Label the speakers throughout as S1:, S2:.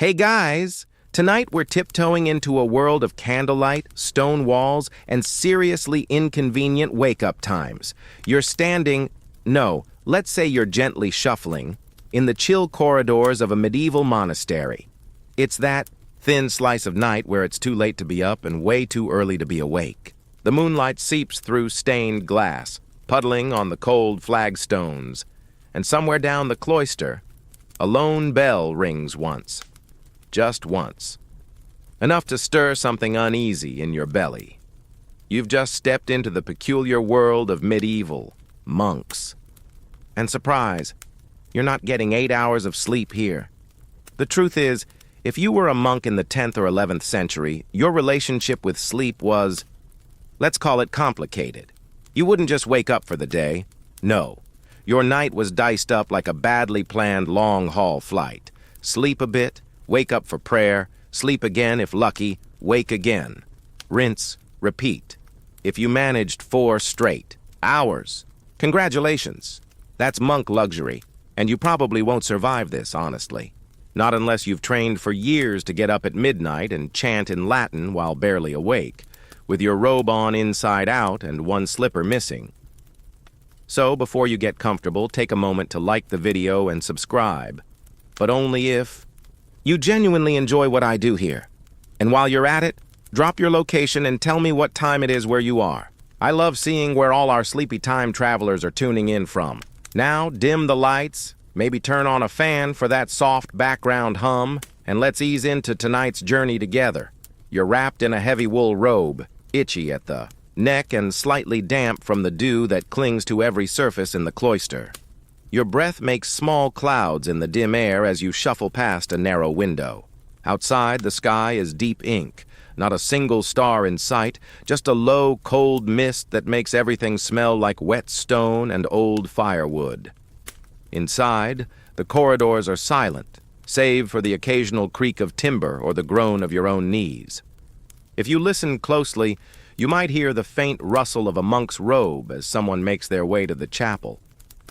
S1: Hey guys! Tonight we're tiptoeing into a world of candlelight, stone walls, and seriously inconvenient wake-up times. You're standing, no, let's say you're gently shuffling, in the chill corridors of a medieval monastery. It's that thin slice of night where it's too late to be up and way too early to be awake. The moonlight seeps through stained glass, puddling on the cold flagstones, and somewhere down the cloister, a lone bell rings once. Just once. Enough to stir something uneasy in your belly. You've just stepped into the peculiar world of medieval monks. And surprise, you're not getting 8 hours of sleep here. The truth is, if you were a monk in the 10th or 11th century, your relationship with sleep was, let's call it complicated. You wouldn't just wake up for the day. No. Your night was diced up like a badly planned long-haul flight. Sleep a bit, wake up for prayer, sleep again if lucky, wake again. Rinse, repeat. If you managed 4 straight hours, congratulations. That's monk luxury, and you probably won't survive this, honestly. Not unless you've trained for years to get up at midnight and chant in Latin while barely awake, with your robe on inside out and one slipper missing. So, before you get comfortable, take a moment to like the video and subscribe. But only if you genuinely enjoy what I do here. And while you're at it, drop your location and tell me what time it is where you are. I love seeing where all our sleepy time travelers are tuning in from. Now, dim the lights, maybe turn on a fan for that soft background hum, and let's ease into tonight's journey together. You're wrapped in a heavy wool robe, itchy at the neck and slightly damp from the dew that clings to every surface in the cloister. Your breath makes small clouds in the dim air as you shuffle past a narrow window. Outside, the sky is deep ink, not a single star in sight, just a low, cold mist that makes everything smell like wet stone and old firewood. Inside, the corridors are silent, save for the occasional creak of timber or the groan of your own knees. If you listen closely, you might hear the faint rustle of a monk's robe as someone makes their way to the chapel,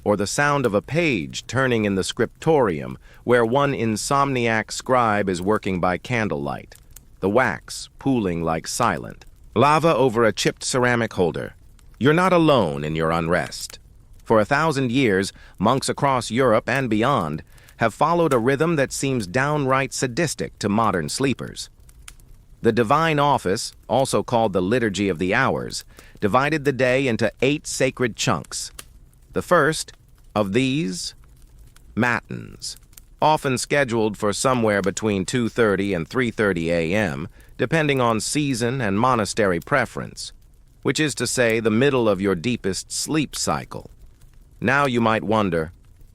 S1: or the sound of a page turning in the scriptorium where one insomniac scribe is working by candlelight, the wax pooling like silent lava over a chipped ceramic holder. You're not alone in your unrest. For 1,000 years, monks across Europe and beyond have followed a rhythm that seems downright sadistic to modern sleepers. The divine office, also called the Liturgy of the Hours, divided the day into 8 sacred chunks. The first of these, matins, often scheduled for somewhere between 2:30 and 3:30 a.m., depending on season and monastery preference, which is to say the middle of your deepest sleep cycle. Now you might wonder,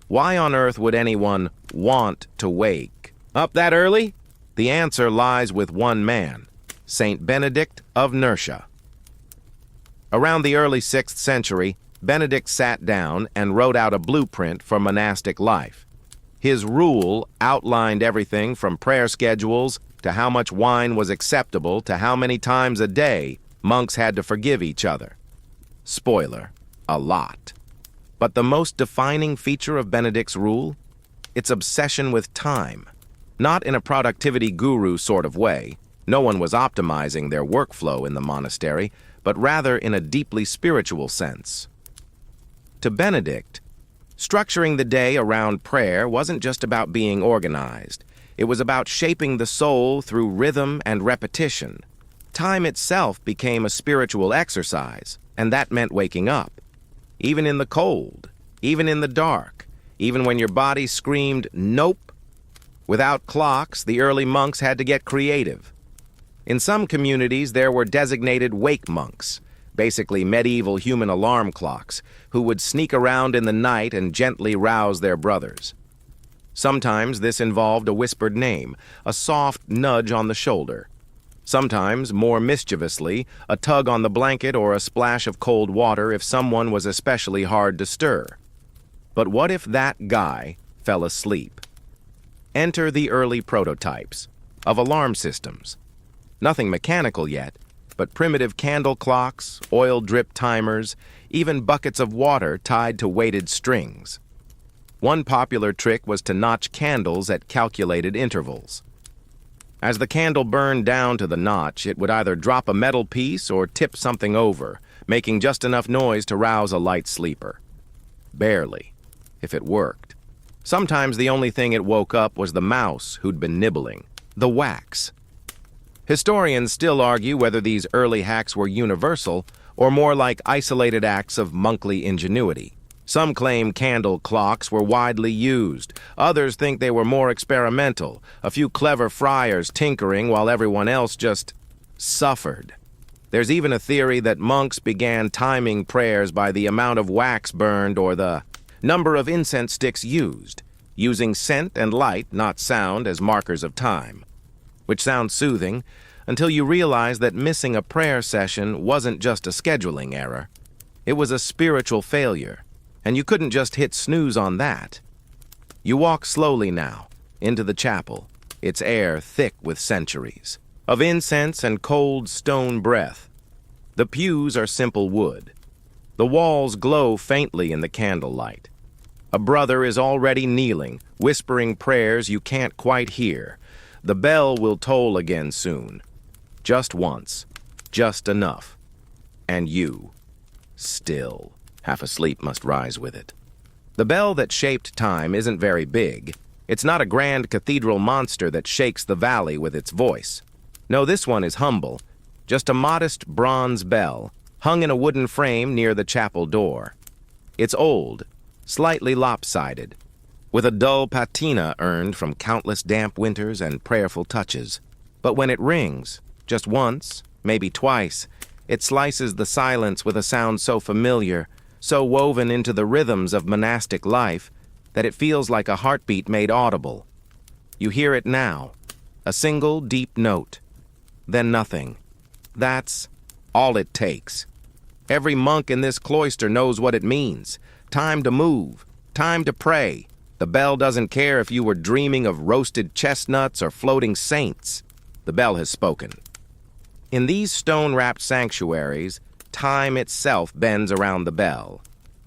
S1: why on earth would anyone want to wake up that early? The answer lies with one man, Saint Benedict of Nursia. Around the early 6th century, Benedict sat down and wrote out a blueprint for monastic life. His rule outlined everything from prayer schedules to how much wine was acceptable to how many times a day monks had to forgive each other. Spoiler, a lot. But the most defining feature of Benedict's rule? Its obsession with time. Not in a productivity guru sort of way. No one was optimizing their workflow in the monastery, but rather in a deeply spiritual sense. To Benedict, structuring the day around prayer wasn't just about being organized. It was about shaping the soul through rhythm and repetition. Time itself became a spiritual exercise, and that meant waking up. Even in the cold, even in the dark, even when your body screamed, "Nope." Without clocks, the early monks had to get creative. In some communities, there were designated wake monks, basically medieval human alarm clocks, who would sneak around in the night and gently rouse their brothers. Sometimes this involved a whispered name, a soft nudge on the shoulder. Sometimes, more mischievously, a tug on the blanket or a splash of cold water if someone was especially hard to stir. But what if that guy fell asleep? Enter the early prototypes of alarm systems. Nothing mechanical yet, but primitive candle clocks, oil drip timers, even buckets of water tied to weighted strings. One popular trick was to notch candles at calculated intervals. As the candle burned down to the notch, it would either drop a metal piece or tip something over, making just enough noise to rouse a light sleeper. Barely, if it worked. Sometimes the only thing it woke up was the mouse who'd been nibbling, the wax. Historians still argue whether these early hacks were universal or more like isolated acts of monkly ingenuity. Some claim candle clocks were widely used. Others think they were more experimental, a few clever friars tinkering while everyone else just suffered. There's even a theory that monks began timing prayers by the amount of wax burned or the number of incense sticks used, using scent and light, not sound, as markers of time. Which sounds soothing until you realize that missing a prayer session wasn't just a scheduling error. It was a spiritual failure. And you couldn't just hit snooze on that. You walk slowly now, into the chapel, its air thick with centuries, of incense and cold stone breath. The pews are simple wood. The walls glow faintly in the candlelight. A brother is already kneeling, whispering prayers you can't quite hear. The bell will toll again soon. Just once. Just enough. And you, still. Half asleep must rise with it. The bell that shaped time isn't very big. It's not a grand cathedral monster that shakes the valley with its voice. No, this one is humble. Just a modest bronze bell, hung in a wooden frame near the chapel door. It's old, slightly lopsided, with a dull patina earned from countless damp winters and prayerful touches. But when it rings, just once, maybe twice, it slices the silence with a sound so familiar, so woven into the rhythms of monastic life that it feels like a heartbeat made audible. You hear it now, a single deep note, then nothing. That's all it takes. Every monk in this cloister knows what it means. Time to move, time to pray. The bell doesn't care if you were dreaming of roasted chestnuts or floating saints. The bell has spoken. In these stone-wrapped sanctuaries, time itself bends around the bell.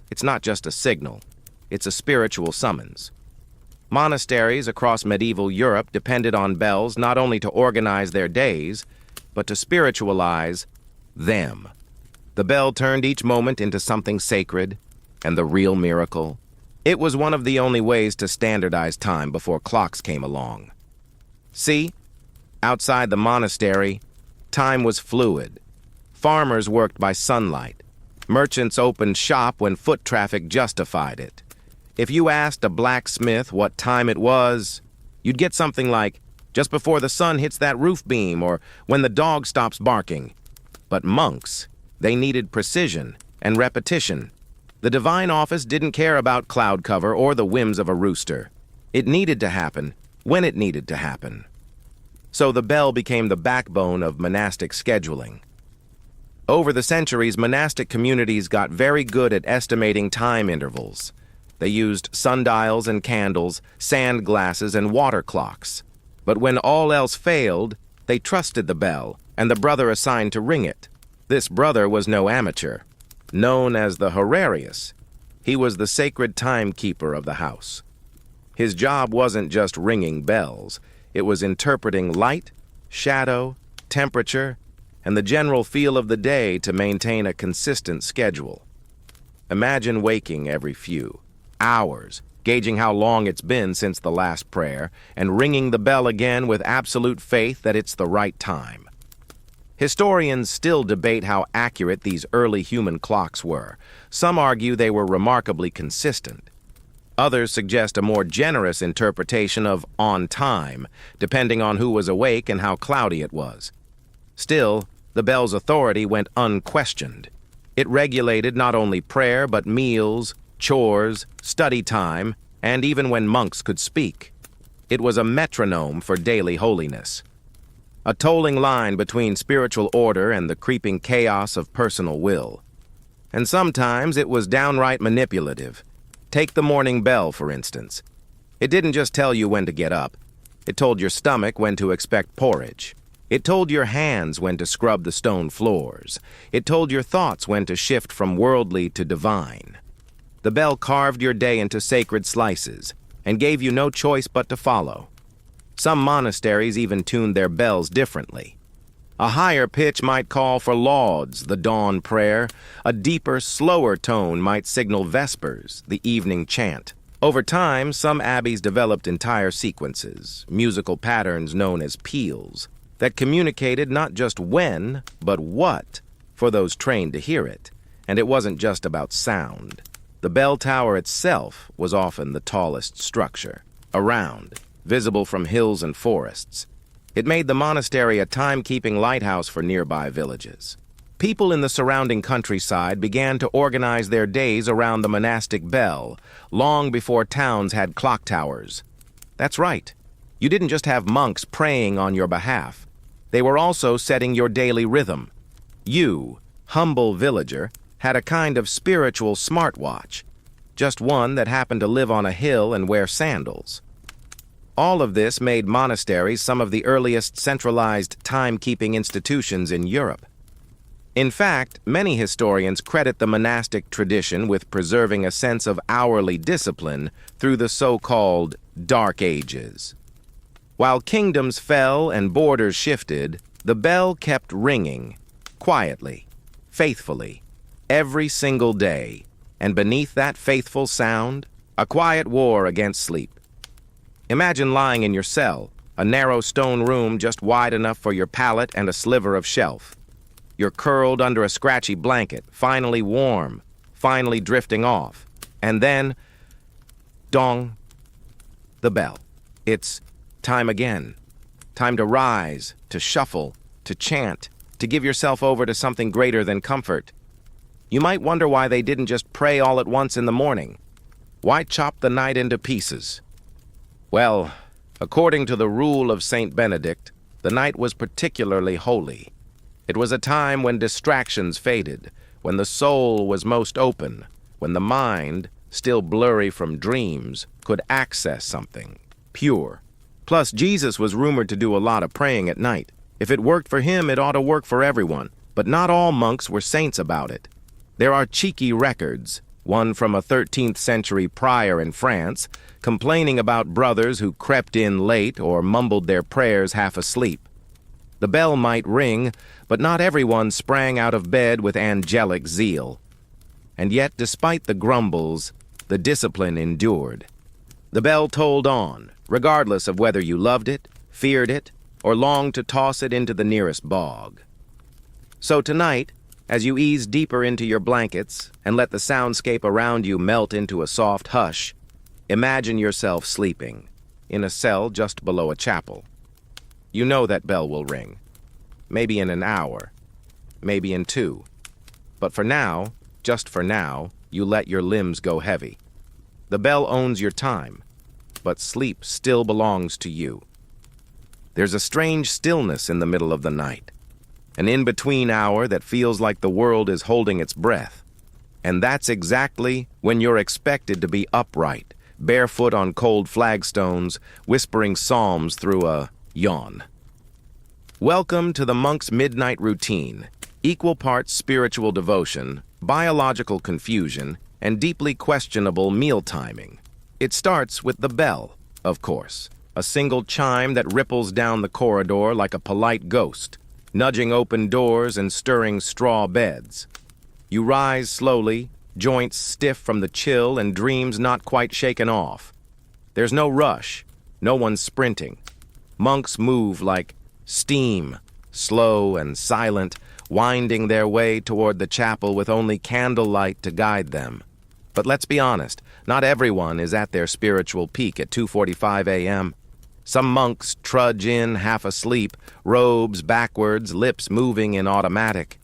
S1: It's not just a signal, it's a spiritual summons. Monasteries across medieval Europe depended on bells not only to organize their days, but to spiritualize them. The bell turned each moment into something sacred, and the real miracle. It was one of the only ways to standardize time before clocks came along. See, outside the monastery, time was fluid. Farmers worked by sunlight. Merchants opened shop when foot traffic justified it. If you asked a blacksmith what time it was, you'd get something like, just before the sun hits that roof beam or when the dog stops barking. But monks, they needed precision and repetition. The divine office didn't care about cloud cover or the whims of a rooster. It needed to happen when it needed to happen. So the bell became the backbone of monastic scheduling. Over the centuries, monastic communities got very good at estimating time intervals. They used sundials and candles, sand glasses, and water clocks. But when all else failed, they trusted the bell and the brother assigned to ring it. This brother was no amateur. Known as the horarius, he was the sacred timekeeper of the house. His job wasn't just ringing bells. It was interpreting light, shadow, temperature, and the general feel of the day to maintain a consistent schedule. Imagine waking every few hours, gauging how long it's been since the last prayer, and ringing the bell again with absolute faith that it's the right time. Historians still debate how accurate these early human clocks were. Some argue they were remarkably consistent. Others suggest a more generous interpretation of on time, depending on who was awake and how cloudy it was. Still, the bell's authority went unquestioned. It regulated not only prayer, but meals, chores, study time, and even when monks could speak. It was a metronome for daily holiness. A tolling line between spiritual order and the creeping chaos of personal will. And sometimes it was downright manipulative. Take the morning bell, for instance. It didn't just tell you when to get up. It told your stomach when to expect porridge. It told your hands when to scrub the stone floors. It told your thoughts when to shift from worldly to divine. The bell carved your day into sacred slices and gave you no choice but to follow. Some monasteries even tuned their bells differently. A higher pitch might call for lauds, the dawn prayer. A deeper, slower tone might signal vespers, the evening chant. Over time, some abbeys developed entire sequences, musical patterns known as peals, that communicated not just when, but what, for those trained to hear it. And it wasn't just about sound. The bell tower itself was often the tallest structure, around, visible from hills and forests. It made the monastery a time-keeping lighthouse for nearby villages. People in the surrounding countryside began to organize their days around the monastic bell, long before towns had clock towers. That's right. You didn't just have monks praying on your behalf. They were also setting your daily rhythm. You, humble villager, had a kind of spiritual smartwatch, just one that happened to live on a hill and wear sandals. All of this made monasteries some of the earliest centralized time-keeping institutions in Europe. In fact, many historians credit the monastic tradition with preserving a sense of hourly discipline through the so-called Dark Ages. While kingdoms fell and borders shifted, the bell kept ringing, quietly, faithfully, every single day, and beneath that faithful sound, a quiet war against sleep. Imagine lying in your cell, a narrow stone room just wide enough for your pallet and a sliver of shelf. You're curled under a scratchy blanket, finally warm, finally drifting off. And then, dong, the bell. It's time again. Time to rise, to shuffle, to chant, to give yourself over to something greater than comfort. You might wonder why they didn't just pray all at once in the morning. Why chop the night into pieces? Well, according to the rule of Saint Benedict, the night was particularly holy. It was a time when distractions faded, when the soul was most open, when the mind, still blurry from dreams, could access something pure. Plus, Jesus was rumored to do a lot of praying at night. If it worked for him, it ought to work for everyone. But not all monks were saints about it. There are cheeky records, one from a 13th century prior in France, complaining about brothers who crept in late or mumbled their prayers half asleep. The bell might ring, but not everyone sprang out of bed with angelic zeal. And yet, despite the grumbles, the discipline endured. The bell tolled on, regardless of whether you loved it, feared it, or longed to toss it into the nearest bog. So tonight, as you ease deeper into your blankets and let the soundscape around you melt into a soft hush, imagine yourself sleeping, in a cell just below a chapel. You know that bell will ring. Maybe in an hour. Maybe in 2. But for now, just for now, you let your limbs go heavy. The bell owns your time, but sleep still belongs to you. There's a strange stillness in the middle of the night, an in-between hour that feels like the world is holding its breath. And that's exactly when you're expected to be upright, barefoot on cold flagstones, whispering psalms through a yawn. Welcome to the monk's midnight routine, equal parts spiritual devotion, biological confusion, and deeply questionable meal timing. It starts with the bell, of course, a single chime that ripples down the corridor like a polite ghost, nudging open doors and stirring straw beds. You rise slowly, joints stiff from the chill and dreams not quite shaken off. There's no rush, no one sprinting. Monks move like steam, slow and silent, winding their way toward the chapel with only candlelight to guide them. But let's be honest, not everyone is at their spiritual peak at 2:45 a.m. Some monks trudge in half asleep, robes backwards, lips moving in automatic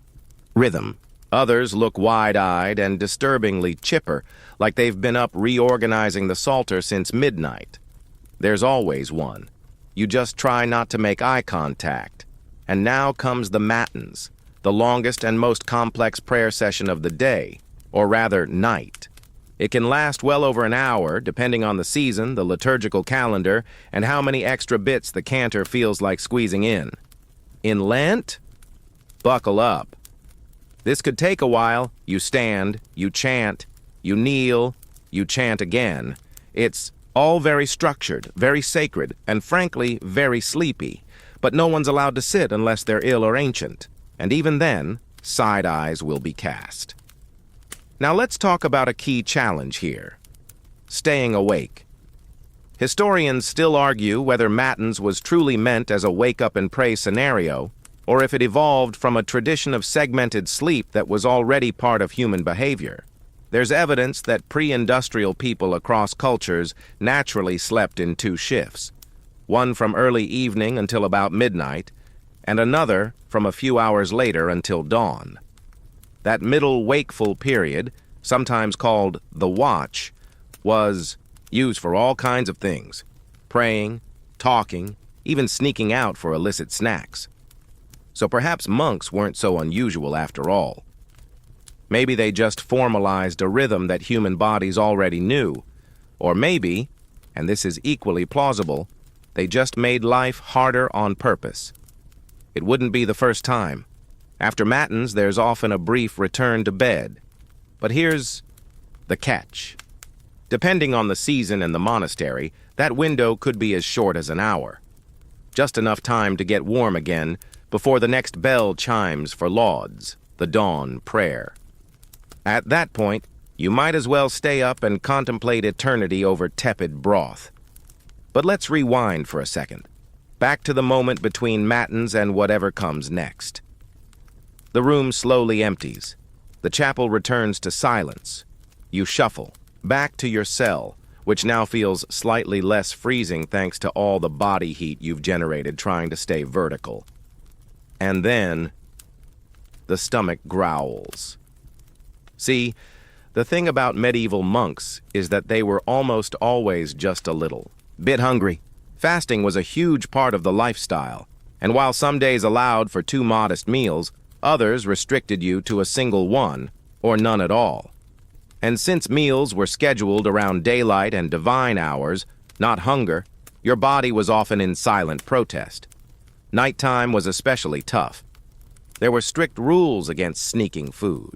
S1: rhythm. Others look wide-eyed and disturbingly chipper, like they've been up reorganizing the Psalter since midnight. There's always one. You just try not to make eye contact. And now comes the matins, the longest and most complex prayer session of the day, or rather night. It can last well over an hour, depending on the season, the liturgical calendar, and how many extra bits the cantor feels like squeezing in. In Lent? Buckle up. This could take a while. You stand, you chant, you kneel, you chant again. It's All very structured, very sacred, and frankly, very sleepy. But no one's allowed to sit unless they're ill or ancient. And even then, side eyes will be cast. Now let's talk about a key challenge here. Staying awake. Historians still argue whether Matins was truly meant as a wake-up-and-pray scenario, or if it evolved from a tradition of segmented sleep that was already part of human behavior. There's evidence that pre-industrial people across cultures naturally slept in two shifts, one from early evening until about midnight, and another from a few hours later until dawn. That middle wakeful period, sometimes called the watch, was used for all kinds of things: praying, talking, even sneaking out for illicit snacks. So perhaps monks weren't so unusual after all. Maybe they just formalized a rhythm that human bodies already knew. Or maybe, and this is equally plausible, they just made life harder on purpose. It wouldn't be the first time. After matins, there's often a brief return to bed. But here's the catch. Depending on the season and the monastery, that window could be as short as an hour. Just enough time to get warm again before the next bell chimes for lauds, the dawn prayer. At that point, you might as well stay up and contemplate eternity over tepid broth. But let's rewind for a second, back to the moment between matins and whatever comes next. The room slowly empties. The chapel returns to silence. You shuffle back to your cell, which now feels slightly less freezing thanks to all the body heat you've generated trying to stay vertical. And then, the stomach growls. See, the thing about medieval monks is that they were almost always just a little bit hungry. Fasting was a huge part of the lifestyle, and while some days allowed for 2 modest meals, others restricted you to a single one, or none at all. And since meals were scheduled around daylight and divine hours, not hunger, your body was often in silent protest. Nighttime was especially tough. There were strict rules against sneaking food.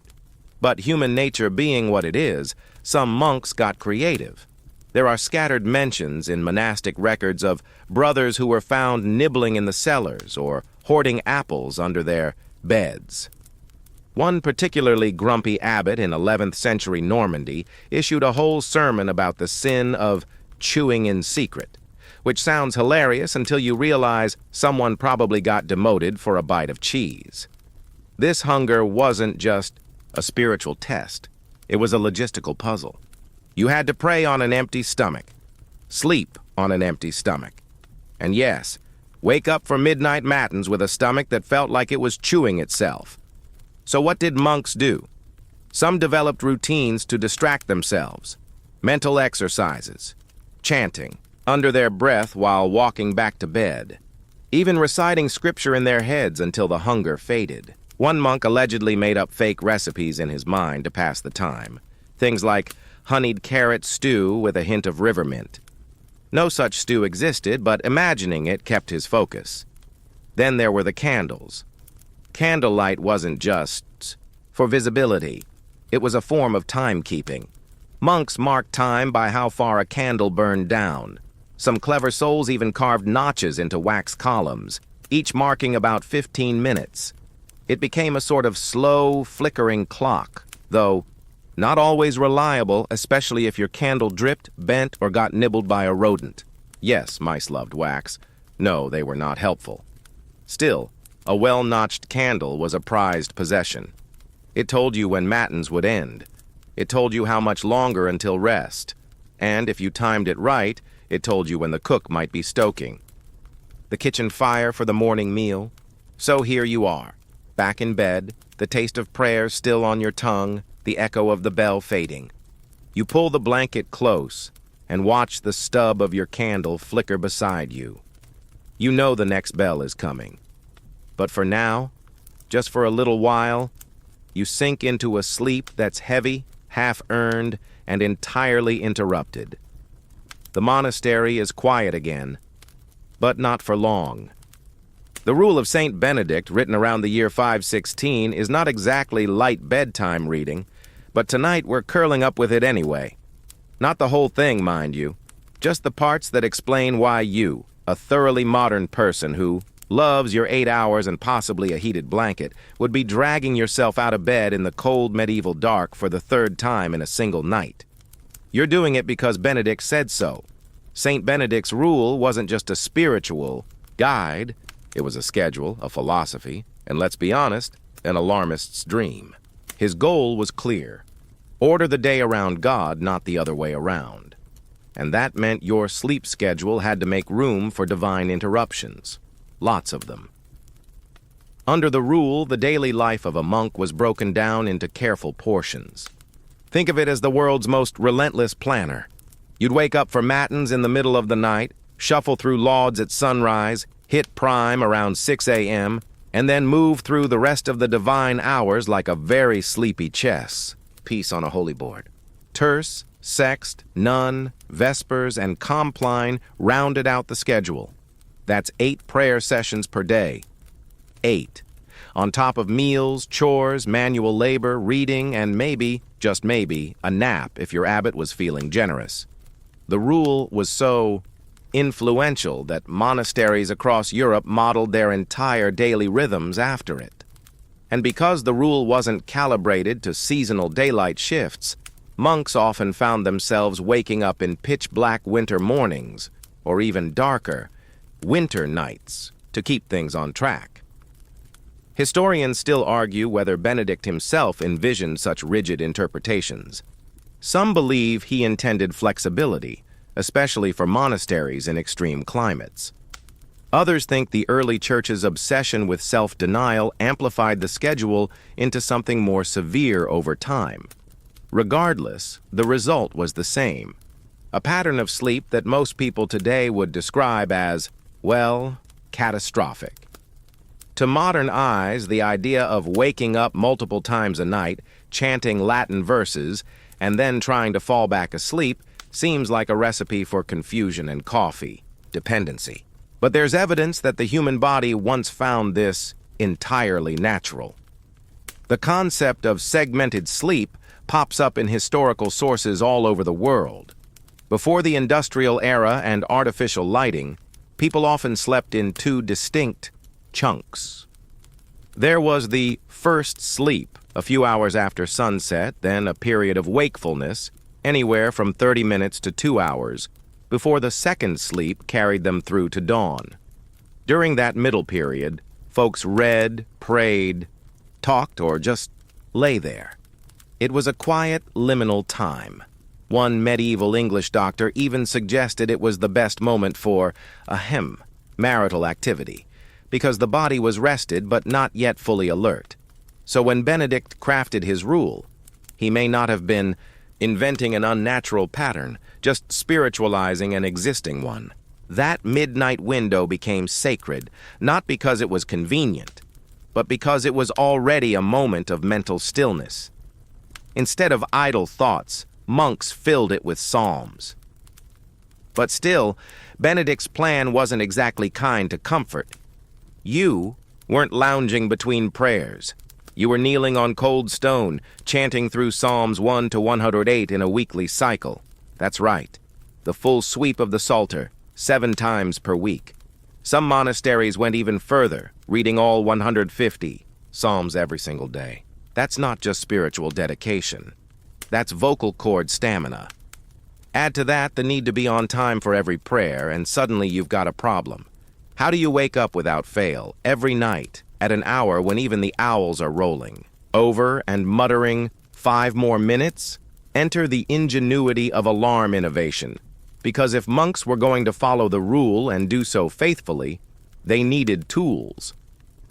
S1: But human nature being what it is, some monks got creative. There are scattered mentions in monastic records of brothers who were found nibbling in the cellars or hoarding apples under their beds. One particularly grumpy abbot in 11th century Normandy issued a whole sermon about the sin of chewing in secret, which sounds hilarious until you realize someone probably got demoted for a bite of cheese. This hunger wasn't just a spiritual test. It was a logistical puzzle. You had to pray on an empty stomach, sleep on an empty stomach, and yes, wake up for midnight matins with a stomach that felt like it was chewing itself. So what did monks do? Some developed routines to distract themselves, mental exercises, chanting, under their breath while walking back to bed, even reciting scripture in their heads until the hunger faded. One monk allegedly made up fake recipes in his mind to pass the time, things like honeyed carrot stew with a hint of river mint. No such stew existed, but imagining it kept his focus. Then there were the candles. Candlelight wasn't just for visibility. It was a form of timekeeping. Monks marked time by how far a candle burned down. Some clever souls even carved notches into wax columns, each marking about 15 minutes. It became a sort of slow, flickering clock, though not always reliable, especially if your candle dripped, bent, or got nibbled by a rodent. Yes, mice loved wax. No, they were not helpful. Still, a well-notched candle was a prized possession. It told you when matins would end. It told you how much longer until rest. And if you timed it right, it told you when the cook might be stoking. The kitchen fire for the morning meal. So here you are, back in bed, the taste of prayer still on your tongue, the echo of the bell fading. You pull the blanket close and watch the stub of your candle flicker beside you. You know the next bell is coming. But for now, just for a little while, you sink into a sleep that's heavy, half-earned, and entirely interrupted. The monastery is quiet again, but not for long. The rule of Saint Benedict, written around the year 516, is not exactly light bedtime reading, but tonight we're curling up with it anyway. Not the whole thing, mind you. Just the parts that explain why you, a thoroughly modern person who loves your 8 hours and possibly a heated blanket, would be dragging yourself out of bed in the cold medieval dark for the third time in a single night. You're doing it because Benedict said so. Saint Benedict's rule wasn't just a spiritual guide, it was a schedule, a philosophy, and let's be honest, an alarmist's dream. His goal was clear. Order the day around God, not the other way around. And that meant your sleep schedule had to make room for divine interruptions. Lots of them. Under the rule, the daily life of a monk was broken down into careful portions. Think of it as the world's most relentless planner. You'd wake up for matins in the middle of the night, shuffle through lauds at sunrise, hit prime around 6 a.m., and then move through the rest of the divine hours like a very sleepy chess piece on a holy board. Terce, sext, nun, vespers, and compline rounded out the schedule. That's 8 prayer sessions per day. 8. On top of meals, chores, manual labor, reading, and maybe, just maybe, a nap if your abbot was feeling generous. The rule was so influential that monasteries across Europe modeled their entire daily rhythms after it. And because the rule wasn't calibrated to seasonal daylight shifts, monks often found themselves waking up in pitch-black winter mornings, or even darker, winter nights, to keep things on track. Historians still argue whether Benedict himself envisioned such rigid interpretations. Some believe he intended flexibility, especially for monasteries in extreme climates. Others think the early church's obsession with self-denial amplified the schedule into something more severe over time. Regardless, the result was the same. A pattern of sleep that most people today would describe as, well, catastrophic. To modern eyes, the idea of waking up multiple times a night, chanting Latin verses, and then trying to fall back asleep seems like a recipe for confusion and coffee, dependency. But there's evidence that the human body once found this entirely natural. The concept of segmented sleep pops up in historical sources all over the world. Before the industrial era and artificial lighting, people often slept in 2 distinct chunks. There was the first sleep, a few hours after sunset, then a period of wakefulness, anywhere from 30 minutes to 2 hours, before the second sleep carried them through to dawn. During that middle period, folks read, prayed, talked, or just lay there. It was a quiet, liminal time. One medieval English doctor even suggested it was the best moment for marital activity, because the body was rested but not yet fully alert. So when Benedict crafted his rule, he may not have been inventing an unnatural pattern, just spiritualizing an existing one. That midnight window became sacred, not because it was convenient, but because it was already a moment of mental stillness. Instead of idle thoughts, monks filled it with psalms. But still, Benedict's plan wasn't exactly kind to comfort. You weren't lounging between prayers. You were kneeling on cold stone, chanting through Psalms 1 to 108 in a weekly cycle. That's right, the full sweep of the Psalter, 7 times per week. Some monasteries went even further, reading all 150 Psalms every single day. That's not just spiritual dedication. That's vocal cord stamina. Add to that the need to be on time for every prayer, and suddenly you've got a problem. How do you wake up without fail, every night, at an hour when even the owls are rolling, over and muttering, 5 more minutes? Enter the ingenuity of alarm innovation, because if monks were going to follow the rule and do so faithfully, they needed tools.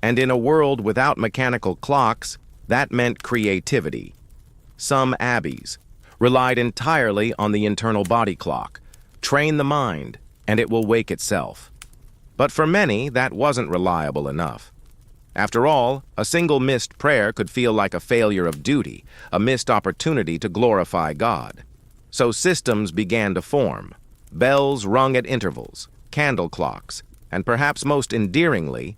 S1: And in a world without mechanical clocks, that meant creativity. Some abbeys relied entirely on the internal body clock. Train the mind, and it will wake itself. But for many, that wasn't reliable enough. After all, a single missed prayer could feel like a failure of duty, a missed opportunity to glorify God. So systems began to form. Bells rung at intervals, candle clocks, and perhaps most endearingly,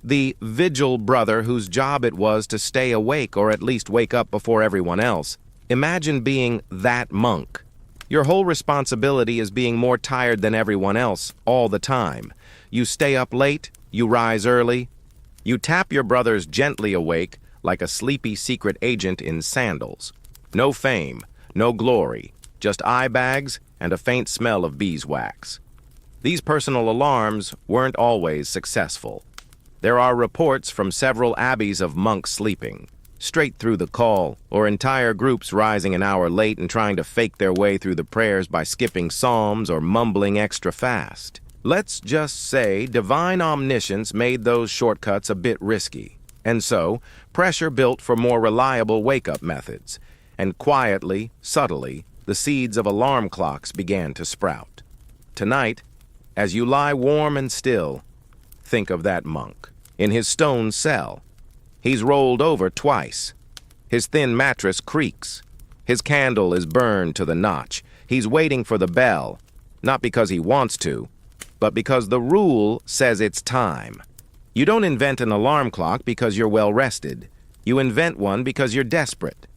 S1: the vigil brother whose job it was to stay awake or at least wake up before everyone else. Imagine being that monk. Your whole responsibility is being more tired than everyone else all the time. You stay up late, you rise early, you tap your brothers gently awake like a sleepy secret agent in sandals. No fame, no glory, just eye bags and a faint smell of beeswax. These personal alarms weren't always successful. There are reports from several abbeys of monks sleeping straight through the call, or entire groups rising an hour late and trying to fake their way through the prayers by skipping psalms or mumbling extra fast. Let's just say divine omniscience made those shortcuts a bit risky, and so pressure built for more reliable wake-up methods, and quietly, subtly, the seeds of alarm clocks began to sprout. Tonight, as you lie warm and still, think of that monk in his stone cell. He's rolled over twice. His thin mattress creaks. His candle is burned to the notch. He's waiting for the bell, not because he wants to, but because the rule says it's time. You don't invent an alarm clock because you're well rested. You invent one because you're desperate.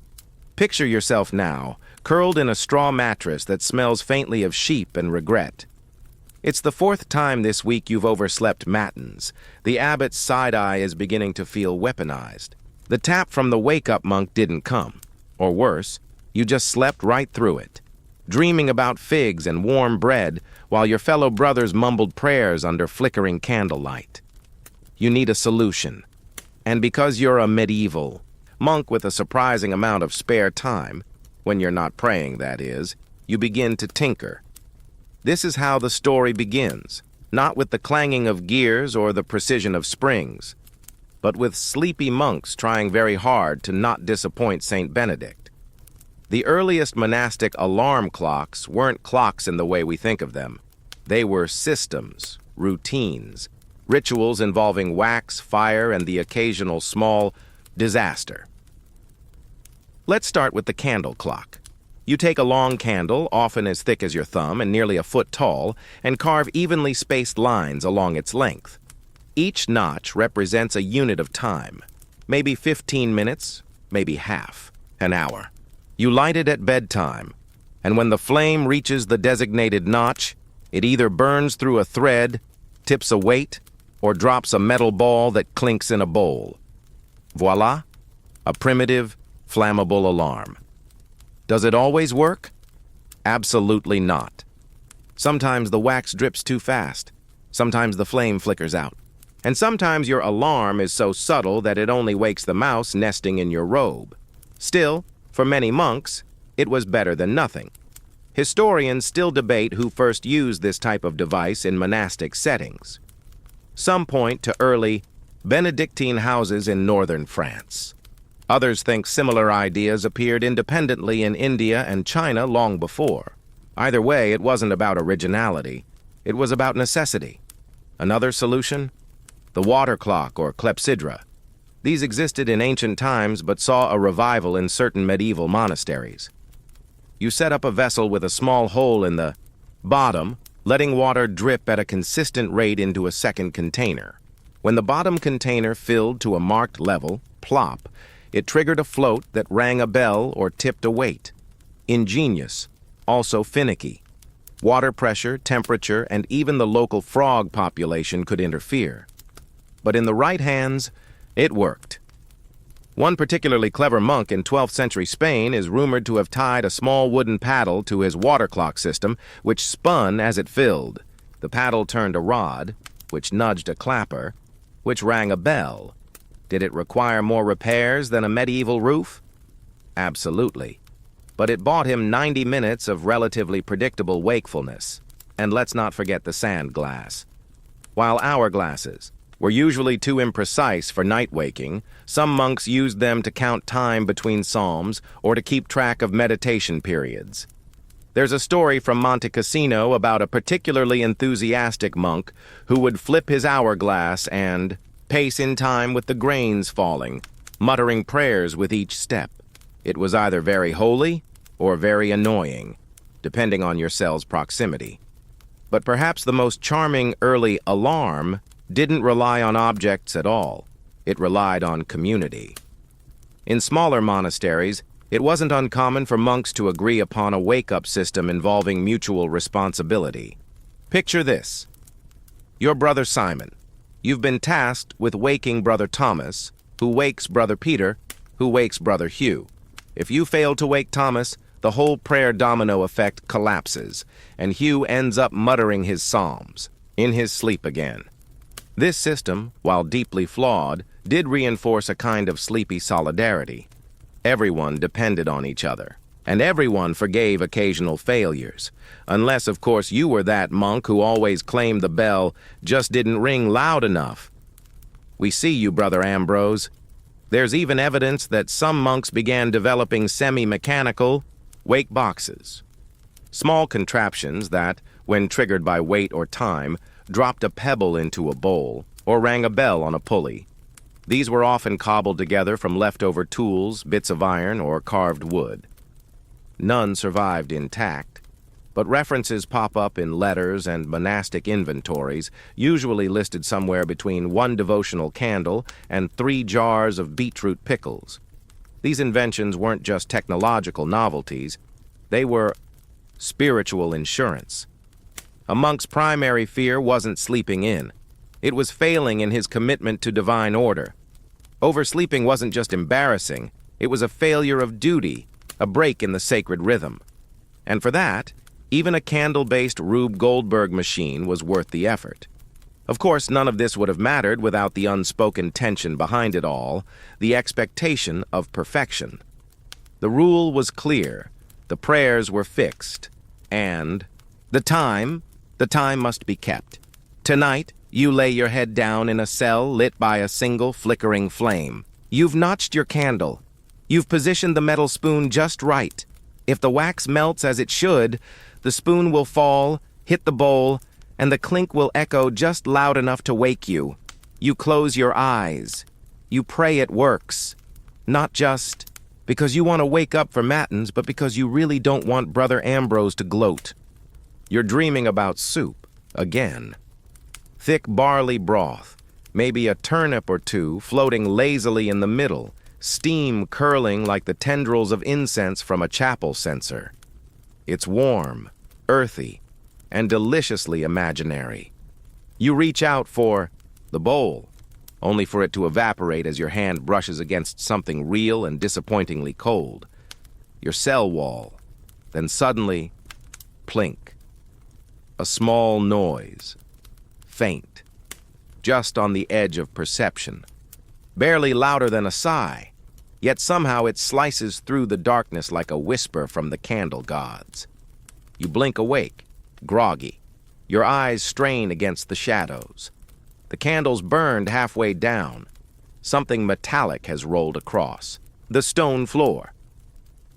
S1: Picture yourself now, curled in a straw mattress that smells faintly of sheep and regret. It's the fourth time this week you've overslept matins. The abbot's side eye is beginning to feel weaponized. The tap from the wake-up monk didn't come. Or worse, you just slept right through it, dreaming about figs and warm bread while your fellow brothers mumbled prayers under flickering candlelight. You need a solution. And because you're a medieval monk with a surprising amount of spare time, when you're not praying, that is, you begin to tinker. This is how the story begins, not with the clanging of gears or the precision of springs, but with sleepy monks trying very hard to not disappoint Saint Benedict. The earliest monastic alarm clocks weren't clocks in the way we think of them. They were systems, routines, rituals involving wax, fire, and the occasional small disaster. Let's start with the candle clock. You take a long candle, often as thick as your thumb and nearly a foot tall, and carve evenly spaced lines along its length. Each notch represents a unit of time, maybe 15 minutes, maybe half, an hour. You light it at bedtime, and when the flame reaches the designated notch, it either burns through a thread, tips a weight, or drops a metal ball that clinks in a bowl. Voila, a primitive, flammable alarm. Does it always work? Absolutely not. Sometimes the wax drips too fast. Sometimes the flame flickers out. And sometimes your alarm is so subtle that it only wakes the mouse nesting in your robe. Still, for many monks, it was better than nothing. Historians still debate who first used this type of device in monastic settings. Some point to early Benedictine houses in northern France. Others think similar ideas appeared independently in India and China long before. Either way, it wasn't about originality. It was about necessity. Another solution? The water clock or clepsydra. These existed in ancient times but saw a revival in certain medieval monasteries. You set up a vessel with a small hole in the bottom, letting water drip at a consistent rate into a second container. When the bottom container filled to a marked level, plop, it triggered a float that rang a bell or tipped a weight. Ingenious, also finicky. Water pressure, temperature, and even the local frog population could interfere. But in the right hands, it worked. One particularly clever monk in 12th century Spain is rumored to have tied a small wooden paddle to his water clock system, which spun as it filled. The paddle turned a rod, which nudged a clapper, which rang a bell. Did it require more repairs than a medieval roof? Absolutely. But it bought him 90 minutes of relatively predictable wakefulness. And let's not forget the sand glass. While hourglasses were usually too imprecise for night waking, some monks used them to count time between psalms or to keep track of meditation periods. There's a story from Monte Cassino about a particularly enthusiastic monk who would flip his hourglass and pace in time with the grains falling, muttering prayers with each step. It was either very holy or very annoying, depending on your cell's proximity. But perhaps the most charming early alarm didn't rely on objects at all. It relied on community. In smaller monasteries, It wasn't uncommon for monks to agree upon a wake-up system involving mutual responsibility. Picture this. Your brother Simon. You've been tasked with waking brother Thomas, who wakes brother Peter, who wakes brother Hugh. If you fail to wake Thomas, the whole prayer domino effect collapses, and Hugh ends up muttering his psalms, in his sleep again. This system, while deeply flawed, did reinforce a kind of sleepy solidarity. Everyone depended on each other, and everyone forgave occasional failures, unless, of course, you were that monk who always claimed the bell just didn't ring loud enough. We see you, Brother Ambrose. There's even evidence that some monks began developing semi-mechanical wake boxes. Small contraptions that, when triggered by weight or time, dropped a pebble into a bowl or rang a bell on a pulley. These were often cobbled together from leftover tools, bits of iron, or carved wood. None survived intact, but references pop up in letters and monastic inventories, usually listed somewhere between 1 devotional candle and 3 jars of beetroot pickles. These inventions weren't just technological novelties, they were spiritual insurance. A monk's primary fear wasn't sleeping in. It was failing in his commitment to divine order. Oversleeping wasn't just embarrassing, it was a failure of duty, a break in the sacred rhythm. And for that, even a candle-based Rube Goldberg machine was worth the effort. Of course, none of this would have mattered without the unspoken tension behind it all, the expectation of perfection. The rule was clear, the prayers were fixed, and the time must be kept. Tonight, you lay your head down in a cell lit by a single flickering flame. You've notched your candle. You've positioned the metal spoon just right. If the wax melts as it should, the spoon will fall, hit the bowl, and the clink will echo just loud enough to wake you. You close your eyes. You pray it works. Not just because you want to wake up for matins, but because you really don't want Brother Ambrose to gloat. You're dreaming about soup, again. Thick barley broth, maybe a turnip or two floating lazily in the middle, steam curling like the tendrils of incense from a chapel censer. It's warm, earthy, and deliciously imaginary. You reach out for the bowl, only for it to evaporate as your hand brushes against something real and disappointingly cold. Your cell wall. Then suddenly, plink. A small noise. Faint. Just on the edge of perception. Barely louder than a sigh, yet somehow it slices through the darkness like a whisper from the candle gods. You blink awake, groggy. Your eyes strain against the shadows. The candle's burned halfway down. Something metallic has rolled across. The stone floor.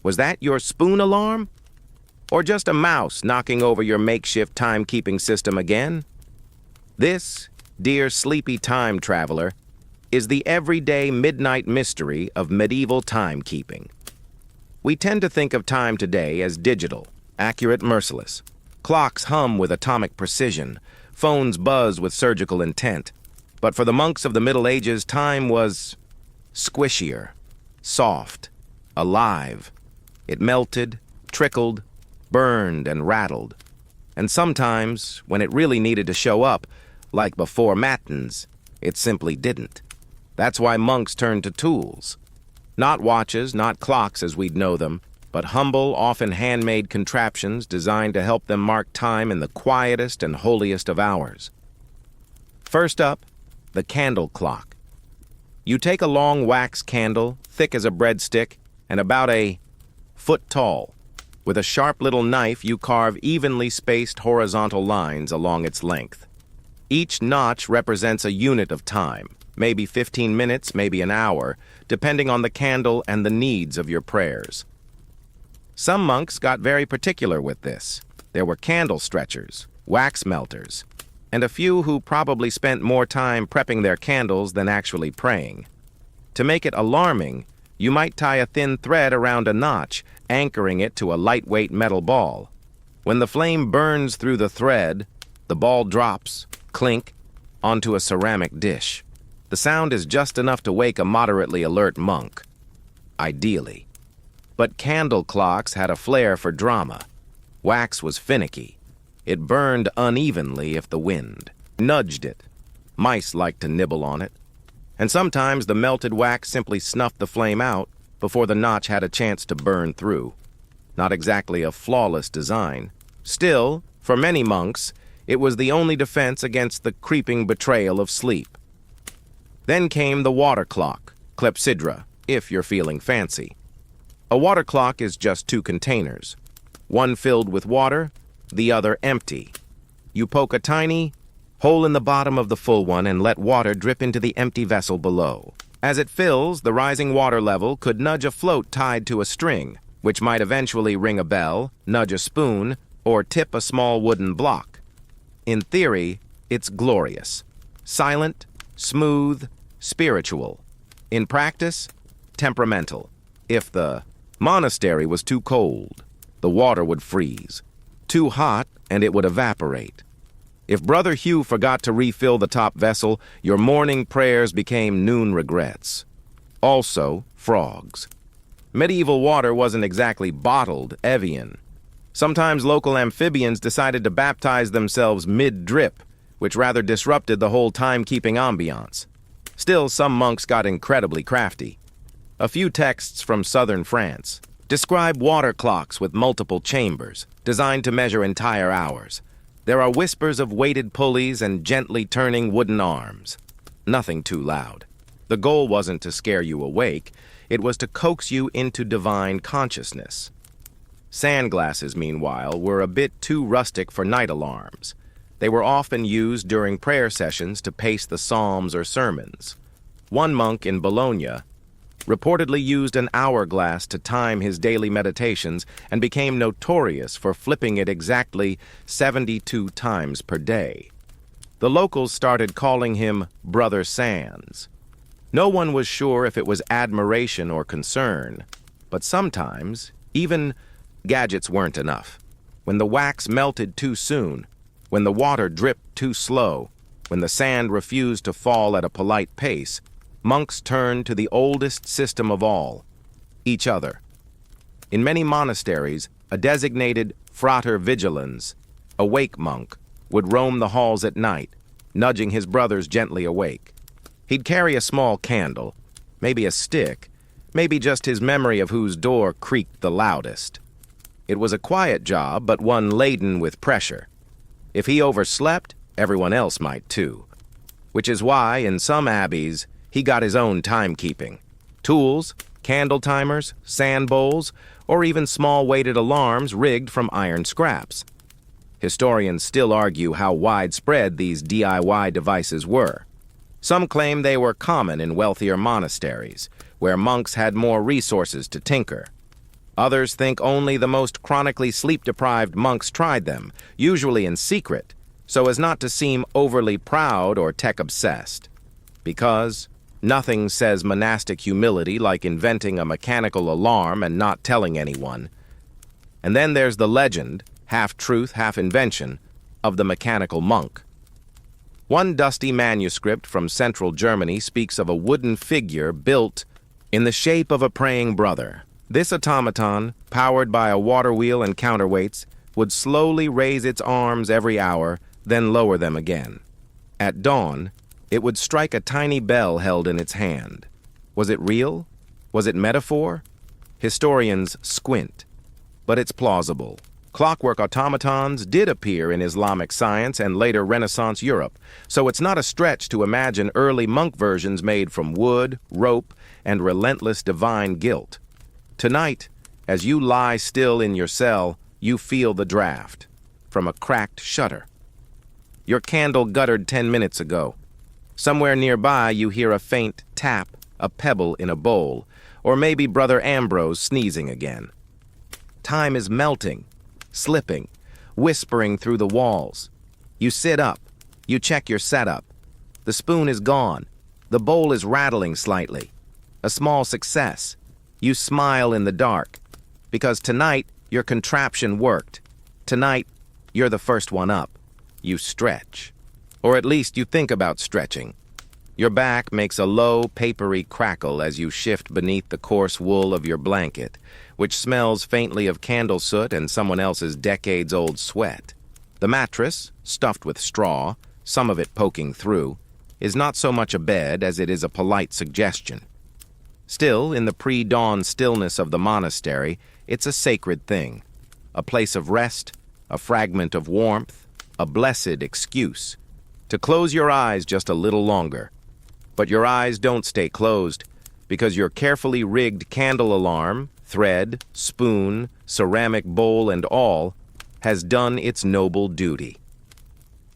S1: Was that your spoon alarm? Or just a mouse knocking over your makeshift timekeeping system again? This, dear sleepy time traveler, is the everyday midnight mystery of medieval timekeeping. We tend to think of time today as digital, accurate, merciless. Clocks hum with atomic precision, phones buzz with surgical intent. But for the monks of the Middle Ages, time was squishier, soft, alive. It melted, trickled, burned, and rattled. And sometimes, when it really needed to show up, like before matins, it simply didn't. That's why monks turned to tools. Not watches, not clocks as we'd know them, but humble, often handmade contraptions designed to help them mark time in the quietest and holiest of hours. First up, the candle clock. You take a long wax candle, thick as a breadstick, and about a foot tall. With a sharp little knife, you carve evenly spaced horizontal lines along its length. Each notch represents a unit of time, maybe 15 minutes, maybe an hour, depending on the candle and the needs of your prayers. Some monks got very particular with this. There were candle stretchers, wax melters, and a few who probably spent more time prepping their candles than actually praying. To make it alarming, you might tie a thin thread around a notch, anchoring it to a lightweight metal ball. When the flame burns through the thread, the ball drops, clink, onto a ceramic dish. The sound is just enough to wake a moderately alert monk. Ideally. But candle clocks had a flair for drama. Wax was finicky. It burned unevenly if the wind nudged it. Mice liked to nibble on it. And sometimes the melted wax simply snuffed the flame out before the notch had a chance to burn through. Not exactly a flawless design. Still, for many monks, it was the only defense against the creeping betrayal of sleep. Then came the water clock, clepsydra, if you're feeling fancy. A water clock is just two containers, one filled with water, the other empty. You poke a tiny hole in the bottom of the full one and let water drip into the empty vessel below. As it fills, the rising water level could nudge a float tied to a string, which might eventually ring a bell, nudge a spoon, or tip a small wooden block. In theory, it's glorious. Silent, smooth, spiritual. In practice, temperamental. If the monastery was too cold, the water would freeze. Too hot, and it would evaporate. If Brother Hugh forgot to refill the top vessel, your morning prayers became noon regrets. Also, frogs. Medieval water wasn't exactly bottled Evian. Sometimes local amphibians decided to baptize themselves mid-drip, which rather disrupted the whole timekeeping ambiance. Still, some monks got incredibly crafty. A few texts from southern France describe water clocks with multiple chambers, designed to measure entire hours. There are whispers of weighted pulleys and gently turning wooden arms. Nothing too loud. The goal wasn't to scare you awake, it was to coax you into divine consciousness. Sandglasses, meanwhile, were a bit too rustic for night alarms. They were often used during prayer sessions to pace the psalms or sermons. One monk in Bologna reportedly used an hourglass to time his daily meditations and became notorious for flipping it exactly 72 times per day. The locals started calling him Brother Sands. No one was sure if it was admiration or concern, but sometimes even gadgets weren't enough. When the wax melted too soon, when the water dripped too slow, when the sand refused to fall at a polite pace, monks turned to the oldest system of all, each other. In many monasteries, a designated frater vigilans, awake monk, would roam the halls at night, nudging his brothers gently awake. He'd carry a small candle, maybe a stick, maybe just his memory of whose door creaked the loudest. It was a quiet job, but one laden with pressure. If he overslept, everyone else might too. Which is why, in some abbeys, he got his own timekeeping. Tools, candle timers, sand bowls, or even small weighted alarms rigged from iron scraps. Historians still argue how widespread these DIY devices were. Some claim they were common in wealthier monasteries, where monks had more resources to tinker. Others think only the most chronically sleep-deprived monks tried them, usually in secret, so as not to seem overly proud or tech-obsessed. Because nothing says monastic humility like inventing a mechanical alarm and not telling anyone. And then there's the legend, half truth, half invention, of the mechanical monk. One dusty manuscript from central Germany speaks of a wooden figure built in the shape of a praying brother. This automaton, powered by a water wheel and counterweights, would slowly raise its arms every hour, then lower them again. At dawn, it would strike a tiny bell held in its hand. Was it real? Was it metaphor? Historians squint, but it's plausible. Clockwork automatons did appear in Islamic science and later Renaissance Europe, so it's not a stretch to imagine early monk versions made from wood, rope, and relentless divine guilt. Tonight, as you lie still in your cell, you feel the draft from a cracked shutter. Your candle guttered 10 minutes ago. Somewhere nearby, you hear a faint tap, a pebble in a bowl, or maybe Brother Ambrose sneezing again. Time is melting, slipping, whispering through the walls. You sit up. You check your setup. The spoon is gone. The bowl is rattling slightly. A small success. You smile in the dark. Because tonight, your contraption worked. Tonight, you're the first one up. You stretch. Or at least you think about stretching. Your back makes a low, papery crackle as you shift beneath the coarse wool of your blanket, which smells faintly of candle soot and someone else's decades-old sweat. The mattress, stuffed with straw, some of it poking through, is not so much a bed as it is a polite suggestion. Still, in the pre-dawn stillness of the monastery, it's a sacred thing, a place of rest, a fragment of warmth, a blessed excuse, to close your eyes just a little longer. But your eyes don't stay closed, because your carefully rigged candle alarm, thread, spoon, ceramic bowl, and all, has done its noble duty.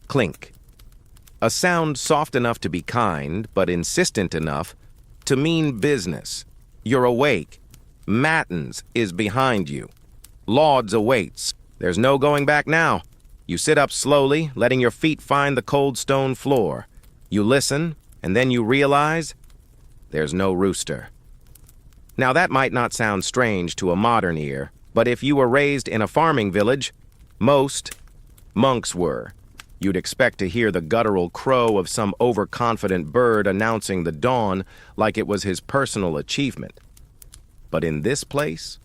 S1: Clink. A sound soft enough to be kind, but insistent enough to mean business. You're awake. Matins is behind you. Lauds awaits. There's no going back now. You sit up slowly, letting your feet find the cold stone floor. You listen, and then you realize there's no rooster. Now that might not sound strange to a modern ear, but if you were raised in a farming village, most monks were. You'd expect to hear the guttural crow of some overconfident bird announcing the dawn like it was his personal achievement. But in this place,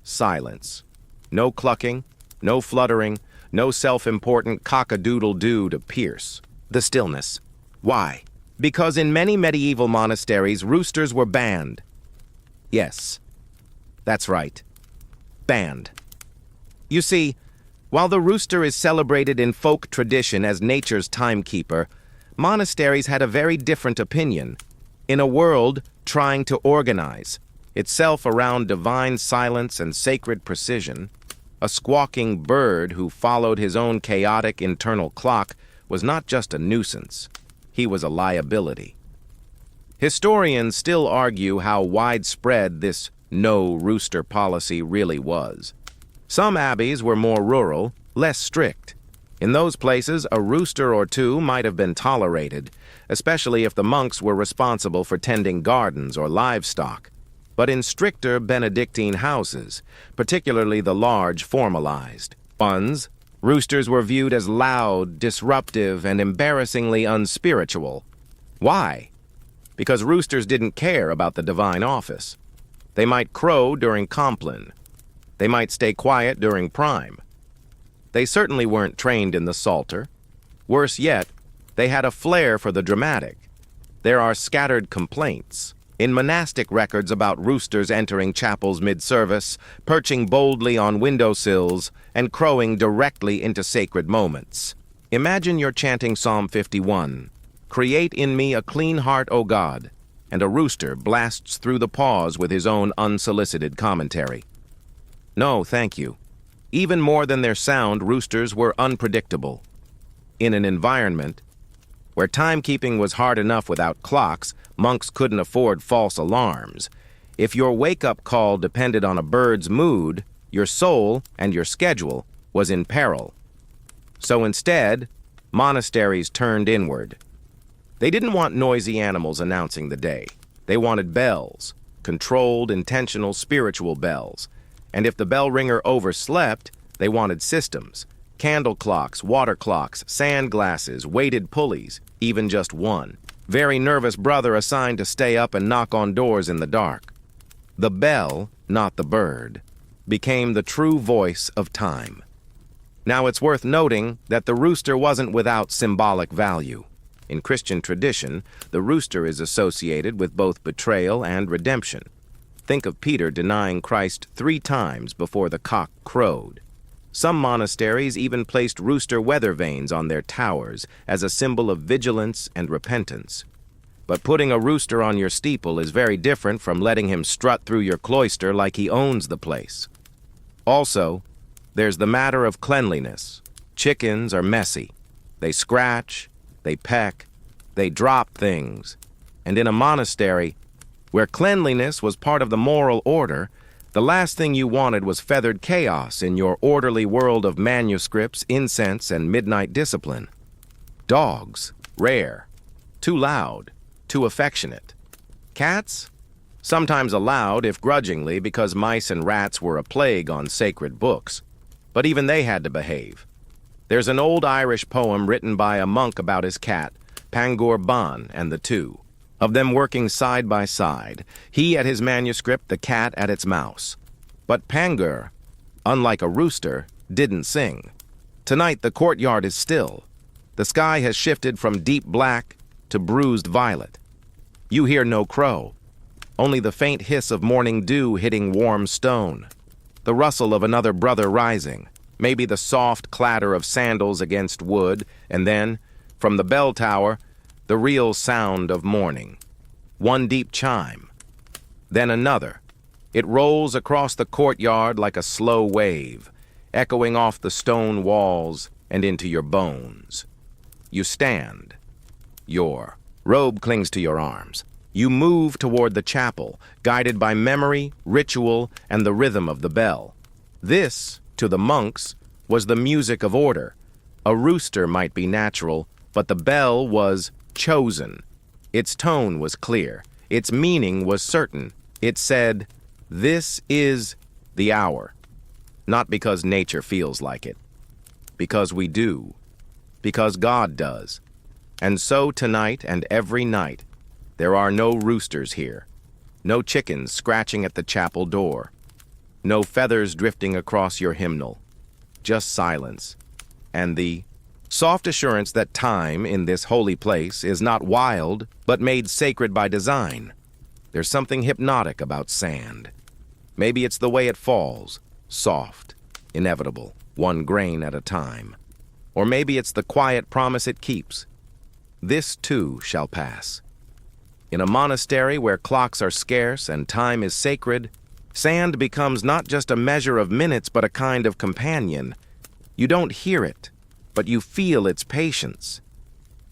S1: silence. No clucking, no fluttering, no self-important cock-a-doodle-doo to pierce the stillness. Why? Because in many medieval monasteries, roosters were banned. Yes, that's right. Banned. You see, while the rooster is celebrated in folk tradition as nature's timekeeper, monasteries had a very different opinion. In a world trying to organize itself around divine silence and sacred precision, a squawking bird who followed his own chaotic internal clock was not just a nuisance. He was a liability. Historians still argue how widespread this no rooster policy really was. Some abbeys were more rural, less strict. In those places, a rooster or two might have been tolerated, especially if the monks were responsible for tending gardens or livestock. But in stricter Benedictine houses, particularly the large formalized ones, roosters were viewed as loud, disruptive, and embarrassingly unspiritual. Why? Because roosters didn't care about the divine office. They might crow during Compline. They might stay quiet during Prime. They certainly weren't trained in the Psalter. Worse yet, they had a flair for the dramatic. There are scattered complaints in monastic records about roosters entering chapels mid-service, perching boldly on windowsills, and crowing directly into sacred moments. Imagine you're chanting Psalm 51, "Create in me a clean heart, O God," and a rooster blasts through the pause with his own unsolicited commentary. No, thank you. Even more than their sound, roosters were unpredictable. In an environment where timekeeping was hard enough without clocks, monks couldn't afford false alarms. If your wake-up call depended on a bird's mood, your soul and your schedule was in peril. So instead, monasteries turned inward. They didn't want noisy animals announcing the day. They wanted bells, controlled, intentional, spiritual bells. And if the bell ringer overslept, they wanted systems. Candle clocks, water clocks, sand glasses, weighted pulleys, even just one. Very nervous brother assigned to stay up and knock on doors in the dark. The bell, not the bird, became the true voice of time. Now it's worth noting that the rooster wasn't without symbolic value. In Christian tradition, the rooster is associated with both betrayal and redemption. Think of Peter denying Christ 3 times before the cock crowed. Some monasteries even placed rooster weather vanes on their towers as a symbol of vigilance and repentance. But putting a rooster on your steeple is very different from letting him strut through your cloister like he owns the place. Also, there's the matter of cleanliness. Chickens are messy. They scratch, they peck, they drop things. And in a monastery, where cleanliness was part of the moral order, the last thing you wanted was feathered chaos in your orderly world of manuscripts, incense, and midnight discipline. Dogs, rare. Too loud, too affectionate. Cats? Sometimes allowed, if grudgingly, because mice and rats were a plague on sacred books. But even they had to behave. There's an old Irish poem written by a monk about his cat, Pangur Ban and the two, of them working side by side, he at his manuscript, the cat at its mouse. But Pangur, unlike a rooster, didn't sing. Tonight the courtyard is still. The sky has shifted from deep black to bruised violet. You hear no crow, only the faint hiss of morning dew hitting warm stone, the rustle of another brother rising, maybe the soft clatter of sandals against wood, and then, from the bell tower, the real sound of morning. One deep chime, then another. It rolls across the courtyard like a slow wave, echoing off the stone walls and into your bones. You stand. Your robe clings to your arms. You move toward the chapel, guided by memory, ritual, and the rhythm of the bell. This, to the monks, was the music of order. A rooster might be natural, but the bell was chosen. Its tone was clear. Its meaning was certain. It said, "This is the hour." Not because nature feels like it. Because we do. Because God does. And so tonight and every night, there are no roosters here. No chickens scratching at the chapel door. No feathers drifting across your hymnal. Just silence. And the soft assurance that time in this holy place is not wild, but made sacred by design. There's something hypnotic about sand. Maybe it's the way it falls, soft, inevitable, one grain at a time. Or maybe it's the quiet promise it keeps. This too shall pass. In a monastery where clocks are scarce and time is sacred, sand becomes not just a measure of minutes but a kind of companion. You don't hear it, but you feel its patience.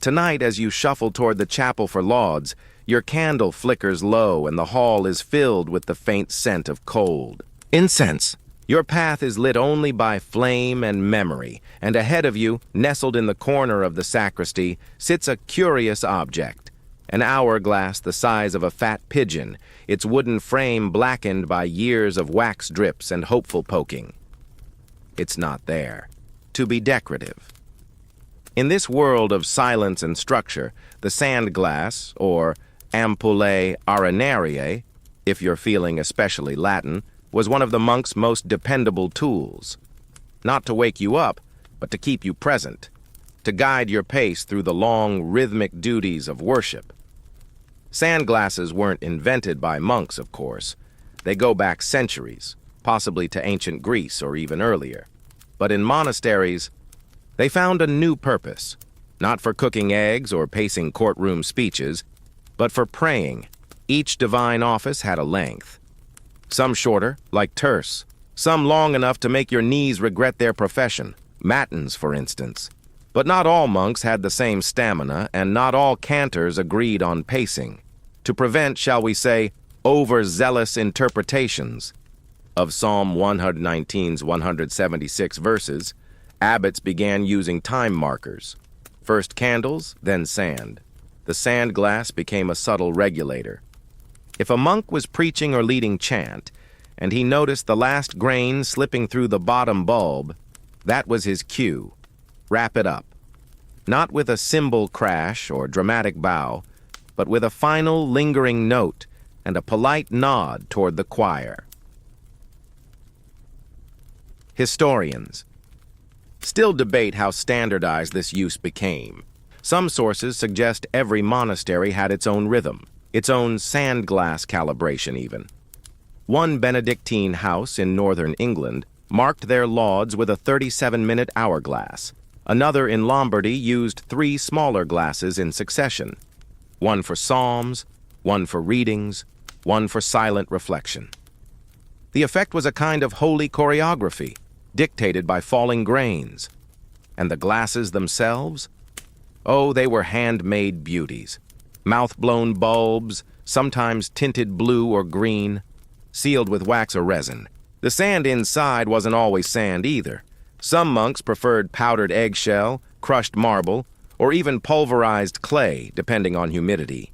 S1: Tonight, as you shuffle toward the chapel for lauds, your candle flickers low and the hall is filled with the faint scent of cold incense. Your path is lit only by flame and memory, and ahead of you, nestled in the corner of the sacristy, sits a curious object. An hourglass the size of a fat pigeon, its wooden frame blackened by years of wax drips and hopeful poking. It's not there. To be decorative. In this world of silence and structure, the sand glass, or ampullae arenariae, if you're feeling especially Latin, was one of the monks' most dependable tools. Not to wake you up, but to keep you present, to guide your pace through the long, rhythmic duties of worship. Sand glasses weren't invented by monks, of course. They go back centuries, possibly to ancient Greece or even earlier. But in monasteries, they found a new purpose, not for cooking eggs or pacing courtroom speeches, but for praying. Each divine office had a length. Some shorter, like terce, some long enough to make your knees regret their profession, matins, for instance. But not all monks had the same stamina, and not all cantors agreed on pacing, to prevent, shall we say, overzealous interpretations. Of Psalm 119's 176 verses, abbots began using time markers. First candles, then sand. The sand glass became a subtle regulator. If a monk was preaching or leading chant, and he noticed the last grain slipping through the bottom bulb, that was his cue. Wrap it up. Not with a cymbal crash or dramatic bow, but with a final lingering note and a polite nod toward the choir. Historians still debate how standardized this use became. Some sources suggest every monastery had its own rhythm, its own sand glass calibration even. One Benedictine house in northern England marked their lauds with a 37-minute hourglass. Another in Lombardy used 3 smaller glasses in succession, one for psalms, one for readings, one for silent reflection. The effect was a kind of holy choreography, dictated by falling grains. And the glasses themselves? Oh, they were handmade beauties. Mouth-blown bulbs, sometimes tinted blue or green, sealed with wax or resin. The sand inside wasn't always sand either. Some monks preferred powdered eggshell, crushed marble, or even pulverized clay, depending on humidity.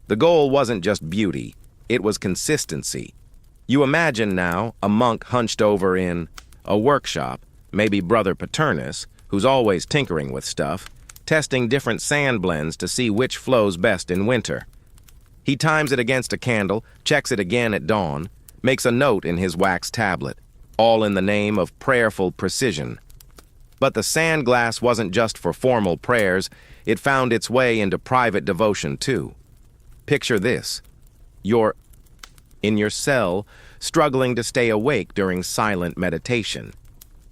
S1: The goal wasn't just beauty, it was consistency. You imagine now a monk hunched over in a workshop, maybe Brother Paternus, who's always tinkering with stuff, testing different sand blends to see which flows best in winter. He times it against a candle, checks it again at dawn, makes a note in his wax tablet, all in the name of prayerful precision. But the sand glass wasn't just for formal prayers, it found its way into private devotion too. Picture this. You're in your cell, struggling to stay awake during silent meditation.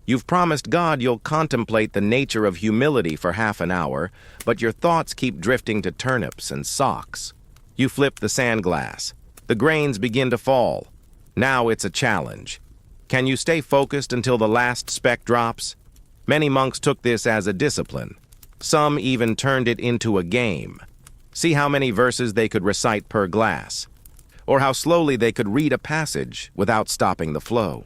S1: You've promised God you'll contemplate the nature of humility for half an hour, but your thoughts keep drifting to turnips and socks. You flip the sand glass. The grains begin to fall. Now it's a challenge. Can you stay focused until the last speck drops? Many monks took this as a discipline. Some even turned it into a game. See how many verses they could recite per glass, or how slowly they could read a passage without stopping the flow.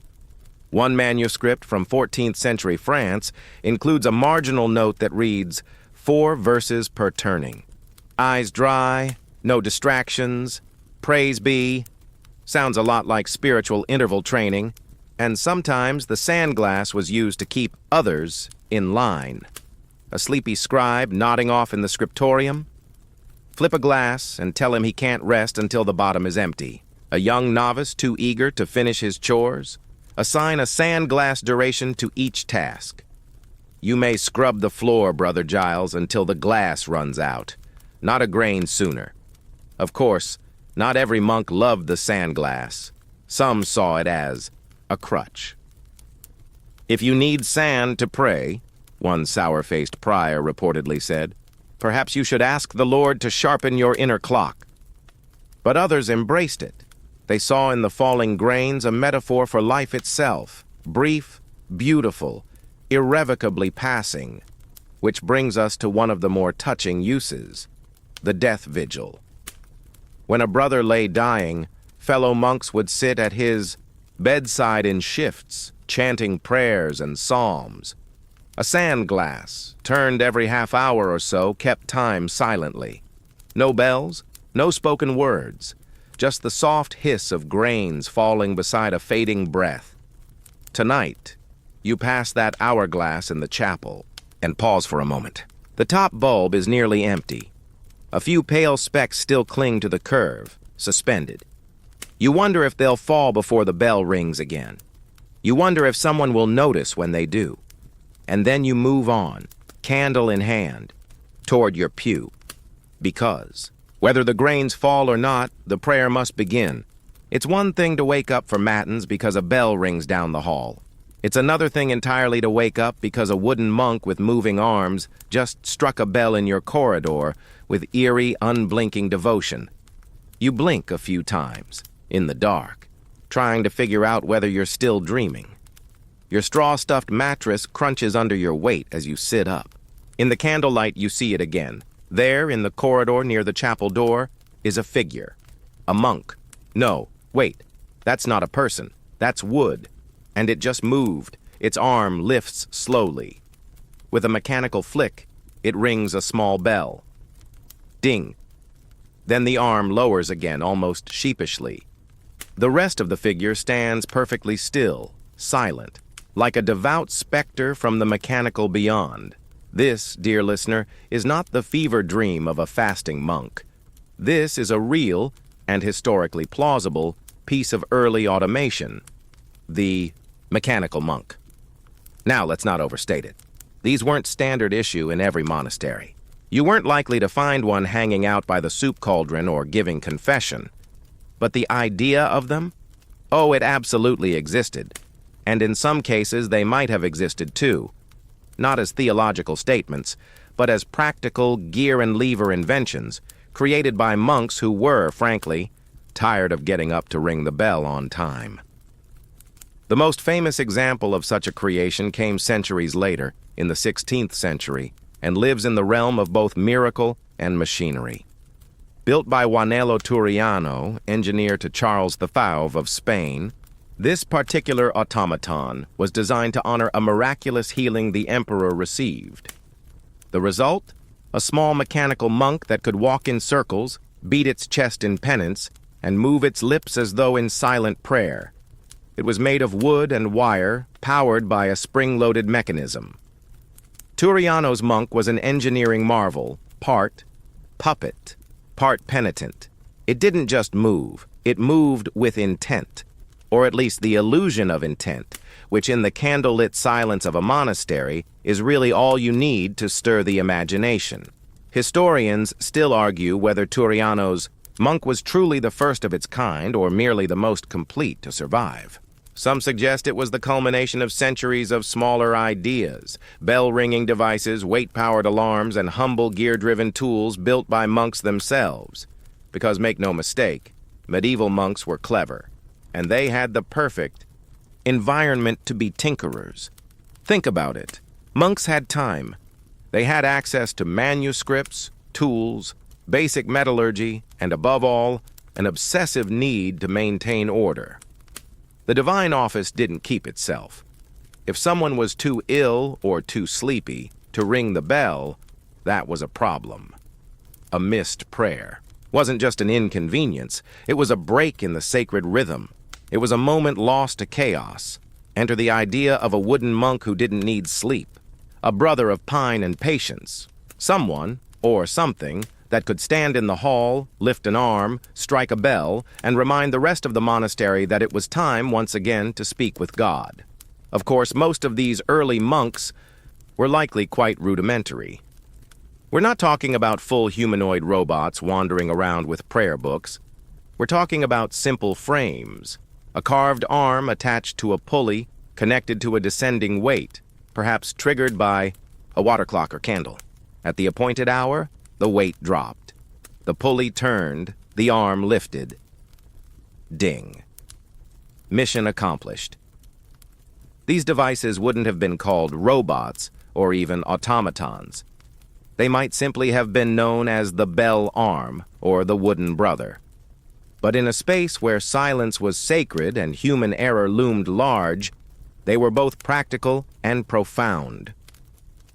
S1: One manuscript from 14th century France includes a marginal note that reads, 4 verses per turning. Eyes dry, no distractions, praise be. Sounds a lot like spiritual interval training, and sometimes the sand glass was used to keep others in line. A sleepy scribe nodding off in the scriptorium? Flip a glass and tell him he can't rest until the bottom is empty. A young novice too eager to finish his chores? Assign a sand glass duration to each task. You may scrub the floor, Brother Giles, until the glass runs out. Not a grain sooner. Of course, not every monk loved the sand glass. Some saw it as a crutch. If you need sand to pray, one sour-faced prior reportedly said, perhaps you should ask the Lord to sharpen your inner clock. But others embraced it. They saw in the falling grains a metaphor for life itself, brief, beautiful, irrevocably passing, which brings us to one of the more touching uses, the death vigil. When a brother lay dying, fellow monks would sit at his bedside in shifts, chanting prayers and psalms. A sand glass, turned every half hour or so, kept time silently. No bells, no spoken words, just the soft hiss of grains falling beside a fading breath. Tonight, you pass that hourglass in the chapel and pause for a moment. The top bulb is nearly empty. A few pale specks still cling to the curve, suspended. You wonder if they'll fall before the bell rings again. You wonder if someone will notice when they do. And then you move on, candle in hand, toward your pew. Because, whether the grains fall or not, the prayer must begin. It's one thing to wake up for matins because a bell rings down the hall. It's another thing entirely to wake up because a wooden monk with moving arms just struck a bell in your corridor with eerie, unblinking devotion. You blink a few times, in the dark, trying to figure out whether you're still dreaming. Your straw-stuffed mattress crunches under your weight as you sit up. In the candlelight, you see it again. There, in the corridor near the chapel door, is a figure. A monk. No, wait, that's not a person. That's wood. And it just moved. Its arm lifts slowly. With a mechanical flick, it rings a small bell. Ding. Then the arm lowers again, almost sheepishly. The rest of the figure stands perfectly still, silent, like a devout specter from the mechanical beyond. This, dear listener, is not the fever dream of a fasting monk. This is a real, and historically plausible, piece of early automation. The mechanical monk. Now, let's not overstate it. These weren't standard issue in every monastery. You weren't likely to find one hanging out by the soup cauldron or giving confession. But the idea of them? Oh, it absolutely existed. And in some cases, they might have existed too. Not as theological statements, but as practical gear and lever inventions created by monks who were, frankly, tired of getting up to ring the bell on time. The most famous example of such a creation came centuries later, in the 16th century, and lives in the realm of both miracle and machinery. Built by Juanelo Turiano, engineer to Charles V of Spain, this particular automaton was designed to honor a miraculous healing the emperor received. The result? A small mechanical monk that could walk in circles, beat its chest in penance, and move its lips as though in silent prayer. It was made of wood and wire, powered by a spring-loaded mechanism. Turiano's monk was an engineering marvel, part puppet, part penitent. It didn't just move, it moved with intent, or at least the illusion of intent, which in the candlelit silence of a monastery is really all you need to stir the imagination. Historians still argue whether Turiano's monk was truly the first of its kind or merely the most complete to survive. Some suggest it was the culmination of centuries of smaller ideas, bell-ringing devices, weight-powered alarms, and humble gear-driven tools built by monks themselves. Because make no mistake, medieval monks were clever, and they had the perfect environment to be tinkerers. Think about it. Monks had time. They had access to manuscripts, tools, basic metallurgy, and above all, an obsessive need to maintain order. The divine office didn't keep itself. If someone was too ill or too sleepy to ring the bell, that was a problem. A missed prayer wasn't just an inconvenience, it was a break in the sacred rhythm. It was a moment lost to chaos. Enter the idea of a wooden monk who didn't need sleep, a brother of pine and patience, someone, or something, that could stand in the hall, lift an arm, strike a bell, and remind the rest of the monastery that it was time once again to speak with God. Of course, most of these early monks were likely quite rudimentary. We're not talking about full humanoid robots wandering around with prayer books. We're talking about simple frames, a carved arm attached to a pulley connected to a descending weight, perhaps triggered by a water clock or candle. At the appointed hour, the weight dropped. The pulley turned, the arm lifted. Ding. Mission accomplished. These devices wouldn't have been called robots or even automatons. They might simply have been known as the bell arm or the wooden brother. But in a space where silence was sacred and human error loomed large, they were both practical and profound.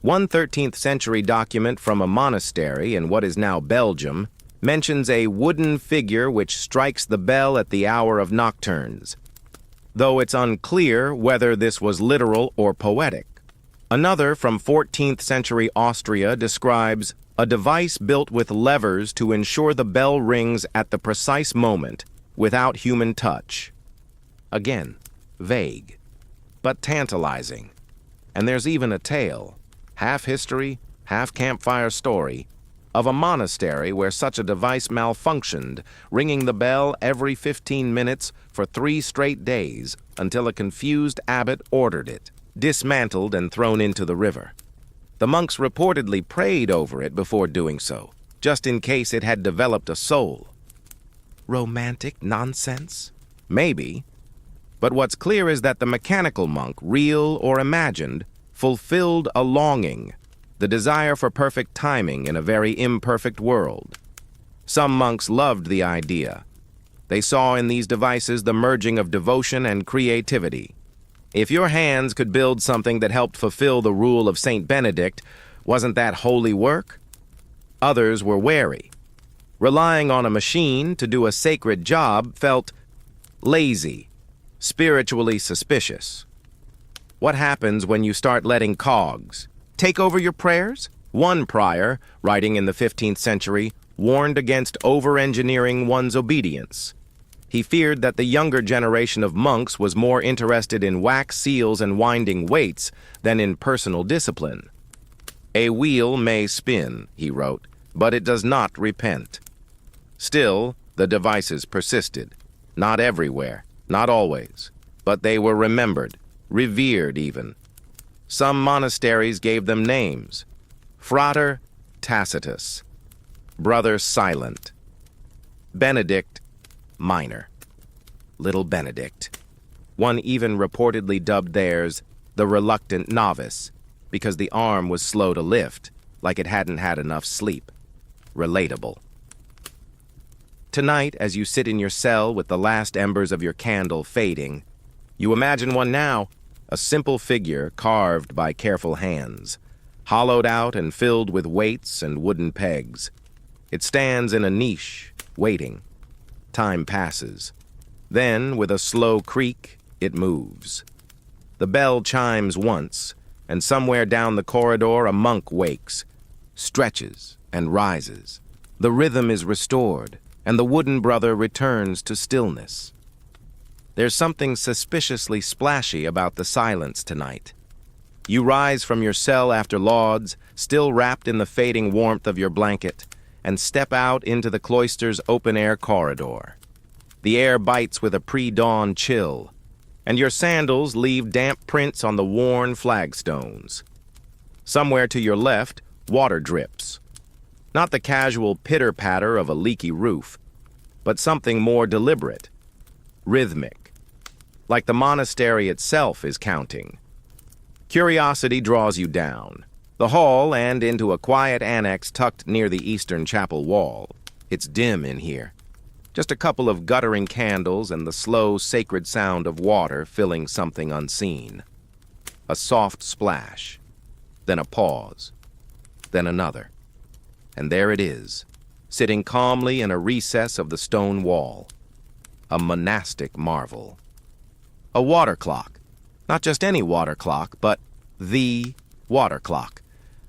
S1: One 13th century document from a monastery in what is now Belgium mentions a wooden figure which strikes the bell at the hour of nocturnes, though it's unclear whether this was literal or poetic. Another from 14th century Austria describes a device built with levers to ensure the bell rings at the precise moment without human touch. Again, vague, but tantalizing. And there's even a tale, half history, half campfire story, of a monastery where such a device malfunctioned, ringing the bell every 15 minutes for 3 straight days until a confused abbot ordered it dismantled and thrown into the river. The monks reportedly prayed over it before doing so, just in case it had developed a soul. Romantic nonsense? Maybe. But what's clear is that the mechanical monk, real or imagined, fulfilled a longing, the desire for perfect timing in a very imperfect world. Some monks loved the idea. They saw in these devices the merging of devotion and creativity. If your hands could build something that helped fulfill the rule of Saint Benedict, wasn't that holy work? Others were wary. Relying on a machine to do a sacred job felt lazy, spiritually suspicious. What happens when you start letting cogs take over your prayers? One prior, writing in the 15th century, warned against over-engineering one's obedience. He feared that the younger generation of monks was more interested in wax seals and winding weights than in personal discipline. A wheel may spin, he wrote, but it does not repent. Still, the devices persisted. Not everywhere, not always, but they were remembered, revered even. Some monasteries gave them names. Frater Tacitus, Brother Silent, Benedict Minor, Little Benedict. One even reportedly dubbed theirs the Reluctant Novice, because the arm was slow to lift, like it hadn't had enough sleep. Relatable. Tonight, as you sit in your cell with the last embers of your candle fading, you imagine one now, a simple figure carved by careful hands, hollowed out and filled with weights and wooden pegs. It stands in a niche, waiting. Time passes. Then, with a slow creak, it moves. The bell chimes once, and somewhere down the corridor a monk wakes, stretches, and rises. The rhythm is restored, and the wooden brother returns to stillness. There's something suspiciously splashy about the silence tonight. You rise from your cell after lauds, still wrapped in the fading warmth of your blanket, and step out into the cloister's open-air corridor. The air bites with a pre-dawn chill, and your sandals leave damp prints on the worn flagstones. Somewhere to your left, water drips. Not the casual pitter-patter of a leaky roof, but something more deliberate, rhythmic, like the monastery itself is counting. Curiosity draws you down the hall and into a quiet annex tucked near the eastern chapel wall. It's dim in here. Just a couple of guttering candles and the slow, sacred sound of water filling something unseen. A soft splash, then a pause, then another. And there it is, sitting calmly in a recess of the stone wall. A monastic marvel. A water clock. Not just any water clock, but the water clock.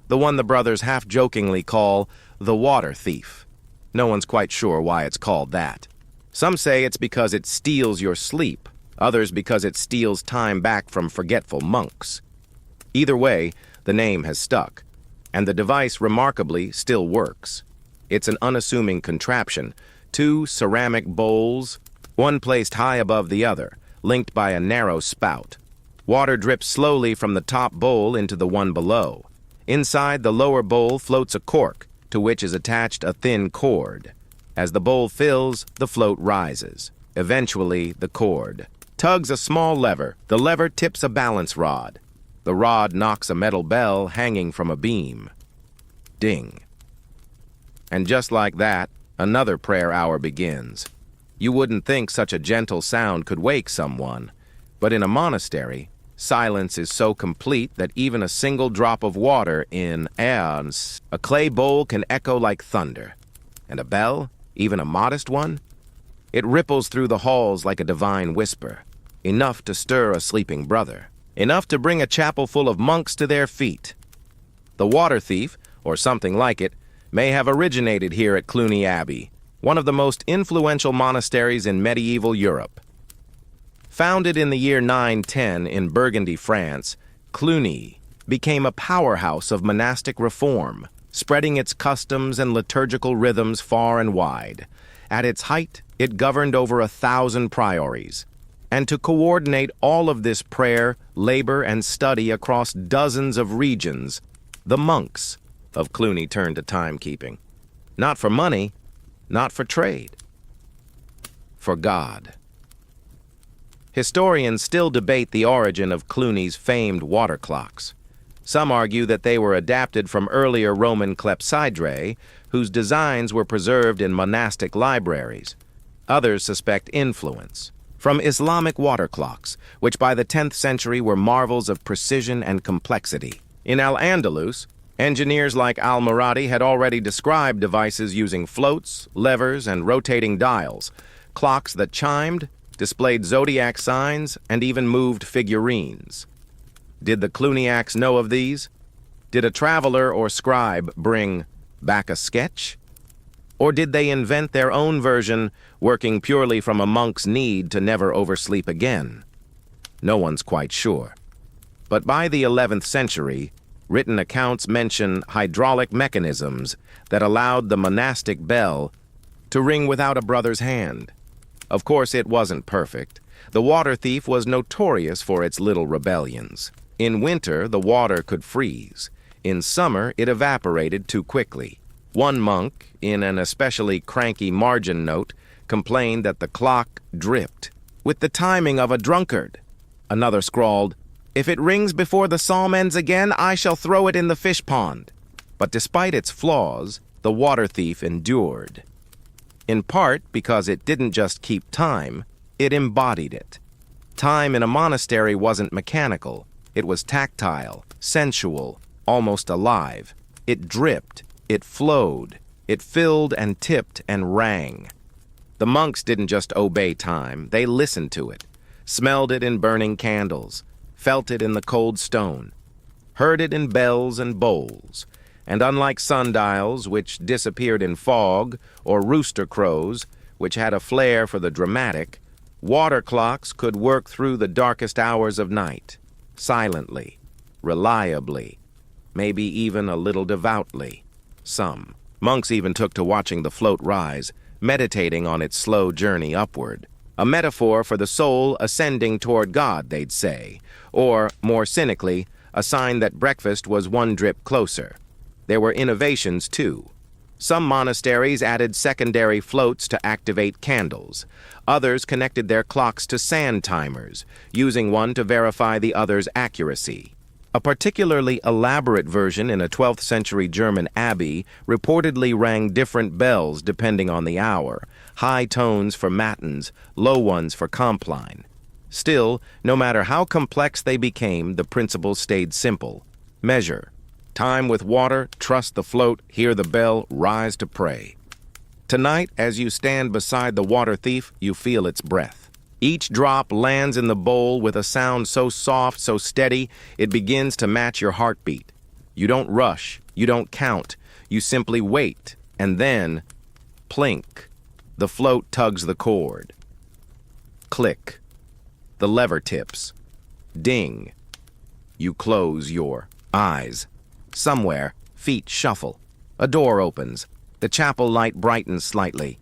S1: The one the brothers half-jokingly call the water thief. No one's quite sure why it's called that. Some say it's because it steals your sleep, others because it steals time back from forgetful monks. Either way, the name has stuck, and the device remarkably still works. It's an unassuming contraption, two ceramic bowls, one placed high above the other, linked by a narrow spout. Water drips slowly from the top bowl into the one below. Inside the lower bowl floats a cork, to which is attached a thin cord. As the bowl fills, the float rises. Eventually, the cord tugs a small lever. The lever tips a balance rod. The rod knocks a metal bell hanging from a beam. Ding. And just like that, another prayer hour begins. You wouldn't think such a gentle sound could wake someone, but in a monastery, silence is so complete that even a single drop of water in a clay bowl can echo like thunder. And a bell, even a modest one, it ripples through the halls like a divine whisper, enough to stir a sleeping brother, enough to bring a chapel full of monks to their feet. The water thief, or something like it, may have originated here at Cluny Abbey, one of the most influential monasteries in medieval Europe. Founded in the year 910 in Burgundy, France, Cluny became a powerhouse of monastic reform, spreading its customs and liturgical rhythms far and wide. At its height, it governed over 1,000 priories. And to coordinate all of this prayer, labor, and study across dozens of regions, the monks of Cluny turned to timekeeping. Not for money, not for trade, for God. Historians still debate the origin of Cluny's famed water clocks. Some argue that they were adapted from earlier Roman clepsydrae, whose designs were preserved in monastic libraries. Others suspect influence from Islamic water clocks, which by the 10th century were marvels of precision and complexity. In Al-Andalus, engineers like Al-Muradi had already described devices using floats, levers, and rotating dials, clocks that chimed, displayed zodiac signs, and even moved figurines. Did the Cluniacs know of these? Did a traveler or scribe bring back a sketch? Or did they invent their own version, working purely from a monk's need to never oversleep again? No one's quite sure. But by the 11th century, written accounts mention hydraulic mechanisms that allowed the monastic bell to ring without a brother's hand. Of course, it wasn't perfect. The water thief was notorious for its little rebellions. In winter, the water could freeze. In summer, it evaporated too quickly. One monk, in an especially cranky margin note, complained that the clock dripped with the timing of a drunkard. Another scrawled, "If it rings before the psalm ends again, I shall throw it in the fish pond." But despite its flaws, the water thief endured. In part because it didn't just keep time, it embodied it. Time in a monastery wasn't mechanical. It was tactile, sensual, almost alive. It dripped, it flowed, it filled and tipped and rang. The monks didn't just obey time, they listened to it, smelled it in burning candles, felt it in the cold stone, herded in bells and bowls, and unlike sundials, which disappeared in fog, or rooster crows, which had a flair for the dramatic, water clocks could work through the darkest hours of night, silently, reliably, maybe even a little devoutly. Some monks even took to watching the float rise, meditating on its slow journey upward. A metaphor for the soul ascending toward God, they'd say, or, more cynically, a sign that breakfast was one drip closer. There were innovations, too. Some monasteries added secondary floats to activate candles. Others connected their clocks to sand timers, using one to verify the other's accuracy. A particularly elaborate version in a 12th century German abbey reportedly rang different bells depending on the hour, high tones for matins, low ones for compline. Still, no matter how complex they became, the principle stayed simple. Measure. Time with water, trust the float, hear the bell, rise to pray. Tonight, as you stand beside the water thief, you feel its breath. Each drop lands in the bowl with a sound so soft, so steady, it begins to match your heartbeat. You don't rush, you don't count, you simply wait, and then, plink, the float tugs the cord. Click, the lever tips. Ding, you close your eyes. Somewhere, feet shuffle. A door opens. The chapel light brightens slightly.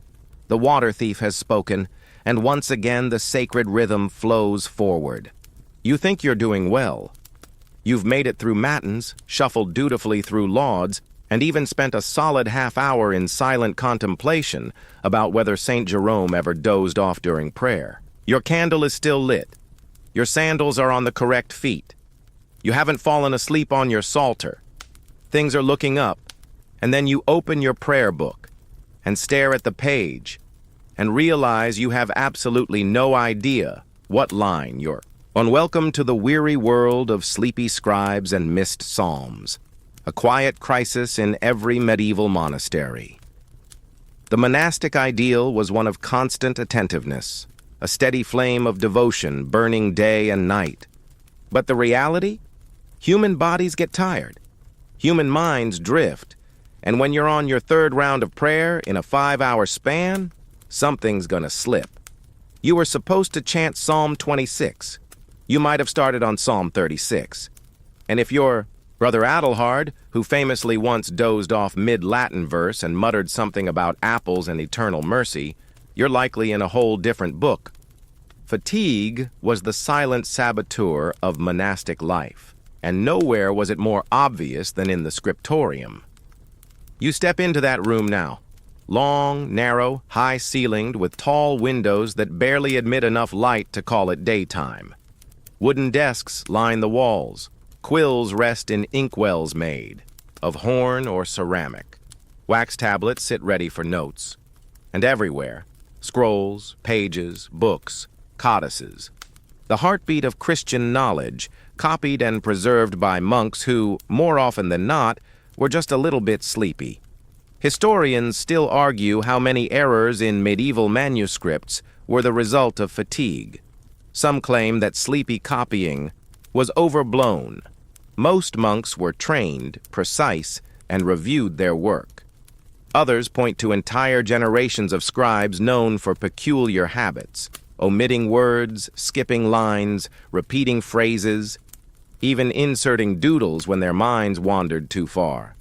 S1: The water thief has spoken, and once again the sacred rhythm flows forward. You think you're doing well. You've made it through matins, shuffled dutifully through lauds, and even spent a solid half-hour in silent contemplation about whether St. Jerome ever dozed off during prayer. Your candle is still lit. Your sandals are on the correct feet. You haven't fallen asleep on your psalter. Things are looking up, and then you open your prayer book and stare at the page and realize you have absolutely no idea what line you're on. Welcome to the weary world of sleepy scribes and missed psalms, a quiet crisis in every medieval monastery. The monastic ideal was one of constant attentiveness, a steady flame of devotion burning day and night. But the reality? Human bodies get tired. Human minds drift, and when you're on your third round of prayer in a 5-hour span, something's gonna slip. You were supposed to chant Psalm 26. You might have started on Psalm 36. And if you're Brother Adelhard, who famously once dozed off mid-Latin verse and muttered something about apples and eternal mercy, you're likely in a whole different book. Fatigue was the silent saboteur of monastic life, and nowhere was it more obvious than in the scriptorium. You step into that room now. Long, narrow, high-ceilinged, with tall windows that barely admit enough light to call it daytime. Wooden desks line the walls. Quills rest in inkwells made, of horn or ceramic. Wax tablets sit ready for notes. And everywhere, scrolls, pages, books, codices. The heartbeat of Christian knowledge, copied and preserved by monks who, more often than not, were just a little bit sleepy. Historians still argue how many errors in medieval manuscripts were the result of fatigue. Some claim that sleepy copying was overblown. Most monks were trained, precise, and reviewed their work. Others point to entire generations of scribes known for peculiar habits, omitting words, skipping lines, repeating phrases, even inserting doodles when their minds wandered too far.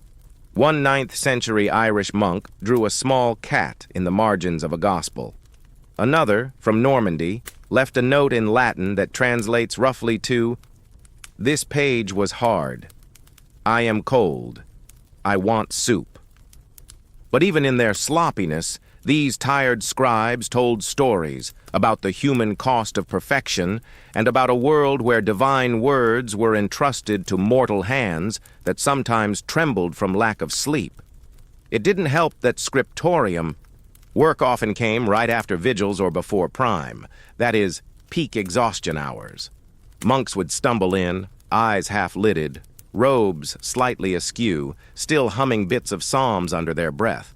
S1: One 9th century Irish monk drew a small cat in the margins of a gospel. Another, from Normandy, left a note in Latin that translates roughly to, "This page was hard. I am cold. I want soup." But even in their sloppiness, these tired scribes told stories about the human cost of perfection and about a world where divine words were entrusted to mortal hands that sometimes trembled from lack of sleep. It didn't help that scriptorium work often came right after vigils or before prime, that is, peak exhaustion hours. Monks would stumble in, eyes half-lidded, robes slightly askew, still humming bits of psalms under their breath.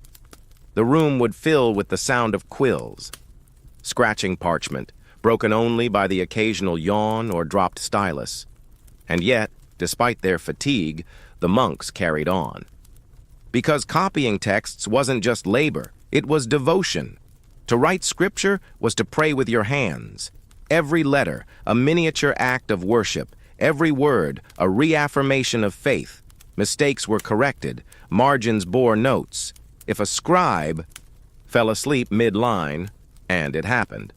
S1: The room would fill with the sound of quills, scratching parchment, broken only by the occasional yawn or dropped stylus. And yet, Despite their fatigue, the monks carried on. Because copying texts wasn't just labor, it was devotion. To write scripture was to pray with your hands. Every letter, a miniature act of worship. Every word, a reaffirmation of faith. Mistakes were corrected. Margins bore notes. If a scribe fell asleep mid-line, and it happened,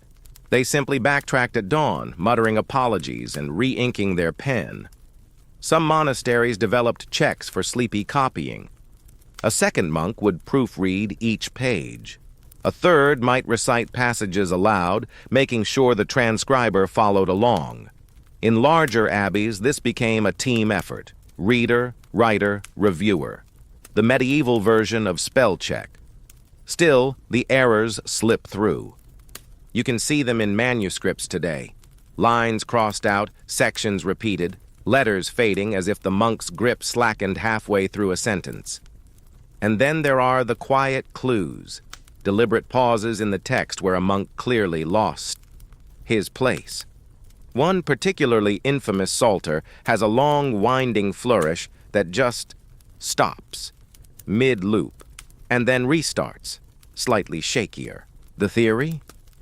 S1: they simply backtracked at dawn, muttering apologies and re-inking their pen. Some monasteries developed checks for sleepy copying. A second monk would proofread each page. A third might recite passages aloud, making sure the transcriber followed along. In larger abbeys, this became a team effort. Reader, writer, reviewer. The medieval version of spell check. Still, the errors slip through. You can see them in manuscripts today. Lines crossed out, sections repeated, letters fading as if the monk's grip slackened halfway through a sentence. And then there are the quiet clues, deliberate pauses in the text where a monk clearly lost his place. One particularly infamous psalter has a long, winding flourish that just stops, mid-loop, and then restarts, slightly shakier. The theory?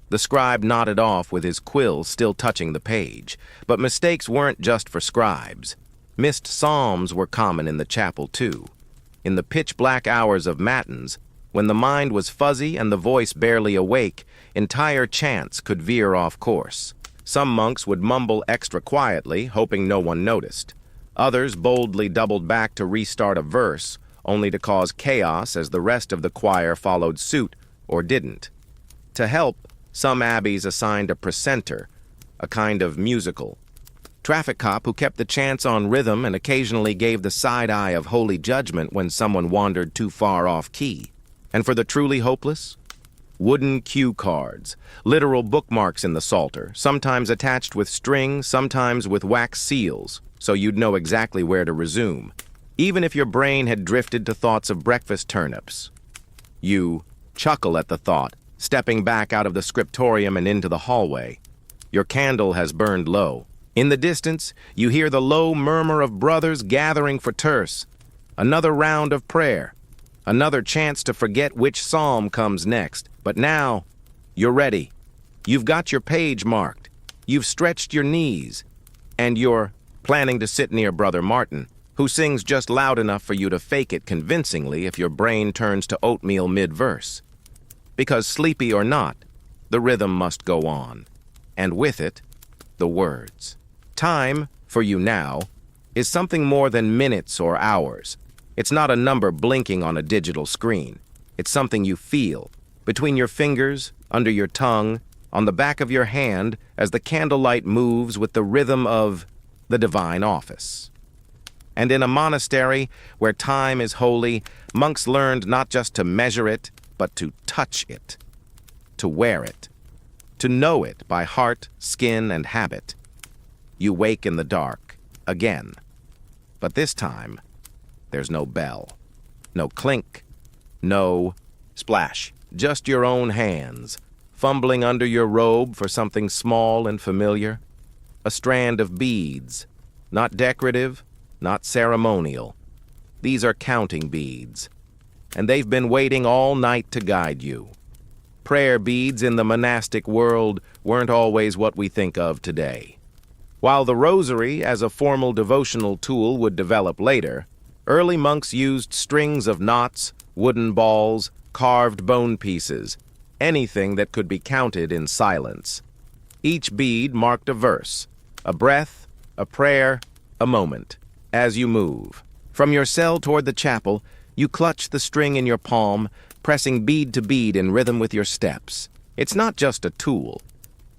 S1: The scribe nodded off with his quill still touching the page. But mistakes weren't just for scribes. Missed psalms were common in the chapel, too. In the pitch-black hours of matins, when the mind was fuzzy and the voice barely awake, entire chants could veer off course. Some monks would mumble extra quietly, hoping no one noticed. Others boldly doubled back to restart a verse, only to cause chaos as the rest of the choir followed suit or didn't. To help, some abbeys assigned a precentor, a kind of musical traffic cop who kept the chants on rhythm and occasionally gave the side eye of holy judgment when someone wandered too far off key. And for the truly hopeless? Wooden cue cards, literal bookmarks in the psalter, sometimes attached with string, sometimes with wax seals, so you'd know exactly where to resume, even if your brain had drifted to thoughts of breakfast turnips. You chuckle at the thought, stepping back out of the scriptorium and into the hallway. Your candle has burned low. In the distance, you hear the low murmur of brothers gathering for terce. Another round of prayer. Another chance to forget which psalm comes next. But now, you're ready. You've got your page marked. You've stretched your knees. And you're planning to sit near Brother Martin, who sings just loud enough for you to fake it convincingly if your brain turns to oatmeal mid-verse. Because sleepy or not, the rhythm must go on. And with it, the words. Time, for you now, is something more than minutes or hours. It's not a number blinking on a digital screen. It's something you feel, between your fingers, under your tongue, on the back of your hand, as the candlelight moves with the rhythm of the divine office. And in a monastery where time is holy, monks learned not just to measure it, but to touch it, to wear it, to know it by heart, skin, and habit. You wake in the dark, again. But this time, there's no bell, no clink, no splash. Just your own hands, fumbling under your robe for something small and familiar. A strand of beads, not decorative, not ceremonial. These are counting beads, and they've been waiting all night to guide you. Prayer beads in the monastic world weren't always what we think of today. While the rosary as a formal devotional tool would develop later, early monks used strings of knots, wooden balls, carved bone pieces, anything that could be counted in silence. Each bead marked a verse, a breath, a prayer, a moment. As you move from your cell toward the chapel, you clutch the string in your palm, pressing bead to bead in rhythm with your steps. It's not just a tool.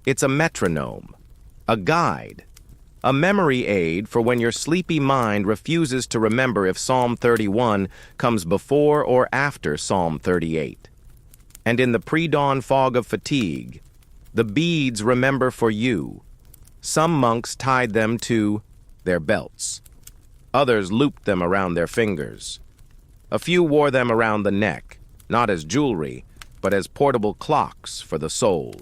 S1: It's a metronome, a guide, a memory aid for when your sleepy mind refuses to remember if Psalm 31 comes before or after Psalm 38. And in the pre-dawn fog of fatigue, the beads remember for you. Some monks tied them to their belts. Others looped them around their fingers. A few wore them around the neck, not as jewelry, but as portable clocks for the soul.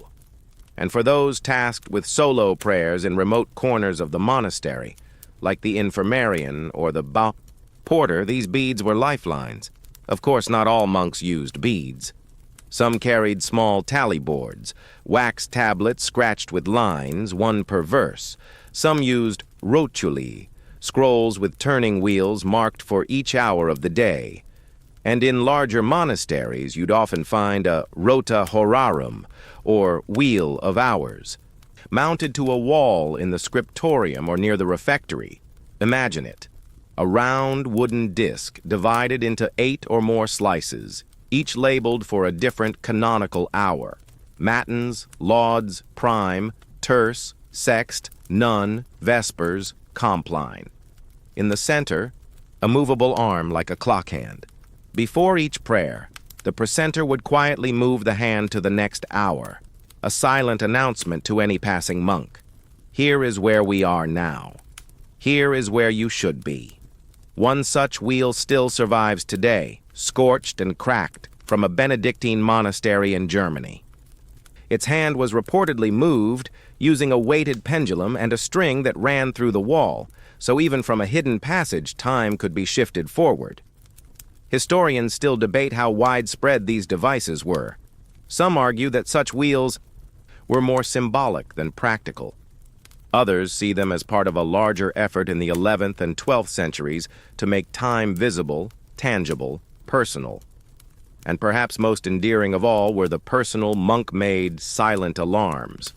S1: And for those tasked with solo prayers in remote corners of the monastery, like the infirmarian or the porter, these beads were lifelines. Of course, not all monks used beads. Some carried small tally boards, wax tablets scratched with lines, one per verse. Some used rotuli, scrolls with turning wheels marked for each hour of the day. And in larger monasteries, you'd often find a rota horarum, or wheel of hours, mounted to a wall in the scriptorium or near the refectory. Imagine it. A round wooden disc divided into 8 or more slices, each labeled for a different canonical hour: matins, lauds, prime, terce, sext, none, vespers, compline. In the center, a movable arm like a clock hand. Before each prayer, the precentor would quietly move the hand to the next hour, a silent announcement to any passing monk. Here is where we are now. Here is where you should be. One such wheel still survives today, scorched and cracked, from a Benedictine monastery in Germany. Its hand was reportedly moved using a weighted pendulum and a string that ran through the wall, so even from a hidden passage, time could be shifted forward. Historians still debate how widespread these devices were. Some argue that such wheels were more symbolic than practical. Others see them as part of a larger effort in the 11th and 12th centuries to make time visible, tangible, personal. And perhaps most endearing of all were the personal, monk-made, silent alarms.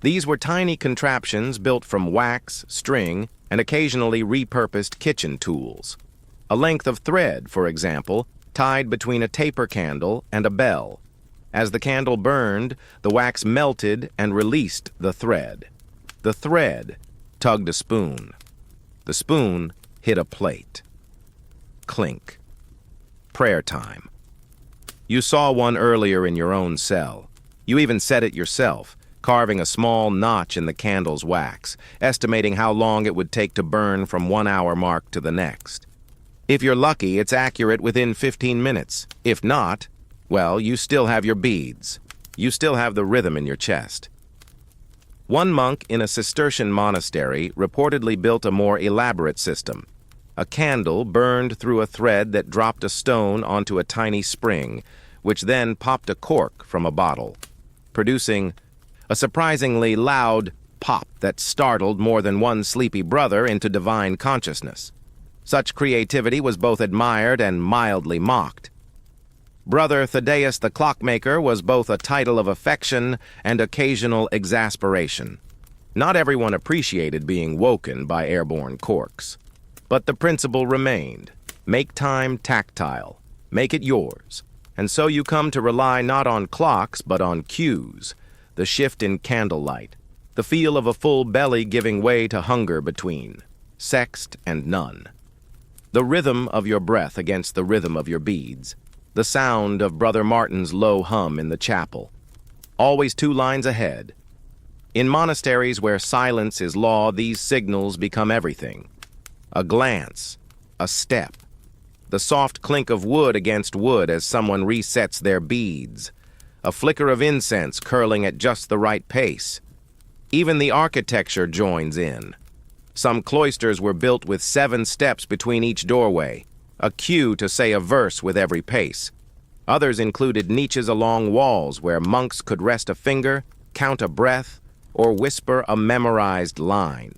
S1: These were tiny contraptions built from wax, string, and occasionally repurposed kitchen tools. A length of thread, for example, tied between a taper candle and a bell. As the candle burned, the wax melted and released the thread. The thread tugged a spoon. The spoon hit a plate. Clink. Prayer time. You saw one earlier in your own cell. You even set it yourself, carving a small notch in the candle's wax, estimating how long it would take to burn from 1 hour mark to the next. If you're lucky, it's accurate within 15 minutes. If not, well, you still have your beads. You still have the rhythm in your chest. One monk in a Cistercian monastery reportedly built a more elaborate system. A candle burned through a thread that dropped a stone onto a tiny spring, which then popped a cork from a bottle, producing a surprisingly loud pop that startled more than one sleepy brother into divine consciousness. Such creativity was both admired and mildly mocked. Brother Thaddeus the Clockmaker was both a title of affection and occasional exasperation. Not everyone appreciated being woken by airborne corks. But the principle remained. Make time tactile. Make it yours. And so you come to rely not on clocks, but on cues. The shift in candlelight. The feel of a full belly giving way to hunger between. Sext and none. The rhythm of your breath against the rhythm of your beads. The sound of Brother Martin's low hum in the chapel. Always 2 lines ahead. In monasteries where silence is law, these signals become everything. A glance, a step, the soft clink of wood against wood as someone resets their beads, a flicker of incense curling at just the right pace. Even the architecture joins in. Some cloisters were built with 7 steps between each doorway, a cue to say a verse with every pace. Others included niches along walls where monks could rest a finger, count a breath, or whisper a memorized line.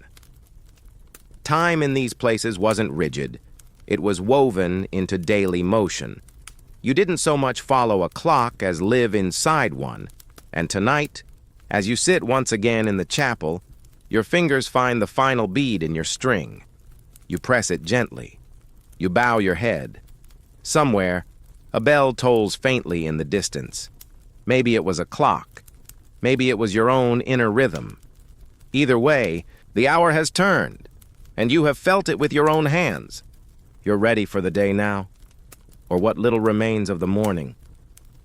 S1: Time in these places wasn't rigid. It was woven into daily motion. You didn't so much follow a clock as live inside one. And tonight, as you sit once again in the chapel, your fingers find the final bead in your string. You press it gently. You bow your head. Somewhere, a bell tolls faintly in the distance. Maybe it was a clock. Maybe it was your own inner rhythm. Either way, the hour has turned. And you have felt it with your own hands. You're ready for the day now, or what little remains of the morning.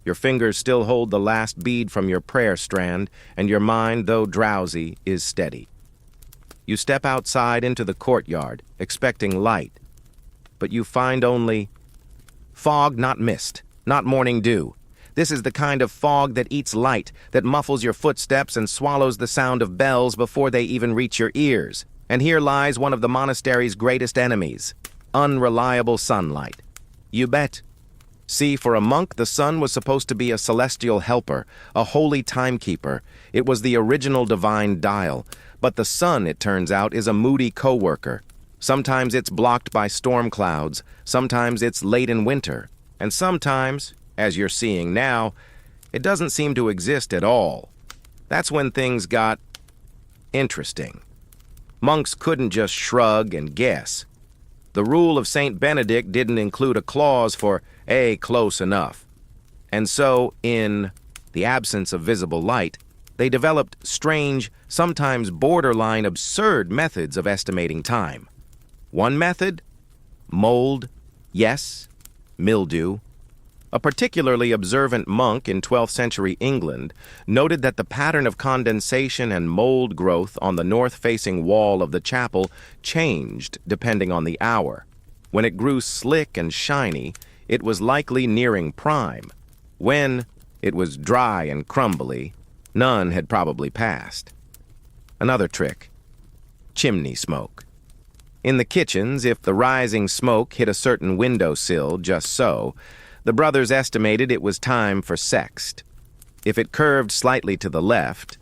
S1: Your fingers still hold the last bead from your prayer strand, and your mind, though drowsy, is steady. You step outside into the courtyard, expecting light, but you find only fog, not mist, not morning dew. This is the kind of fog that eats light, that muffles your footsteps and swallows the sound of bells before they even reach your ears. And here lies one of the monastery's greatest enemies, unreliable sunlight. You bet. See, for a monk, the sun was supposed to be a celestial helper, a holy timekeeper. It was the original divine dial. But the sun, it turns out, is a moody co-worker. Sometimes it's blocked by storm clouds, sometimes it's late in winter, and sometimes, as you're seeing now, it doesn't seem to exist at all. That's when things got interesting. Monks couldn't just shrug and guess. The rule of St. Benedict didn't include a clause for close enough. And so, in the absence of visible light, they developed strange, sometimes borderline absurd methods of estimating time. One method? Mold, yes, mildew. A particularly observant monk in 12th century England noted that the pattern of condensation and mold growth on the north-facing wall of the chapel changed depending on the hour. When it grew slick and shiny, it was likely nearing prime. When it was dry and crumbly, none had probably passed. Another trick: chimney smoke. In the kitchens, if the rising smoke hit a certain windowsill just so, the brothers estimated it was time for sext. If it curved slightly to the left,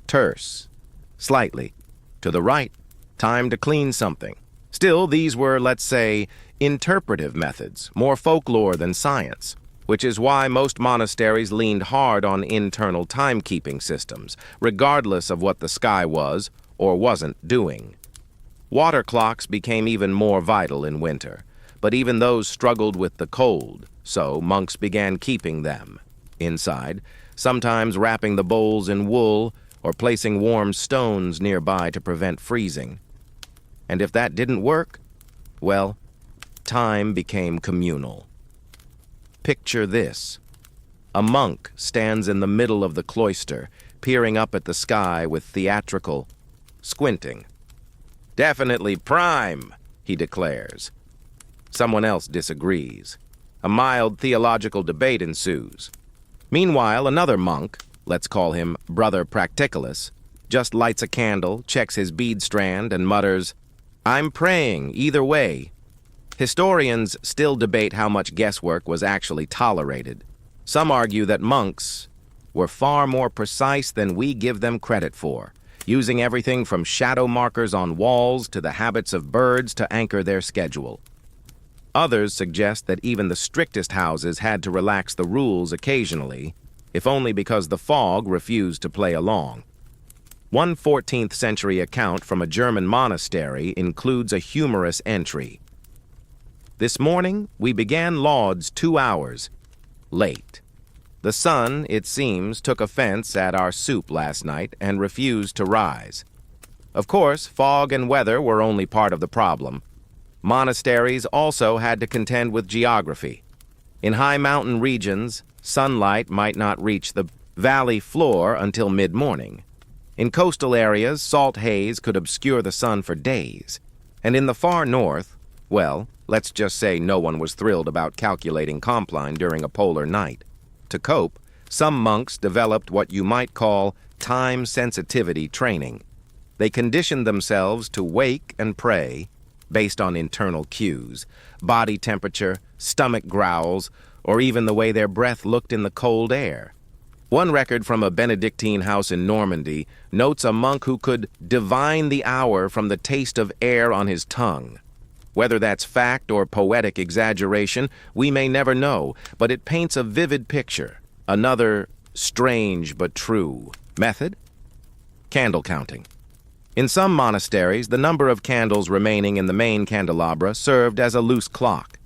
S1: terse. Slightly to the right, time to clean something. Still, these were, let's say, interpretive methods, more folklore than science, which is why most monasteries leaned hard on internal timekeeping systems, regardless of what the sky was or wasn't doing. Water clocks became even more vital in winter, but even those struggled with the cold, so monks began keeping them inside, sometimes wrapping the bowls in wool or placing warm stones nearby to prevent freezing. And if that didn't work, well, time became communal. Picture this. A monk stands in the middle of the cloister, peering up at the sky with theatrical squinting. "Definitely prime," he declares. Someone else disagrees. A mild theological debate ensues. Meanwhile, another monk, let's call him Brother Practicalus, just lights a candle, checks his bead strand, and mutters, "I'm praying either way." Historians still debate how much guesswork was actually tolerated. Some argue that monks were far more precise than we give them credit for, using everything from shadow markers on walls to the habits of birds to anchor their schedule. Others suggest that even the strictest houses had to relax the rules occasionally, if only because the fog refused to play along. One 14th century account from a German monastery includes a humorous entry. "This morning we began lauds 2 hours late. The sun, it seems, took offense at our soup last night and refused to rise. Of course, fog and weather were only part of the problem. Monasteries also had to contend with geography. In high mountain regions, sunlight might not reach the valley floor until mid-morning. In coastal areas, salt haze could obscure the sun for days. And in the far north, well, let's just say no one was thrilled about calculating Compline during a polar night. To cope, some monks developed what you might call time sensitivity training. They conditioned themselves to wake and pray based on internal cues, body temperature, stomach growls, or even the way their breath looked in the cold air. One record from a Benedictine house in Normandy notes a monk who could divine the hour from the taste of air on his tongue. Whether that's fact or poetic exaggeration, we may never know, but it paints a vivid picture. Another strange but true method: candle counting. In some monasteries, the number of candles remaining in the main candelabra served as a loose clock.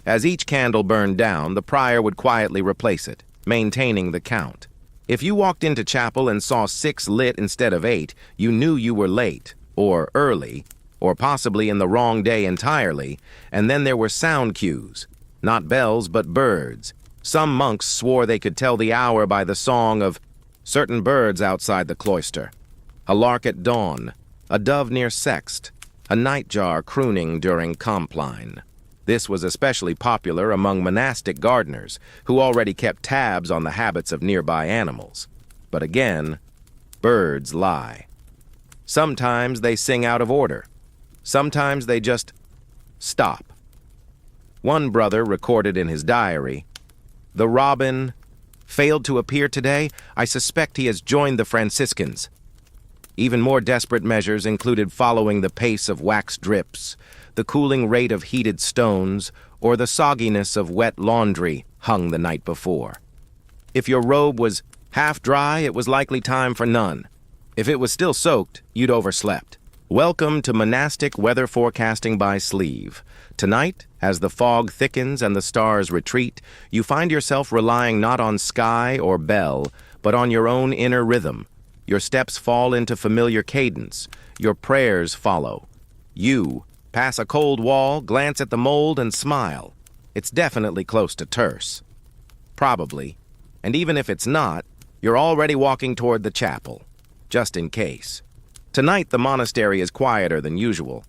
S1: As each candle burned down, the prior would quietly replace it, maintaining the count. If you walked into chapel and saw 6 lit instead of 8, you knew you were late, or early, or possibly in the wrong day entirely, and then there were sound cues. Not bells, but birds. Some monks swore they could tell the hour by the song of certain birds outside the cloister. A lark at dawn, a dove near sext, a nightjar crooning during Compline. This was especially popular among monastic gardeners, who already kept tabs on the habits of nearby animals. But again, birds lie. Sometimes they sing out of order. Sometimes they just stop. One brother recorded in his diary, "The robin failed to appear today. I suspect he has joined the Franciscans." Even more desperate measures included following the pace of wax drips, the cooling rate of heated stones, or the sogginess of wet laundry hung the night before. If your robe was half dry, it was likely time for none. If it was still soaked, you'd overslept. Welcome to monastic weather forecasting by sleeve. Tonight, as the fog thickens and the stars retreat, you find yourself relying not on sky or bell, but on your own inner rhythm. Your steps fall into familiar cadence. Your prayers follow. You pass a cold wall, glance at the mold, and smile. It's definitely close to terse. Probably. And even if it's not, you're already walking toward the chapel, just in case. Tonight, the monastery is quieter than usual.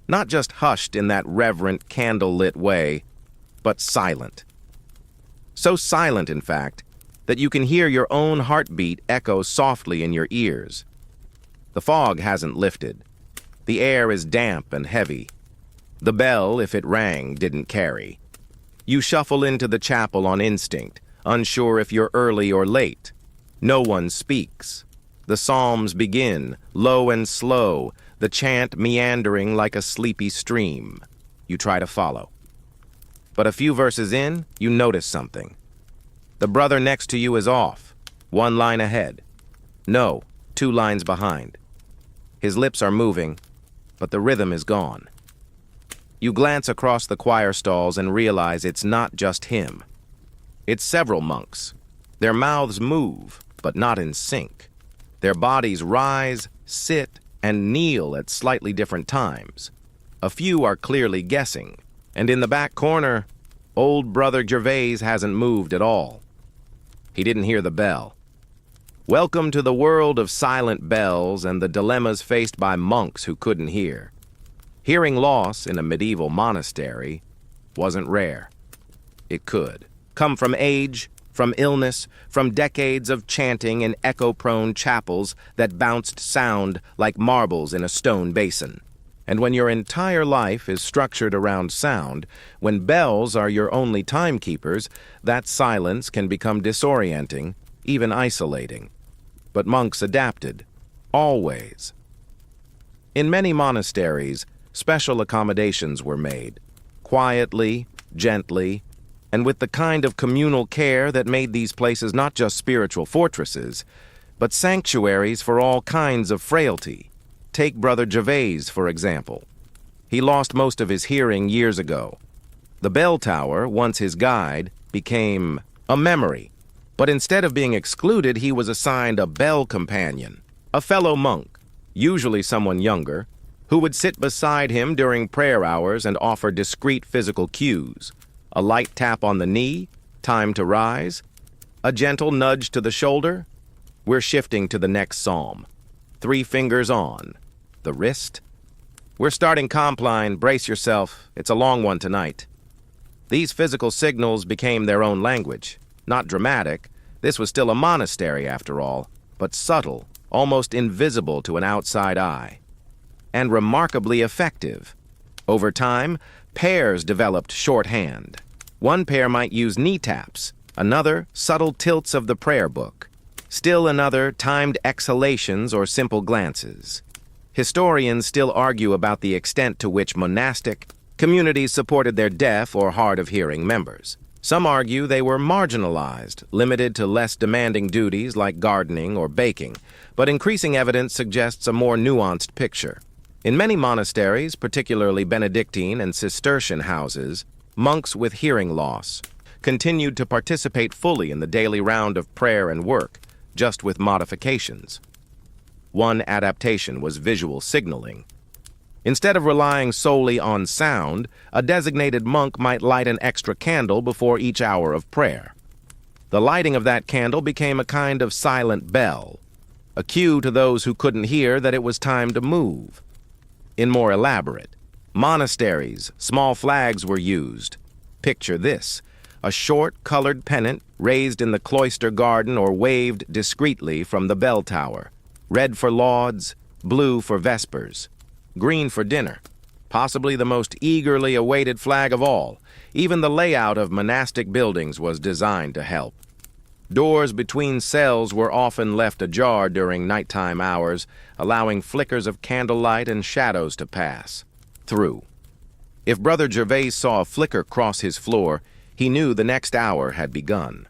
S1: Not just hushed in that reverent, candle-lit way, but silent. So silent, in fact, that you can hear your own heartbeat echo softly in your ears. The fog hasn't lifted. The air is damp and heavy. The bell, if it rang, didn't carry. You shuffle into the chapel on instinct, unsure if you're early or late. No one speaks. The psalms begin, low and slow, the chant meandering like a sleepy stream. You try to follow. But a few verses in, you notice something. The brother next to you is off, one line ahead. No, 2 lines behind. His lips are moving, but the rhythm is gone. You glance across the choir stalls and realize it's not just him. It's several monks. Their mouths move, but not in sync. Their bodies rise, sit, and kneel at slightly different times. A few are clearly guessing, and in the back corner, old Brother Gervais hasn't moved at all. He didn't hear the bell. Welcome to the world of silent bells and the dilemmas faced by monks who couldn't hear. Hearing loss in a medieval monastery wasn't rare. It could come from age, from illness, from decades of chanting in echo-prone chapels that bounced sound like marbles in a stone basin. And when your entire life is structured around sound, when bells are your only timekeepers, that silence can become disorienting, even isolating. But monks adapted, always. In many monasteries, special accommodations were made, quietly, gently, and with the kind of communal care that made these places not just spiritual fortresses, but sanctuaries for all kinds of frailty. Take Brother Gervais, for example. He lost most of his hearing years ago. The bell tower, once his guide, became a memory. But instead of being excluded, he was assigned a bell companion, a fellow monk, usually someone younger, who would sit beside him during prayer hours and offer discreet physical cues. A light tap on the knee, time to rise. A gentle nudge to the shoulder. We're shifting to the next psalm. 3 fingers on. The wrist. We're starting Compline, brace yourself, it's a long one tonight. These physical signals became their own language. Not dramatic, this was still a monastery after all, but subtle, almost invisible to an outside eye. And remarkably effective. Over time, pairs developed shorthand. One pair might use knee taps, another subtle tilts of the prayer book. Still another timed exhalations or simple glances. Historians still argue about the extent to which monastic communities supported their deaf or hard-of-hearing members. Some argue they were marginalized, limited to less demanding duties like gardening or baking, but increasing evidence suggests a more nuanced picture. In many monasteries, particularly Benedictine and Cistercian houses, monks with hearing loss continued to participate fully in the daily round of prayer and work, just with modifications. One adaptation was visual signaling. Instead of relying solely on sound, a designated monk might light an extra candle before each hour of prayer. The lighting of that candle became a kind of silent bell, a cue to those who couldn't hear that it was time to move. In more elaborate monasteries, small flags were used. Picture this: a short, colored pennant raised in the cloister garden or waved discreetly from the bell tower. Red for lauds, blue for vespers, green for dinner, possibly the most eagerly awaited flag of all. Even the layout of monastic buildings was designed to help. Doors between cells were often left ajar during nighttime hours, allowing flickers of candlelight and shadows to pass through. If Brother Gervais saw a flicker cross his floor, he knew the next hour had begun.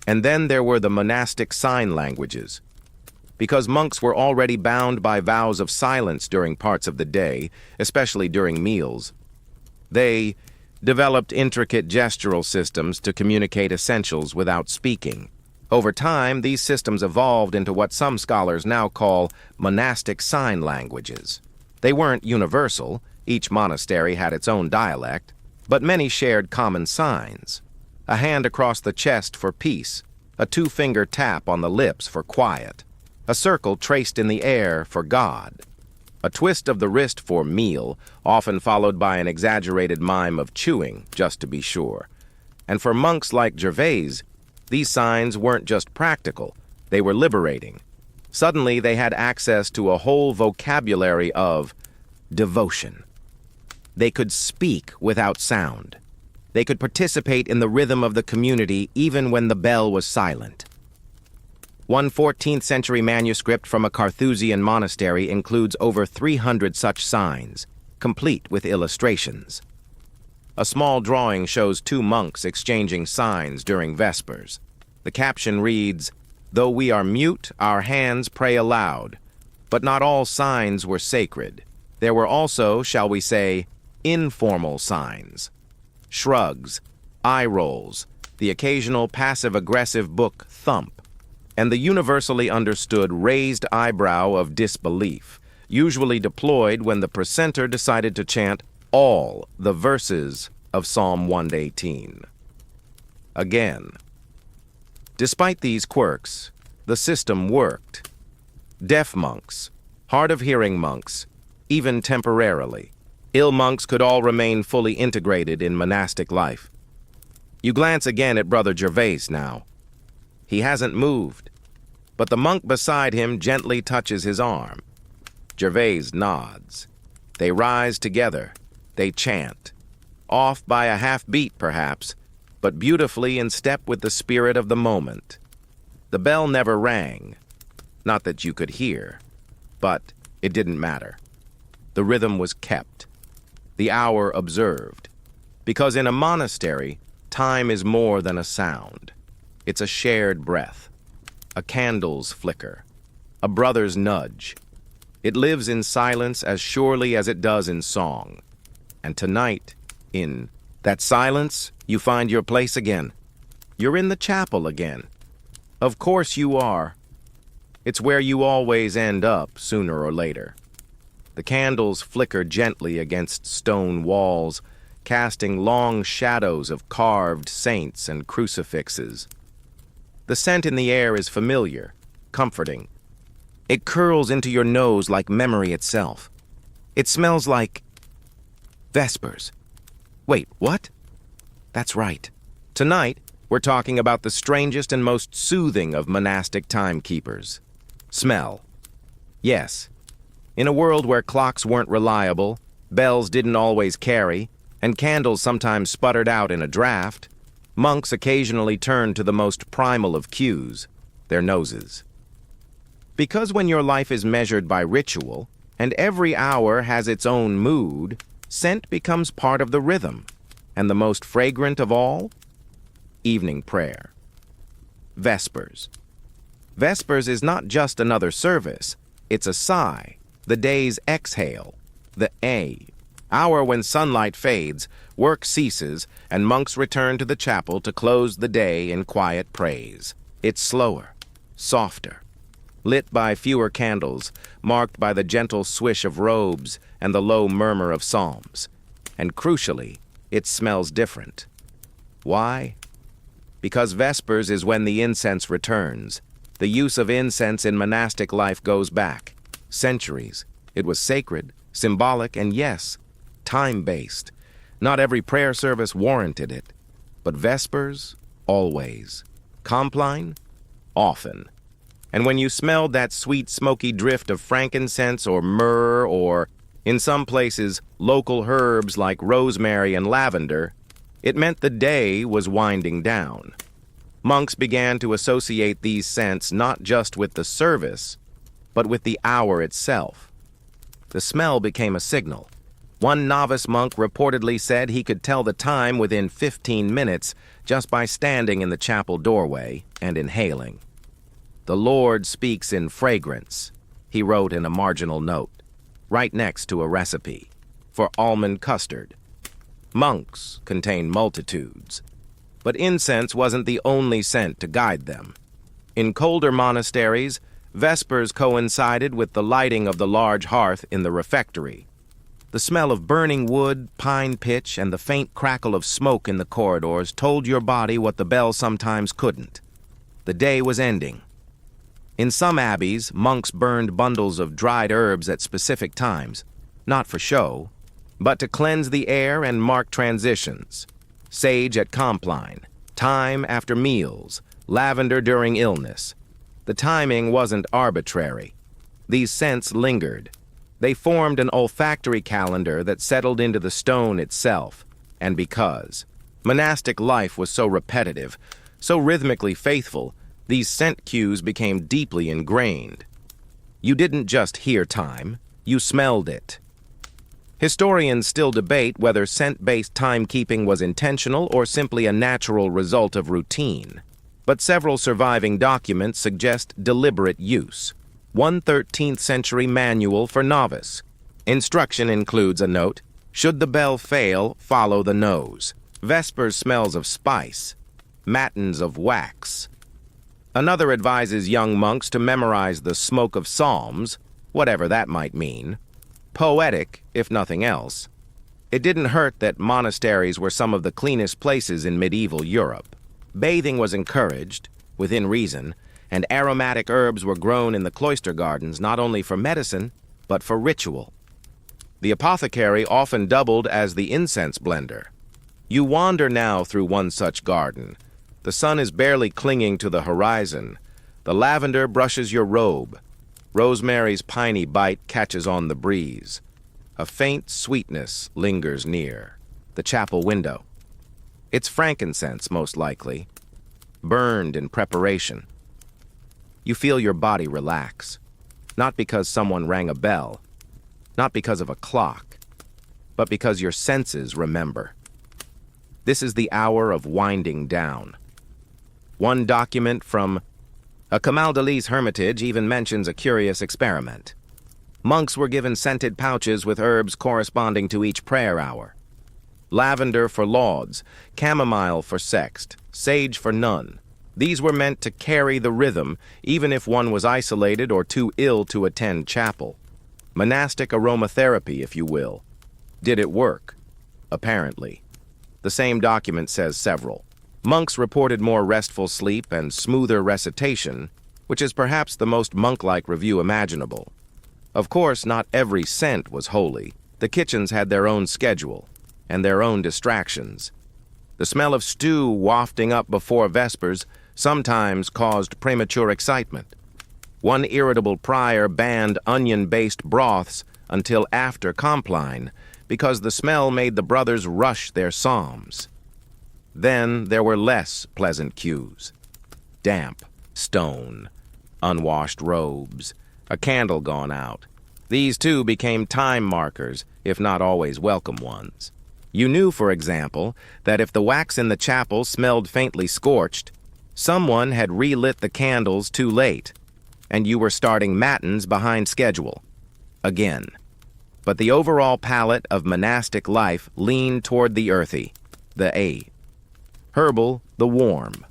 S1: And then there were the monastic sign languages. Because monks were already bound by vows of silence during parts of the day, especially during meals, they developed intricate gestural systems to communicate essentials without speaking. Over time, these systems evolved into what some scholars now call monastic sign languages. They weren't universal, each monastery had its own dialect, but many shared common signs. A hand across the chest for peace, a two-finger tap on the lips for quiet, a circle traced in the air for God, a twist of the wrist for meal, often followed by an exaggerated mime of chewing, just to be sure. And for monks like Gervais, these signs weren't just practical, they were liberating. Suddenly they had access to a whole vocabulary of devotion. They could speak without sound. They could participate in the rhythm of the community even when the bell was silent. One 14th century manuscript from a Carthusian monastery includes over 300 such signs, complete with illustrations. A small drawing shows two monks exchanging signs during Vespers. The caption reads, "Though we are mute, our hands pray aloud." But not all signs were sacred. There were also, shall we say, informal signs. Shrugs, eye rolls, the occasional passive-aggressive book thump, and the universally understood raised eyebrow of disbelief, usually deployed when the precentor decided to chant all the verses of Psalm 118. Again. Despite these quirks, the system worked. Deaf monks, hard-of-hearing monks, even temporarily, ill monks could all remain fully integrated in monastic life. You glance again at Brother Gervais now. He hasn't moved, but the monk beside him gently touches his arm. Gervais nods. They rise together. They chant. Off by a half-beat, perhaps, but beautifully in step with the spirit of the moment. The bell never rang. Not that you could hear, but it didn't matter. The rhythm was kept. The hour observed. Because in a monastery, time is more than a sound. It's a shared breath, a candle's flicker, a brother's nudge. It lives in silence as surely as it does in song. And tonight, in that silence, you find your place again. You're in the chapel again. Of course you are. It's where you always end up, sooner or later. The candles flicker gently against stone walls, casting long shadows of carved saints and crucifixes. The scent in the air is familiar, comforting. It curls into your nose like memory itself. It smells like Vespers. Wait, what? That's right. Tonight, we're talking about the strangest and most soothing of monastic timekeepers. Smell. Yes. In a world where clocks weren't reliable, bells didn't always carry, and candles sometimes sputtered out in a draft, monks occasionally turned to the most primal of cues, their noses. Because when your life is measured by ritual, and every hour has its own mood, scent becomes part of the rhythm, and the most fragrant of all? Evening prayer. Vespers. Vespers is not just another service, it's a sigh, the day's exhale, the hour when sunlight fades, work ceases, and monks return to the chapel to close the day in quiet praise. It's slower, softer, lit by fewer candles, marked by the gentle swish of robes and the low murmur of psalms. And crucially, it smells different. Why? Because Vespers is when the incense returns. The use of incense in monastic life goes back centuries. It was sacred, symbolic, and yes, time-based. Not every prayer service warranted it, but Vespers, always. Compline, often. And when you smelled that sweet, smoky drift of frankincense or myrrh or, in some places, local herbs like rosemary and lavender, it meant the day was winding down. Monks began to associate these scents not just with the service, but with the hour itself. The smell became a signal. One novice monk reportedly said he could tell the time within 15 minutes just by standing in the chapel doorway and inhaling. "The Lord speaks in fragrance," he wrote in a marginal note, right next to a recipe for almond custard. Monks contain multitudes, but incense wasn't the only scent to guide them. In colder monasteries, vespers coincided with the lighting of the large hearth in the refectory. The smell of burning wood, pine pitch, and the faint crackle of smoke in the corridors told your body what the bell sometimes couldn't. The day was ending. In some abbeys, monks burned bundles of dried herbs at specific times, not for show, but to cleanse the air and mark transitions. Sage at Compline, thyme after meals, lavender during illness. The timing wasn't arbitrary. These scents lingered. They formed an olfactory calendar that settled into the stone itself, and because monastic life was so repetitive, so rhythmically faithful, these scent cues became deeply ingrained. You didn't just hear time, you smelled it. Historians still debate whether scent-based timekeeping was intentional or simply a natural result of routine, but several surviving documents suggest deliberate use. One 13th century manual for novice. Instruction includes a note, "Should the bell fail, follow the nose." Vespers smells of spice. Matins of wax. Another advises young monks to memorize the smoke of psalms, whatever that might mean. Poetic, if nothing else. It didn't hurt that monasteries were some of the cleanest places in medieval Europe. Bathing was encouraged, within reason, and aromatic herbs were grown in the cloister gardens not only for medicine, but for ritual. The apothecary often doubled as the incense blender. You wander now through one such garden. The sun is barely clinging to the horizon. The lavender brushes your robe. Rosemary's piney bite catches on the breeze. A faint sweetness lingers near the chapel window. It's frankincense, most likely, burned in preparation. You feel your body relax, not because someone rang a bell, not because of a clock, but because your senses remember. This is the hour of winding down. One document from a Camaldolese hermitage even mentions a curious experiment. Monks were given scented pouches with herbs corresponding to each prayer hour. Lavender for lauds, chamomile for sext, sage for none. These were meant to carry the rhythm, even if one was isolated or too ill to attend chapel. Monastic aromatherapy, if you will. Did it work? Apparently. The same document says several. Monks reported more restful sleep and smoother recitation, which is perhaps the most monk-like review imaginable. Of course, not every scent was holy. The kitchens had their own schedule and their own distractions. The smell of stew wafting up before vespers sometimes caused premature excitement. One irritable prior banned onion-based broths until after Compline because the smell made the brothers rush their psalms. Then there were less pleasant cues. Damp, stone, unwashed robes, a candle gone out. These too became time markers, if not always welcome ones. You knew, for example, that if the wax in the chapel smelled faintly scorched, someone had relit the candles too late, and you were starting matins behind schedule. Again. But the overall palette of monastic life leaned toward the earthy, the herbal, the warm.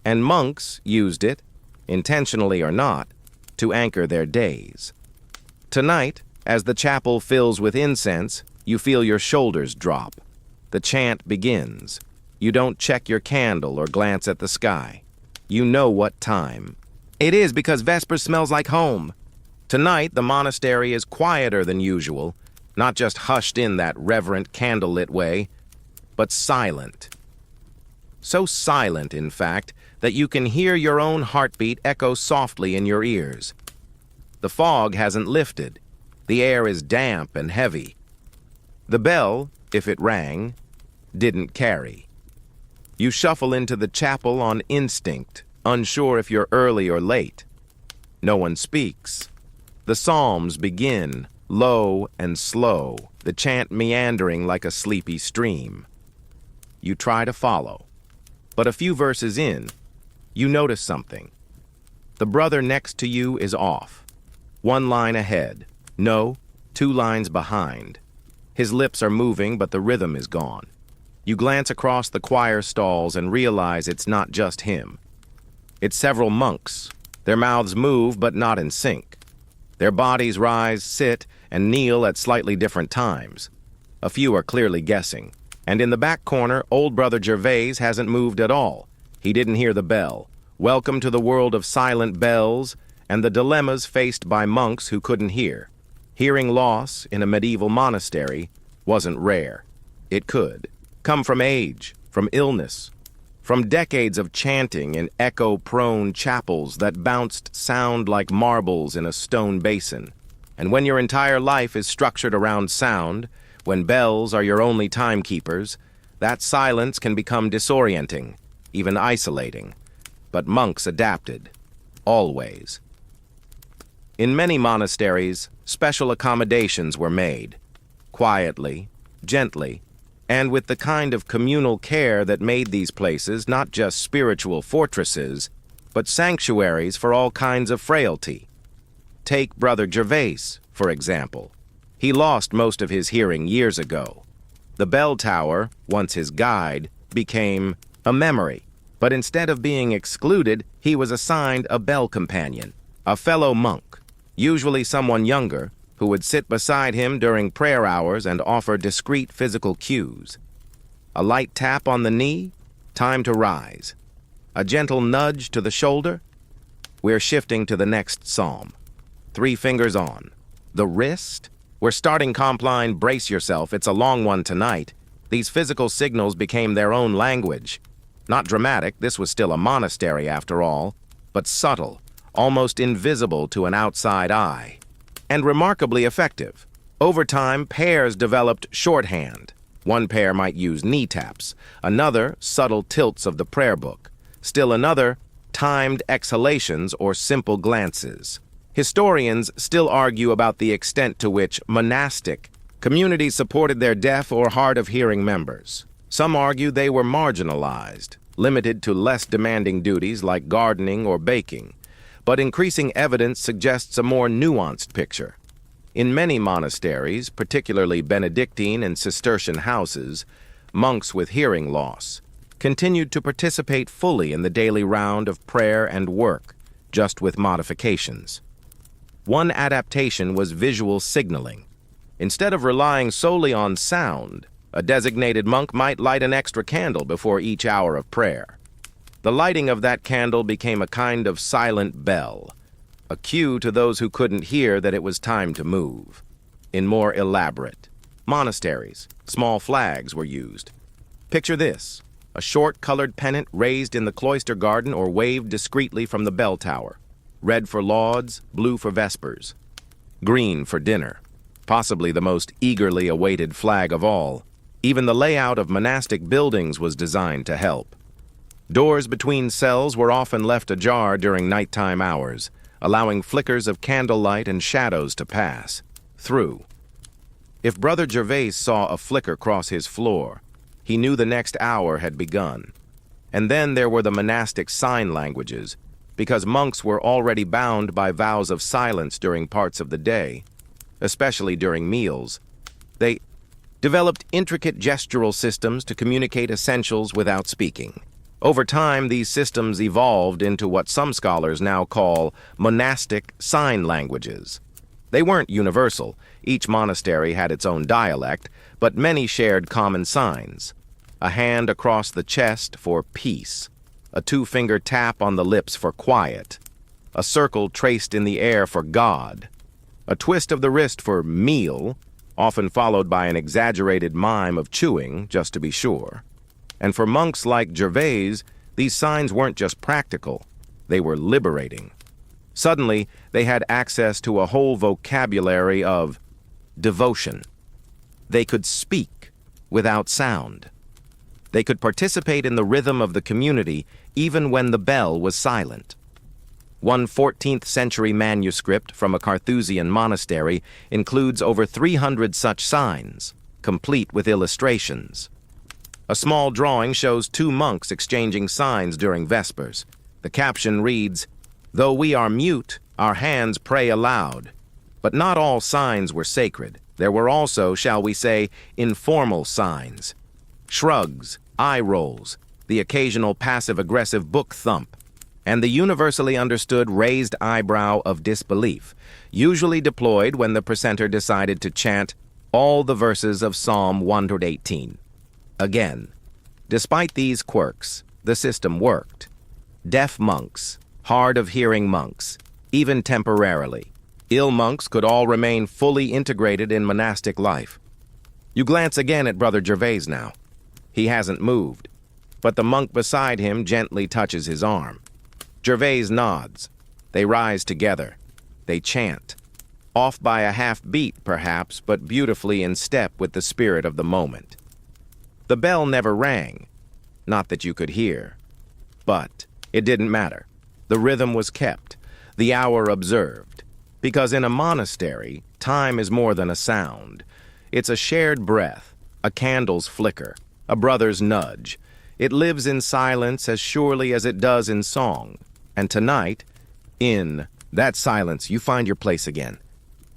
S1: And monks used it, intentionally or not, to anchor their days. Tonight, as the chapel fills with incense, you feel your shoulders drop. The chant begins. You don't check your candle or glance at the sky. You know what time. It is because Vespers smells like home. Tonight, the monastery is quieter than usual, not just hushed in that reverent candlelit way, but silent. So silent, in fact, that you can hear your own heartbeat echo softly in your ears. The fog hasn't lifted. The air is damp and heavy. The bell, if it rang, didn't carry. You shuffle into the chapel on instinct, unsure if you're early or late. No one speaks. The psalms begin, low and slow, the chant meandering like a sleepy stream. You try to follow, but a few verses in, you notice something. The brother next to you is off. One line ahead. No, 2 lines behind. His lips are moving, but the rhythm is gone. You glance across the choir stalls and realize it's not just him. It's several monks. Their mouths move, but not in sync. Their bodies rise, sit, and kneel at slightly different times. A few are clearly guessing. And in the back corner, old Brother Gervais hasn't moved at all. He didn't hear the bell. Welcome to the world of silent bells and the dilemmas faced by monks who couldn't hear. Hearing loss in a medieval monastery wasn't rare. It could come from age, from illness, from decades of chanting in echo-prone chapels that bounced sound like marbles in a stone basin. And when your entire life is structured around sound, when bells are your only timekeepers, that silence can become disorienting, even isolating. But monks adapted, always. In many monasteries, special accommodations were made, quietly, gently, and with the kind of communal care that made these places not just spiritual fortresses, but sanctuaries for all kinds of frailty. Take Brother Gervais, for example. He lost most of his hearing years ago. The bell tower, once his guide, became a memory. But instead of being excluded, he was assigned a bell companion, a fellow monk, usually someone younger, who would sit beside him during prayer hours and offer discreet physical cues. A light tap on the knee, time to rise. A gentle nudge to the shoulder, we're shifting to the next psalm. 3 fingers on. The wrist, we're starting comp line, brace yourself, it's a long one tonight. These physical signals became their own language. Not dramatic, this was still a monastery after all, but subtle, almost invisible to an outside eye. And remarkably effective. Over time, pairs developed shorthand. One pair might use knee taps, another subtle tilts of the prayer book, still another timed exhalations or simple glances. Historians still argue about the extent to which monastic communities supported their deaf or hard-of-hearing members. Some argue they were marginalized, limited to less demanding duties like gardening or baking. But increasing evidence suggests a more nuanced picture. In many monasteries, particularly Benedictine and Cistercian houses, monks with hearing loss continued to participate fully in the daily round of prayer and work, just with modifications. One adaptation was visual signaling. Instead of relying solely on sound, a designated monk might light an extra candle before each hour of prayer. The lighting of that candle became a kind of silent bell, a cue to those who couldn't hear that it was time to move. In more elaborate monasteries, small flags were used. Picture this, a short colored pennant raised in the cloister garden or waved discreetly from the bell tower. Red for lauds, blue for vespers, green for dinner. Possibly the most eagerly awaited flag of all. Even the layout of monastic buildings was designed to help. Doors between cells were often left ajar during nighttime hours, allowing flickers of candlelight and shadows to pass through. If Brother Gervais saw a flicker cross his floor, he knew the next hour had begun. And then there were the monastic sign languages, because monks were already bound by vows of silence during parts of the day, especially during meals. They developed intricate gestural systems to communicate essentials without speaking. Over time, these systems evolved into what some scholars now call monastic sign languages. They weren't universal. Each monastery had its own dialect, but many shared common signs. A hand across the chest for peace, a 2-finger tap on the lips for quiet, a circle traced in the air for God, a twist of the wrist for meal, often followed by an exaggerated mime of chewing, just to be sure. And for monks like Gervais, These signs weren't just practical, they were liberating. Suddenly, they had access to a whole vocabulary of devotion. They could speak without sound. They could participate in the rhythm of the community even when the bell was silent. One 14th century manuscript from a Carthusian monastery includes over 300 such signs, complete with illustrations. A small drawing shows two monks exchanging signs during Vespers. The caption reads, "Though we are mute, our hands pray aloud." But not all signs were sacred. There were also, shall we say, informal signs. Shrugs, eye rolls, the occasional passive-aggressive book thump, and the universally understood raised eyebrow of disbelief, usually deployed when the precentor decided to chant all the verses of Psalm 118. Again, despite these quirks, the system worked. Deaf monks, hard-of-hearing monks, even temporarily, ill monks could all remain fully integrated in monastic life. You glance again at Brother Gervais now. He hasn't moved, but the monk beside him gently touches his arm. Gervais nods. They rise together. They chant. Off by a half beat, perhaps, but beautifully in step with the spirit of the moment. The bell never rang. Not that you could hear. But it didn't matter. The rhythm was kept, the hour observed. Because in a monastery, time is more than a sound. It's a shared breath, a candle's flicker, a brother's nudge. It lives in silence as surely as it does in song. And tonight, in that silence, you find your place again.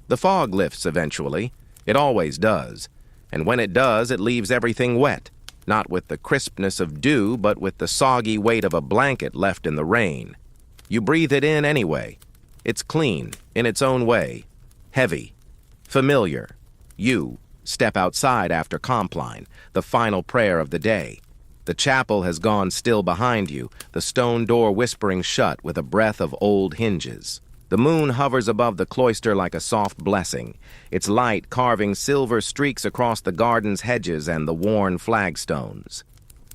S1: The fog lifts eventually. It always does. And when it does, it leaves everything wet, not with the crispness of dew, but with the soggy weight of a blanket left in the rain. You breathe it in anyway. It's clean, in its own way, heavy, familiar. You step outside after Compline, the final prayer of the day. The chapel has gone still behind you, the stone door whispering shut with a breath of old hinges. The moon hovers above the cloister like a soft blessing, its light carving silver streaks across the garden's hedges and the worn flagstones.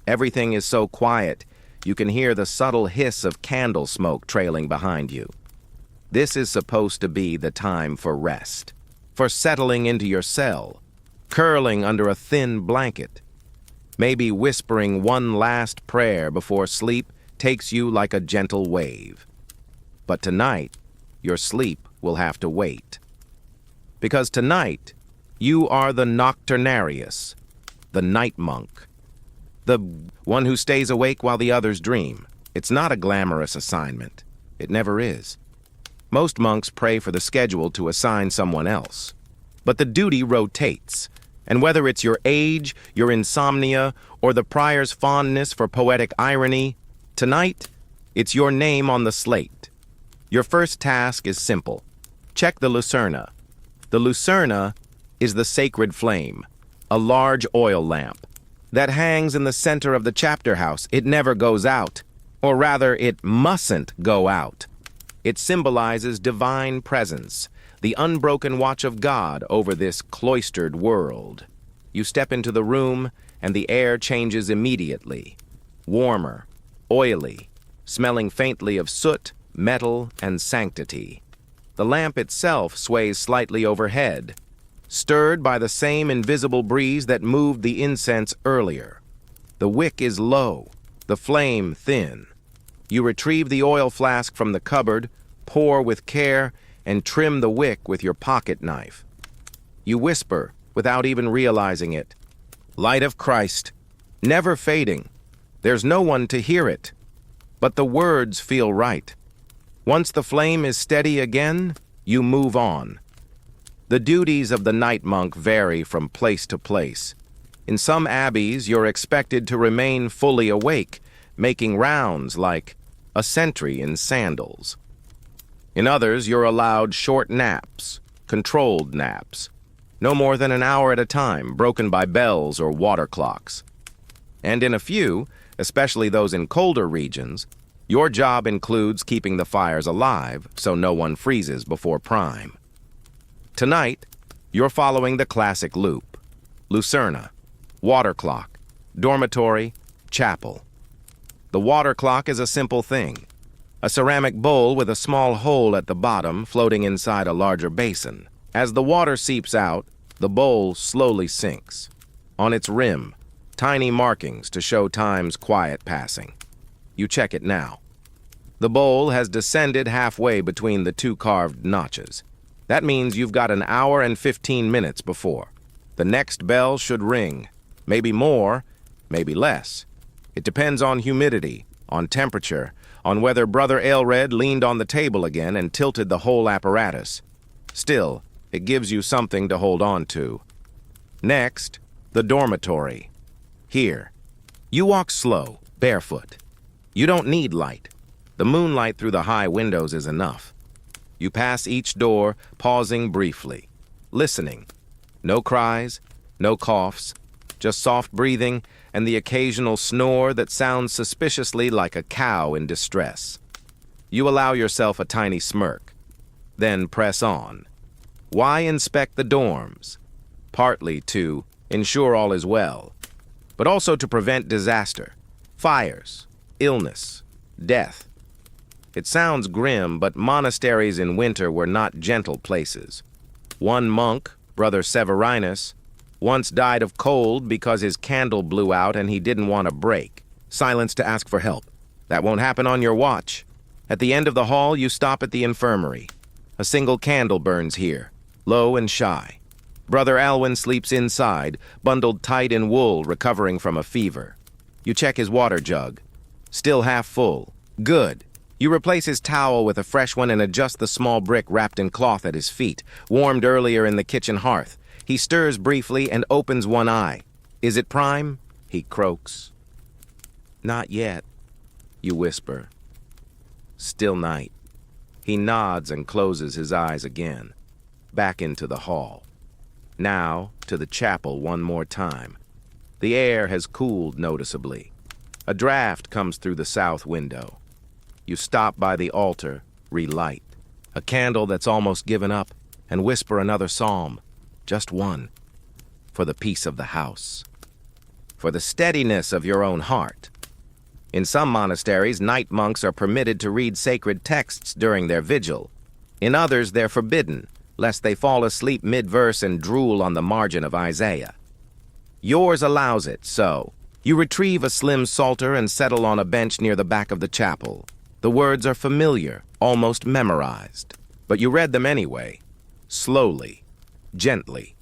S1: Everything is so quiet, you can hear the subtle hiss of candle smoke trailing behind you. This is supposed to be the time for rest, for settling into your cell, curling under a thin blanket, maybe whispering one last prayer before sleep takes you like a gentle wave. But tonight, your sleep will have to wait. Because tonight, you are the nocturnarius, the night monk, the one who stays awake while the others dream. It's not a glamorous assignment. It never is. Most monks pray for the schedule to assign someone else. But the duty rotates, and whether it's your age, your insomnia, or the prior's fondness for poetic irony, tonight, it's your name on the slate. Your first task is simple. Check the lucerna. The lucerna is the sacred flame, a large oil lamp that hangs in the center of the chapter house. It never goes out, or rather, it mustn't go out. It symbolizes divine presence, the unbroken watch of God over this cloistered world. You step into the room, and the air changes immediately. Warmer, oily, smelling faintly of soot, metal, and sanctity. The lamp itself sways slightly overhead, stirred by the same invisible breeze that moved the incense earlier. The wick is low, the flame thin. You retrieve the oil flask from the cupboard, pour with care, and trim the wick with your pocket knife. You whisper, without even realizing it, "Light of Christ," never fading. There's no one to hear it, but the words feel right. Once the flame is steady again, you move on. The duties of the night monk vary from place to place. In some abbeys, you're expected to remain fully awake, making rounds like a sentry in sandals. In others, you're allowed short naps, controlled naps, no more than an hour at a time, broken by bells or water clocks. And in a few, especially those in colder regions, your job includes keeping the fires alive so no one freezes before prime. Tonight, you're following the classic loop: lucerna, water clock, dormitory, chapel. The water clock is a simple thing. A ceramic bowl with a small hole at the bottom floating inside a larger basin. As the water seeps out, the bowl slowly sinks. On its rim, tiny markings to show time's quiet passing. You check it now. The bowl has descended halfway between the two carved notches. That means you've got an hour and 15 minutes before. The next bell should ring. Maybe more, maybe less. It depends on humidity, on temperature, on whether Brother Aelred leaned on the table again and tilted the whole apparatus. Still, it gives you something to hold on to. Next, the dormitory. Here. You walk slow, barefoot. You don't need light. The moonlight through the high windows is enough. You pass each door, pausing briefly, listening. No cries, no coughs, just soft breathing and the occasional snore that sounds suspiciously like a cow in distress. You allow yourself a tiny smirk, then press on. Why inspect the dorms? Partly to ensure all is well, but also to prevent disaster, fires, illness, death. It sounds grim, but monasteries in winter were not gentle places. One monk, Brother Severinus, once died of cold because his candle blew out and he didn't want a break. Silence to ask for help. That won't happen on your watch. At the end of the hall, you stop at the infirmary. A single candle burns here, low and shy. Brother Alwyn sleeps inside, bundled tight in wool, recovering from a fever. You check his water jug. Still half full. Good. You replace his towel with a fresh one and adjust the small brick wrapped in cloth at his feet, warmed earlier in the kitchen hearth. He stirs briefly and opens one eye. Is it prime? He croaks. Not yet, you whisper. Still night. He nods and closes his eyes again. Back into the hall. Now to the chapel one more time. The air has cooled noticeably. A draft comes through the south window. You stop by the altar, relight a candle that's almost given up, and whisper another psalm, just one, for the peace of the house, for the steadiness of your own heart. In some monasteries, night monks are permitted to read sacred texts during their vigil. In others, they're forbidden, lest they fall asleep mid-verse and drool on the margin of Isaiah. Yours allows it, so you retrieve a slim psalter and settle on a bench near the back of the chapel. The words are familiar, almost memorized, but you read them anyway, slowly, gently,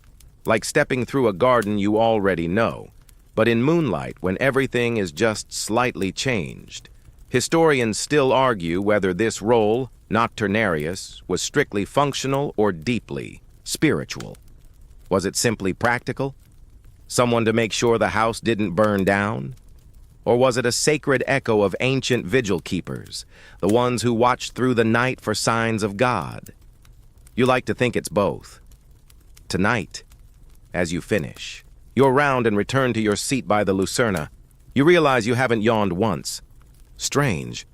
S1: like stepping through a garden you already know, but in moonlight when everything is just slightly changed. Historians still argue whether this role, nocturnarius, was strictly functional or deeply spiritual. Was it simply practical? Someone to make sure the house didn't burn down? Or was it a sacred echo of ancient vigil keepers, the ones who watched through the night for signs of God? You like to think it's both. Tonight, as you finish, you're round and return to your seat by the lucerna. You realize you haven't yawned once. Strange.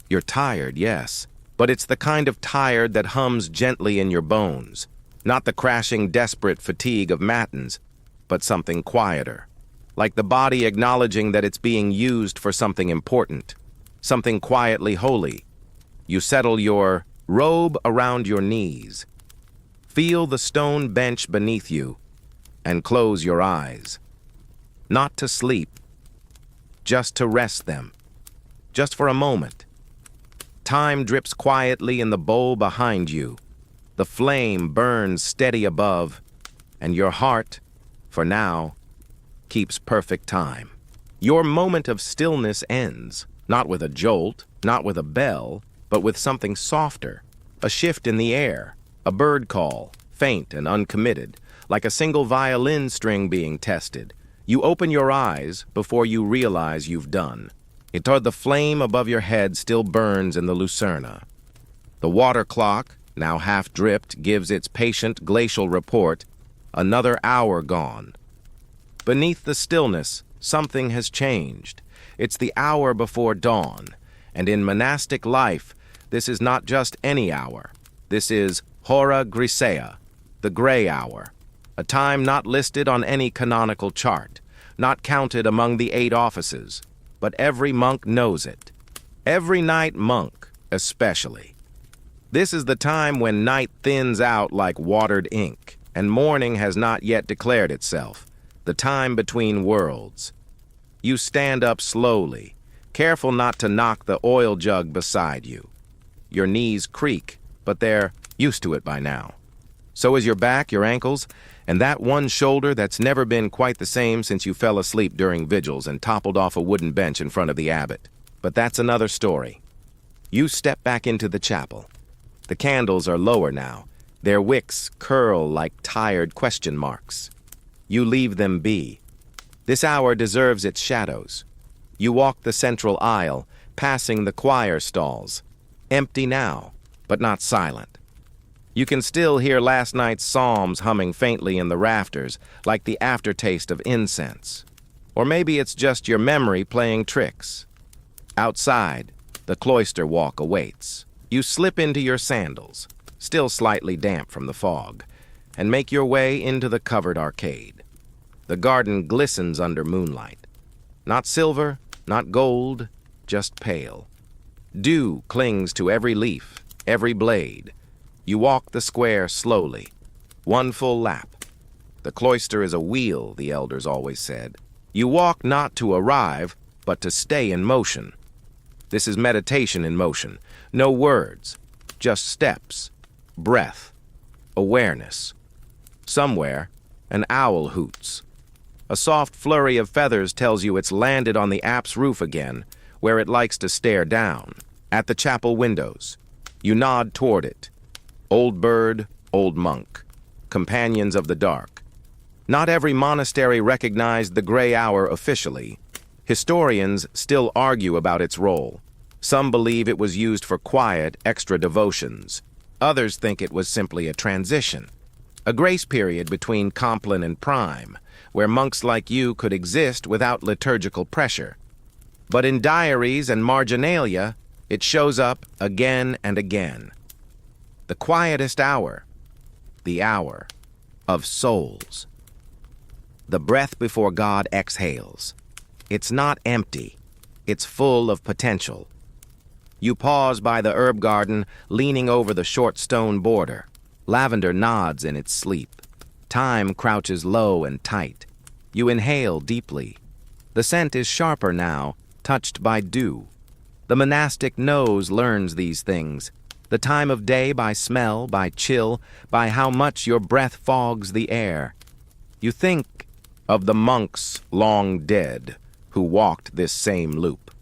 S1: You're tired, yes, but it's the kind of tired that hums gently in your bones. Not the crashing, desperate fatigue of matins, but something quieter. Like the body acknowledging that it's being used for something important, something quietly holy. You settle your robe around your knees. Feel the stone bench beneath you, and close your eyes. Not to sleep, just to rest them, just for a moment. Time drips quietly in the bowl behind you. The flame burns steady above, and your heart, for now, keeps perfect time. Your moment of stillness ends, not with a jolt, not with a bell, but with something softer, a shift in the air, a bird call, faint and uncommitted, like a single violin string being tested. You open your eyes before you realize you've done. The flame above your head still burns in the lucerna. The water clock, now half-dripped, gives its patient glacial report, another hour gone. Beneath the stillness, something has changed. It's the hour before dawn, and in monastic life, this is not just any hour. This is hora grisea, the gray hour, a time not listed on any canonical chart, not counted among the 8 offices, but every monk knows it. Every night monk, especially. This is the time when night thins out like watered ink, and morning has not yet declared itself, the time between worlds. You stand up slowly, careful not to knock the oil jug beside you. Your knees creak, but they're used to it by now. So is your back, your ankles, and that one shoulder that's never been quite the same since you fell asleep during vigils and toppled off a wooden bench in front of the abbot. But that's another story. You step back into the chapel. The candles are lower now. Their wicks curl like tired question marks. You leave them be. This hour deserves its shadows. You walk the central aisle, passing the choir stalls. Empty now, but not silent. You can still hear last night's psalms humming faintly in the rafters, like the aftertaste of incense. Or maybe it's just your memory playing tricks. Outside, the cloister walk awaits. You slip into your sandals, still slightly damp from the fog, and make your way into the covered arcade. The garden glistens under moonlight. Not silver, not gold, just pale. Dew clings to every leaf, every blade. You walk the square slowly, one full lap. The cloister is a wheel, the elders always said. You walk not to arrive, but to stay in motion. This is meditation in motion. No words, just steps, breath, awareness. Somewhere, an owl hoots. A soft flurry of feathers tells you it's landed on the app's roof again, where it likes to stare down, at the chapel windows. You nod toward it. Old bird, old monk, companions of the dark. Not every monastery recognized the gray hour officially. Historians still argue about its role. Some believe it was used for quiet, extra devotions. Others think it was simply a transition, a grace period between Compline and Prime, where monks like you could exist without liturgical pressure. But in diaries and marginalia, it shows up again and again. The quietest hour, the hour of souls. The breath before God exhales. It's not empty, it's full of potential. You pause by the herb garden, leaning over the short stone border. Lavender nods in its sleep. Thyme crouches low and tight. You inhale deeply. The scent is sharper now, touched by dew. The monastic nose learns these things. The time of day by smell, by chill, by how much your breath fogs the air. You think of the monks long dead who walked this same loop.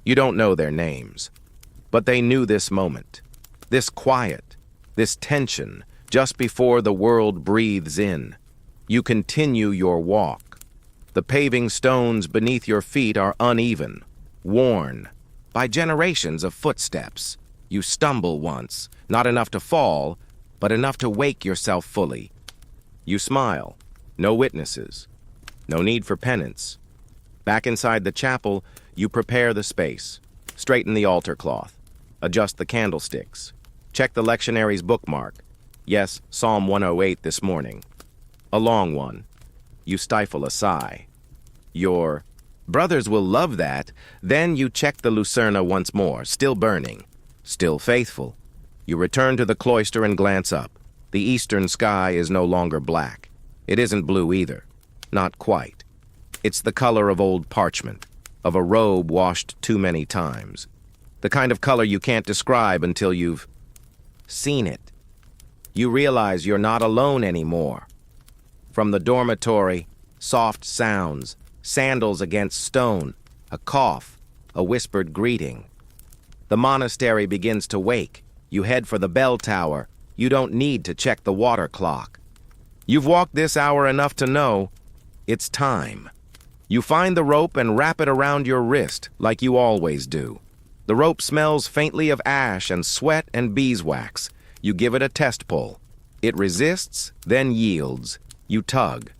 S1: You don't know their names, but they knew this moment, this quiet, this tension, just before the world breathes in. You continue your walk. The paving stones beneath your feet are uneven, worn, by generations of footsteps. You stumble once, not enough to fall, but enough to wake yourself fully. You smile, no witnesses, no need for penance. Back inside the chapel, you prepare the space, straighten the altar cloth, adjust the candlesticks, check the lectionary's bookmark. Yes, Psalm 108 this morning. A long one. You stifle a sigh. Your brothers will love that. Then you check the lucerna once more, still burning, still faithful. You return to the cloister and glance up. The eastern sky is no longer black. It isn't blue either. Not quite. It's the color of old parchment, of a robe washed too many times. The kind of color you can't describe until you've seen it. You realize you're not alone anymore. From the dormitory, soft sounds, sandals against stone, a cough, a whispered greeting. The monastery begins to wake. You head for the bell tower. You don't need to check the water clock. You've walked this hour enough to know it's time. You find the rope and wrap it around your wrist like you always do. The rope smells faintly of ash and sweat and beeswax. You give it a test pull. It resists, then yields. You tug.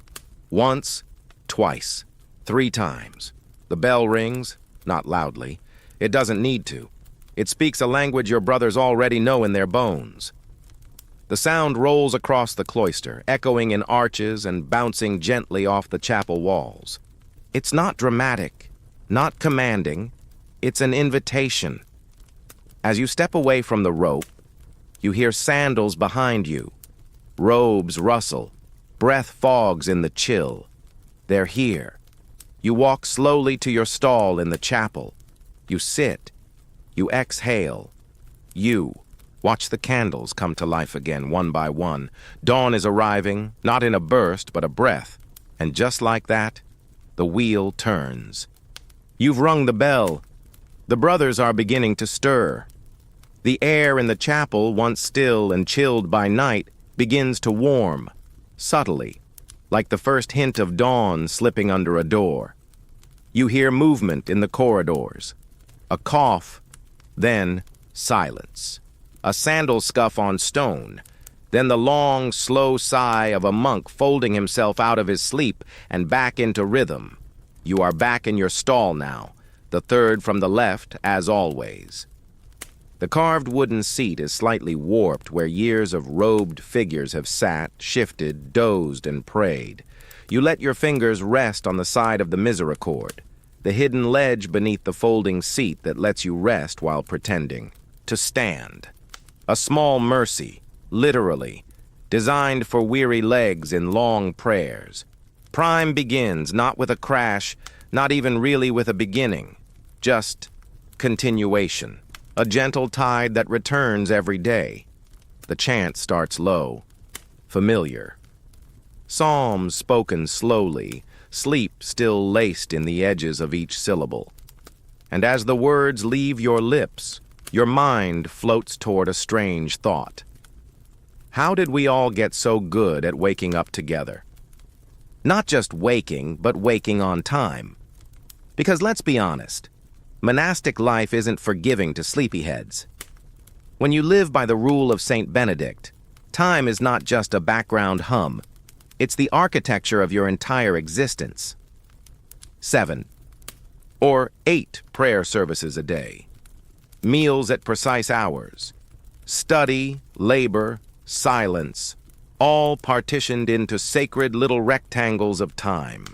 S1: Once, twice, 3 times. The bell rings, not loudly. It doesn't need to. It speaks a language your brothers already know in their bones. The sound rolls across the cloister, echoing in arches and bouncing gently off the chapel walls. It's not dramatic. Not commanding, it's an invitation. As you step away from the rope, you hear sandals behind you. Robes rustle, breath fogs in the chill. They're here. You walk slowly to your stall in the chapel. You sit. You exhale. You watch the candles come to life again, one by one. Dawn is arriving, not in a burst, but a breath. And just like that, the wheel turns. You've rung the bell. The brothers are beginning to stir. The air in the chapel, once still and chilled by night, begins to warm, subtly, like the first hint of dawn slipping under a door. You hear movement in the corridors. A cough, then silence. A sandal scuff on stone, then the long, slow sigh of a monk folding himself out of his sleep and back into rhythm. You are back in your stall now, the third from the left, as always. The carved wooden seat is slightly warped where years of robed figures have sat, shifted, dozed, and prayed. You let your fingers rest on the side of the misericord, the hidden ledge beneath the folding seat that lets you rest while pretending to stand. A small mercy, literally, designed for weary legs in long prayers. Prime begins not with a crash, not even really with a beginning, just continuation. A gentle tide that returns every day. The chant starts low, familiar. Psalms spoken slowly, sleep still laced in the edges of each syllable. And as the words leave your lips, your mind floats toward a strange thought. How did we all get so good at waking up together? Not just waking, but waking on time. Because let's be honest, monastic life isn't forgiving to sleepyheads. When you live by the rule of St. Benedict, time is not just a background hum. It's the architecture of your entire existence. 7 or 8 prayer services a day. Meals at precise hours. Study, labor, silence, all partitioned into sacred little rectangles of time.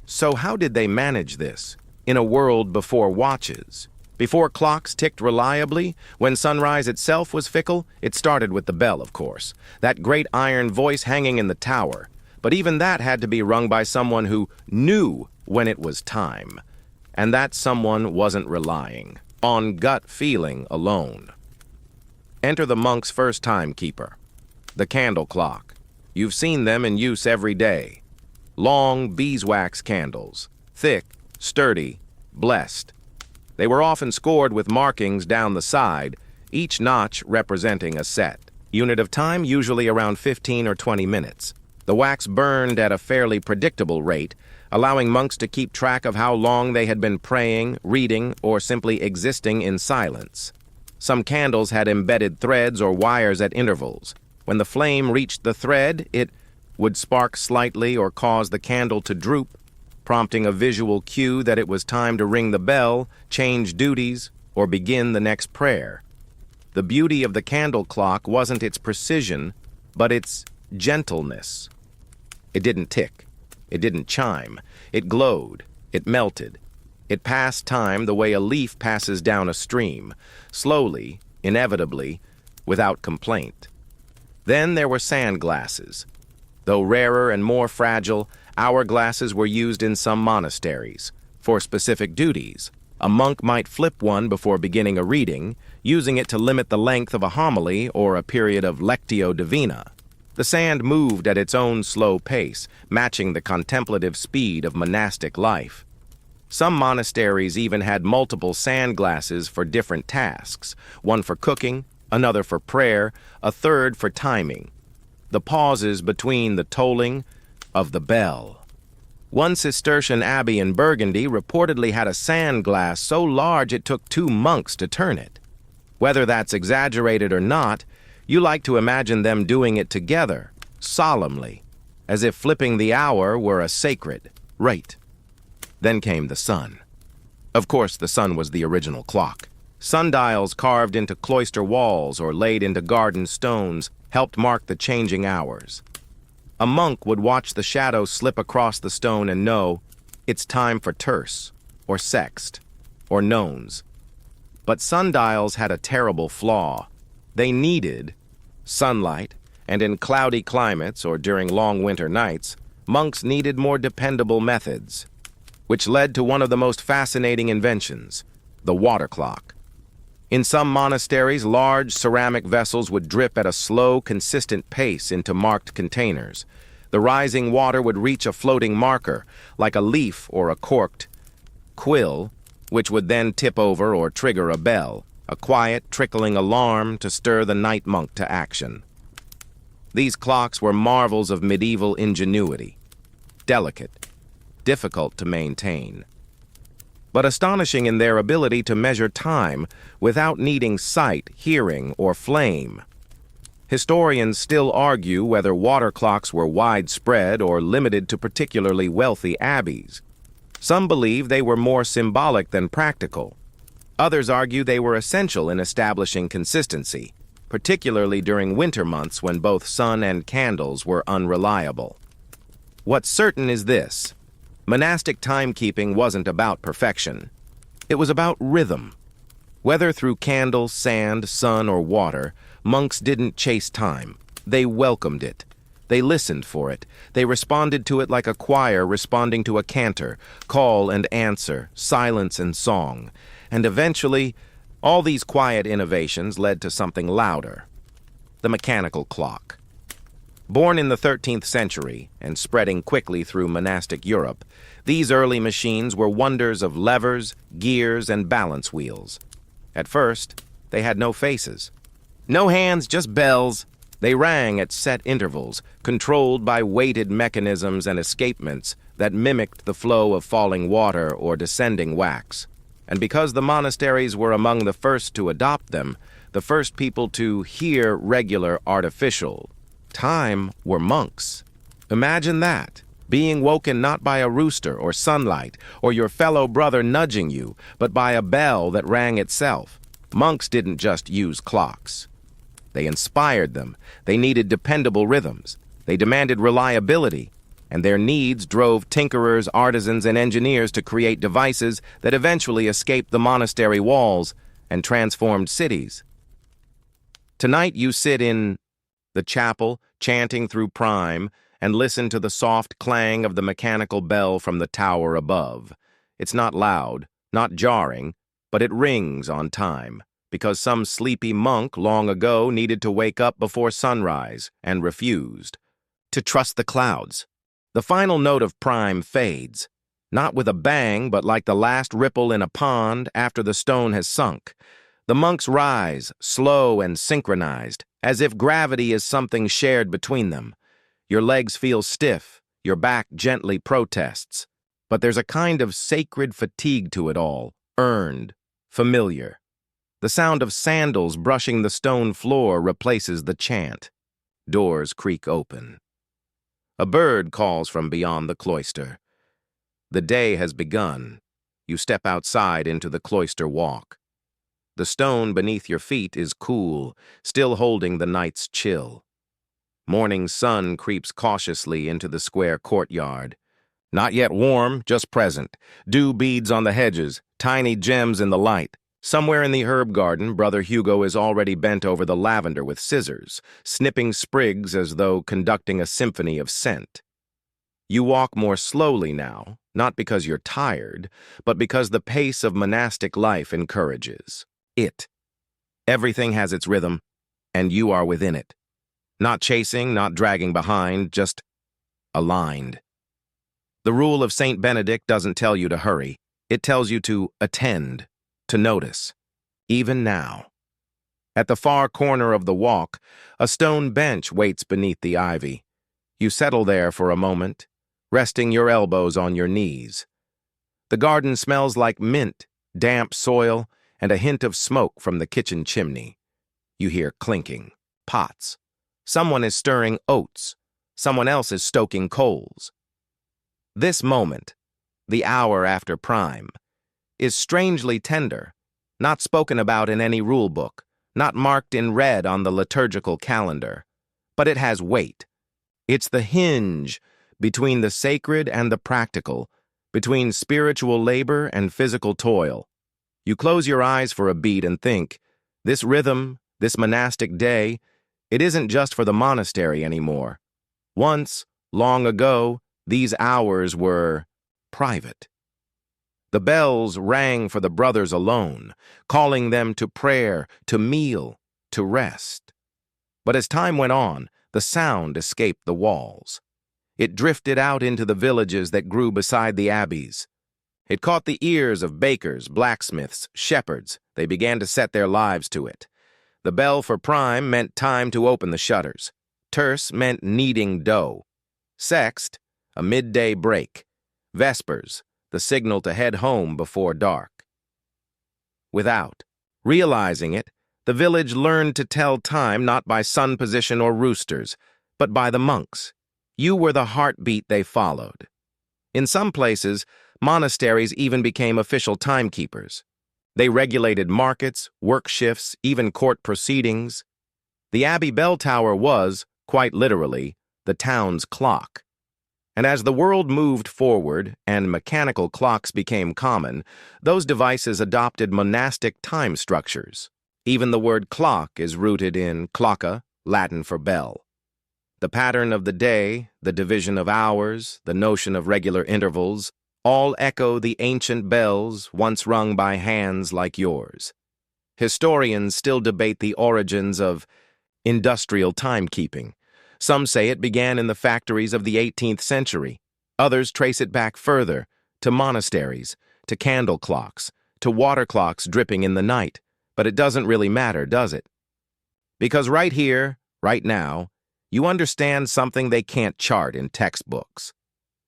S1: So how did they manage this? In a world before watches, before clocks ticked reliably, when sunrise itself was fickle, it started with the bell, of course, that great iron voice hanging in the tower. But even that had to be rung by someone who knew when it was time. And that someone wasn't relying on gut feeling alone. Enter the monk's first timekeeper, the candle clock. You've seen them in use every day. Long beeswax candles, thick, sturdy, blessed. They were often scored with markings down the side, each notch representing a set. Unit of time usually around 15 or 20 minutes. The wax burned at a fairly predictable rate, allowing monks to keep track of how long they had been praying, reading, or simply existing in silence. Some candles had embedded threads or wires at intervals. When the flame reached the thread, it would spark slightly or cause the candle to droop, prompting a visual cue that it was time to ring the bell, change duties, or begin the next prayer. The beauty of the candle clock wasn't its precision, but its gentleness. It didn't tick. It didn't chime. It glowed. It melted. It passed time the way a leaf passes down a stream, slowly, inevitably, without complaint. Then there were sand glasses. Though rarer and more fragile, hourglasses were used in some monasteries for specific duties. A monk might flip one before beginning a reading, using it to limit the length of a homily or a period of lectio divina. The sand moved at its own slow pace, matching the contemplative speed of monastic life. Some monasteries even had multiple sand glasses for different tasks, one for cooking, another for prayer, a third for timing. The pauses between the tolling of the bell. One Cistercian abbey in Burgundy reportedly had a sand glass so large it took 2 monks to turn it. Whether that's exaggerated or not, you like to imagine them doing it together, solemnly, as if flipping the hour were a sacred rite. Then came the sun. Of course, the sun was the original clock. Sundials carved into cloister walls or laid into garden stones helped mark the changing hours. A monk would watch the shadow slip across the stone and know, it's time for terce, or sext, or nones. But sundials had a terrible flaw. They needed sunlight, and in cloudy climates or during long winter nights, monks needed more dependable methods, which led to one of the most fascinating inventions, the water clock. In some monasteries, large ceramic vessels would drip at a slow, consistent pace into marked containers. The rising water would reach a floating marker, like a leaf or a corked quill, which would then tip over or trigger a bell, a quiet, trickling alarm to stir the night monk to action. These clocks were marvels of medieval ingenuity, delicate, difficult to maintain, but astonishing in their ability to measure time without needing sight, hearing, or flame. Historians still argue whether water clocks were widespread or limited to particularly wealthy abbeys. Some believe they were more symbolic than practical. Others argue they were essential in establishing consistency, particularly during winter months when both sun and candles were unreliable. What's certain is this: monastic timekeeping wasn't about perfection. It was about rhythm. Whether through candle, sand, sun, or water, monks didn't chase time. They welcomed it. They listened for it. They responded to it like a choir responding to a cantor, call and answer, silence and song. And eventually, all these quiet innovations led to something louder: the mechanical clock. Born in the 13th century and spreading quickly through monastic Europe, these early machines were wonders of levers, gears, and balance wheels. At first, they had no faces. No hands, just bells. They rang at set intervals, controlled by weighted mechanisms and escapements that mimicked the flow of falling water or descending wax. And because the monasteries were among the first to adopt them, the first people to hear regular artificial time were monks. Imagine that, being woken not by a rooster or sunlight or your fellow brother nudging you, but by a bell that rang itself. Monks didn't just use clocks. They inspired them. They needed dependable rhythms. They demanded reliability, and their needs drove tinkerers, artisans, and engineers to create devices that eventually escaped the monastery walls and transformed cities. Tonight you sit in the chapel, chanting through prime, and listen to the soft clang of the mechanical bell from the tower above. It's not loud, not jarring, but it rings on time, because some sleepy monk long ago needed to wake up before sunrise and refused to trust the clouds. The final note of prime fades, not with a bang, but like the last ripple in a pond after the stone has sunk. The monks rise, slow and synchronized, as if gravity is something shared between them. Your legs feel stiff, your back gently protests, but there's a kind of sacred fatigue to it all, earned, familiar. The sound of sandals brushing the stone floor replaces the chant. Doors creak open. A bird calls from beyond the cloister. The day has begun. You step outside into the cloister walk. The stone beneath your feet is cool, still holding the night's chill. Morning sun creeps cautiously into the square courtyard. Not yet warm, just present. Dew beads on the hedges, tiny gems in the light. Somewhere in the herb garden, Brother Hugo is already bent over the lavender with scissors, snipping sprigs as though conducting a symphony of scent. You walk more slowly now, not because you're tired, but because the pace of monastic life encourages it. Everything has its rhythm, and you are within it. Not chasing, not dragging behind, just aligned. The rule of Saint Benedict doesn't tell you to hurry. It tells you to attend, to notice, even now. At the far corner of the walk, a stone bench waits beneath the ivy. You settle there for a moment, resting your elbows on your knees. The garden smells like mint, damp soil, and a hint of smoke from the kitchen chimney. You hear clinking, pots. Someone is stirring oats. Someone else is stoking coals. This moment, the hour after prime, is strangely tender, not spoken about in any rule book, not marked in red on the liturgical calendar, but it has weight. It's the hinge between the sacred and the practical, between spiritual labor and physical toil. You close your eyes for a beat and think, this rhythm, this monastic day, it isn't just for the monastery anymore. Once, long ago, these hours were private. The bells rang for the brothers alone, calling them to prayer, to meal, to rest. But as time went on, the sound escaped the walls. It drifted out into the villages that grew beside the abbeys. It caught the ears of bakers, blacksmiths, shepherds. They began to set their lives to it. The bell for prime meant time to open the shutters. Terce meant kneading dough. Sext, a midday break. Vespers, the signal to head home before dark. Without realizing it, the village learned to tell time not by sun position or roosters, but by the monks. You were the heartbeat they followed. In some places, monasteries even became official timekeepers. They regulated markets, work shifts, even court proceedings. The abbey bell tower was, quite literally, the town's clock. And as the world moved forward and mechanical clocks became common, those devices adopted monastic time structures. Even the word clock is rooted in clocca, Latin for bell. The pattern of the day, the division of hours, the notion of regular intervals, all echo the ancient bells once rung by hands like yours. Historians still debate the origins of industrial timekeeping. Some say it began in the factories of the 18th century. Others trace it back further, to monasteries, to candle clocks, to water clocks dripping in the night. But it doesn't really matter, does it? Because right here, right now, you understand something they can't chart in textbooks.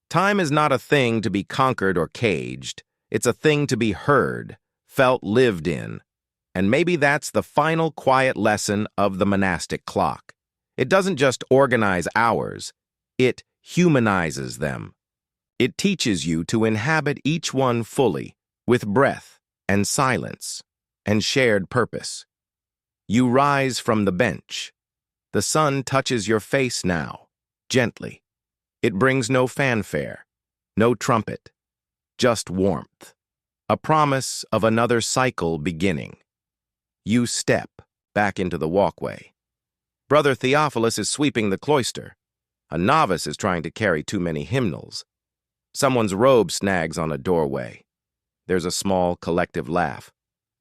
S1: Time is not a thing to be conquered or caged. It's a thing to be heard, felt, lived in. And maybe that's the final quiet lesson of the monastic clock. It doesn't just organize hours, it humanizes them. It teaches you to inhabit each one fully, with breath and silence and shared purpose. You rise from the bench. The sun touches your face now, gently. It brings no fanfare, no trumpet, just warmth. A promise of another cycle beginning. You step back into the walkway. Brother Theophilus is sweeping the cloister. A novice is trying to carry too many hymnals. Someone's robe snags on a doorway. There's a small, collective laugh.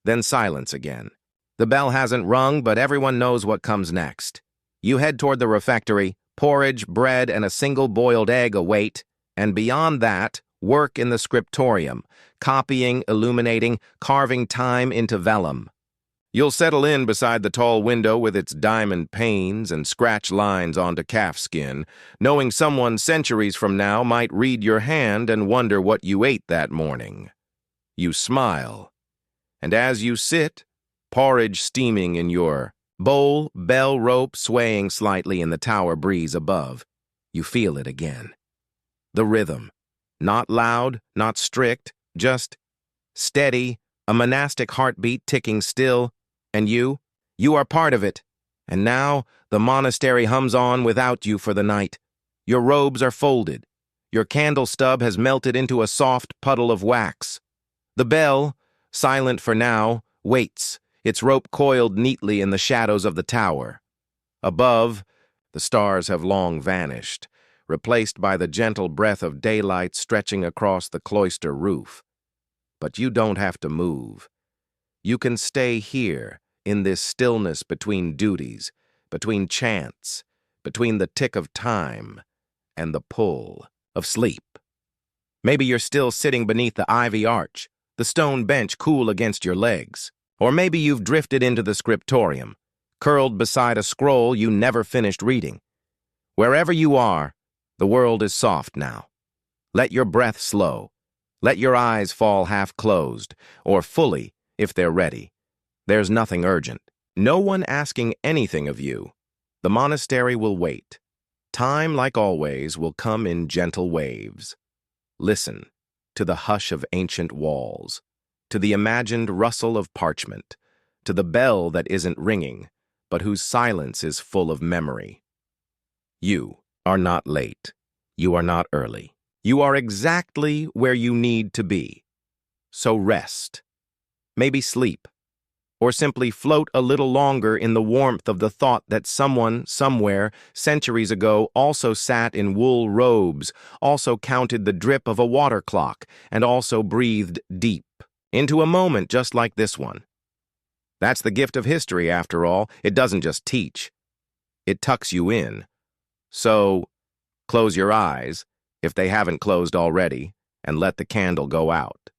S1: Then silence again. The bell hasn't rung, but everyone knows what comes next. You head toward the refectory. Porridge, bread, and a single boiled egg await, and beyond that, work in the scriptorium, copying, illuminating, carving time into vellum. You'll settle in beside the tall window with its diamond panes and scratch lines onto calfskin, knowing someone centuries from now might read your hand and wonder what you ate that morning. You smile, and as you sit, porridge steaming in your bowl, bell rope swaying slightly in the tower breeze above, you feel it again. The rhythm, not loud, not strict, just steady, a monastic heartbeat ticking still, and you are part of it. And now the monastery hums on without you for the night. Your robes are folded. Your candle stub has melted into a soft puddle of wax. The bell, silent for now, waits, its rope coiled neatly in the shadows of the tower. Above, the stars have long vanished, replaced by the gentle breath of daylight stretching across the cloister roof. But you don't have to move. You can stay here, in this stillness between duties, between chants, between the tick of time and the pull of sleep. Maybe you're still sitting beneath the ivy arch, the stone bench cool against your legs. Or maybe you've drifted into the scriptorium, curled beside a scroll you never finished reading. Wherever you are, the world is soft now. Let your breath slow. Let your eyes fall half closed, or fully, if they're ready. There's nothing urgent. No one asking anything of you. The monastery will wait. Time, like always, will come in gentle waves. Listen to the hush of ancient walls, to the imagined rustle of parchment, to the bell that isn't ringing, but whose silence is full of memory. You are not late. You are not early. You are exactly where you need to be. So rest. Maybe sleep. Or simply float a little longer in the warmth of the thought that someone, somewhere, centuries ago also sat in wool robes, also counted the drip of a water clock, and also breathed deep into a moment just like this one. That's the gift of history, after all. It doesn't just teach. It tucks you in. So, close your eyes, if they haven't closed already, and let the candle go out.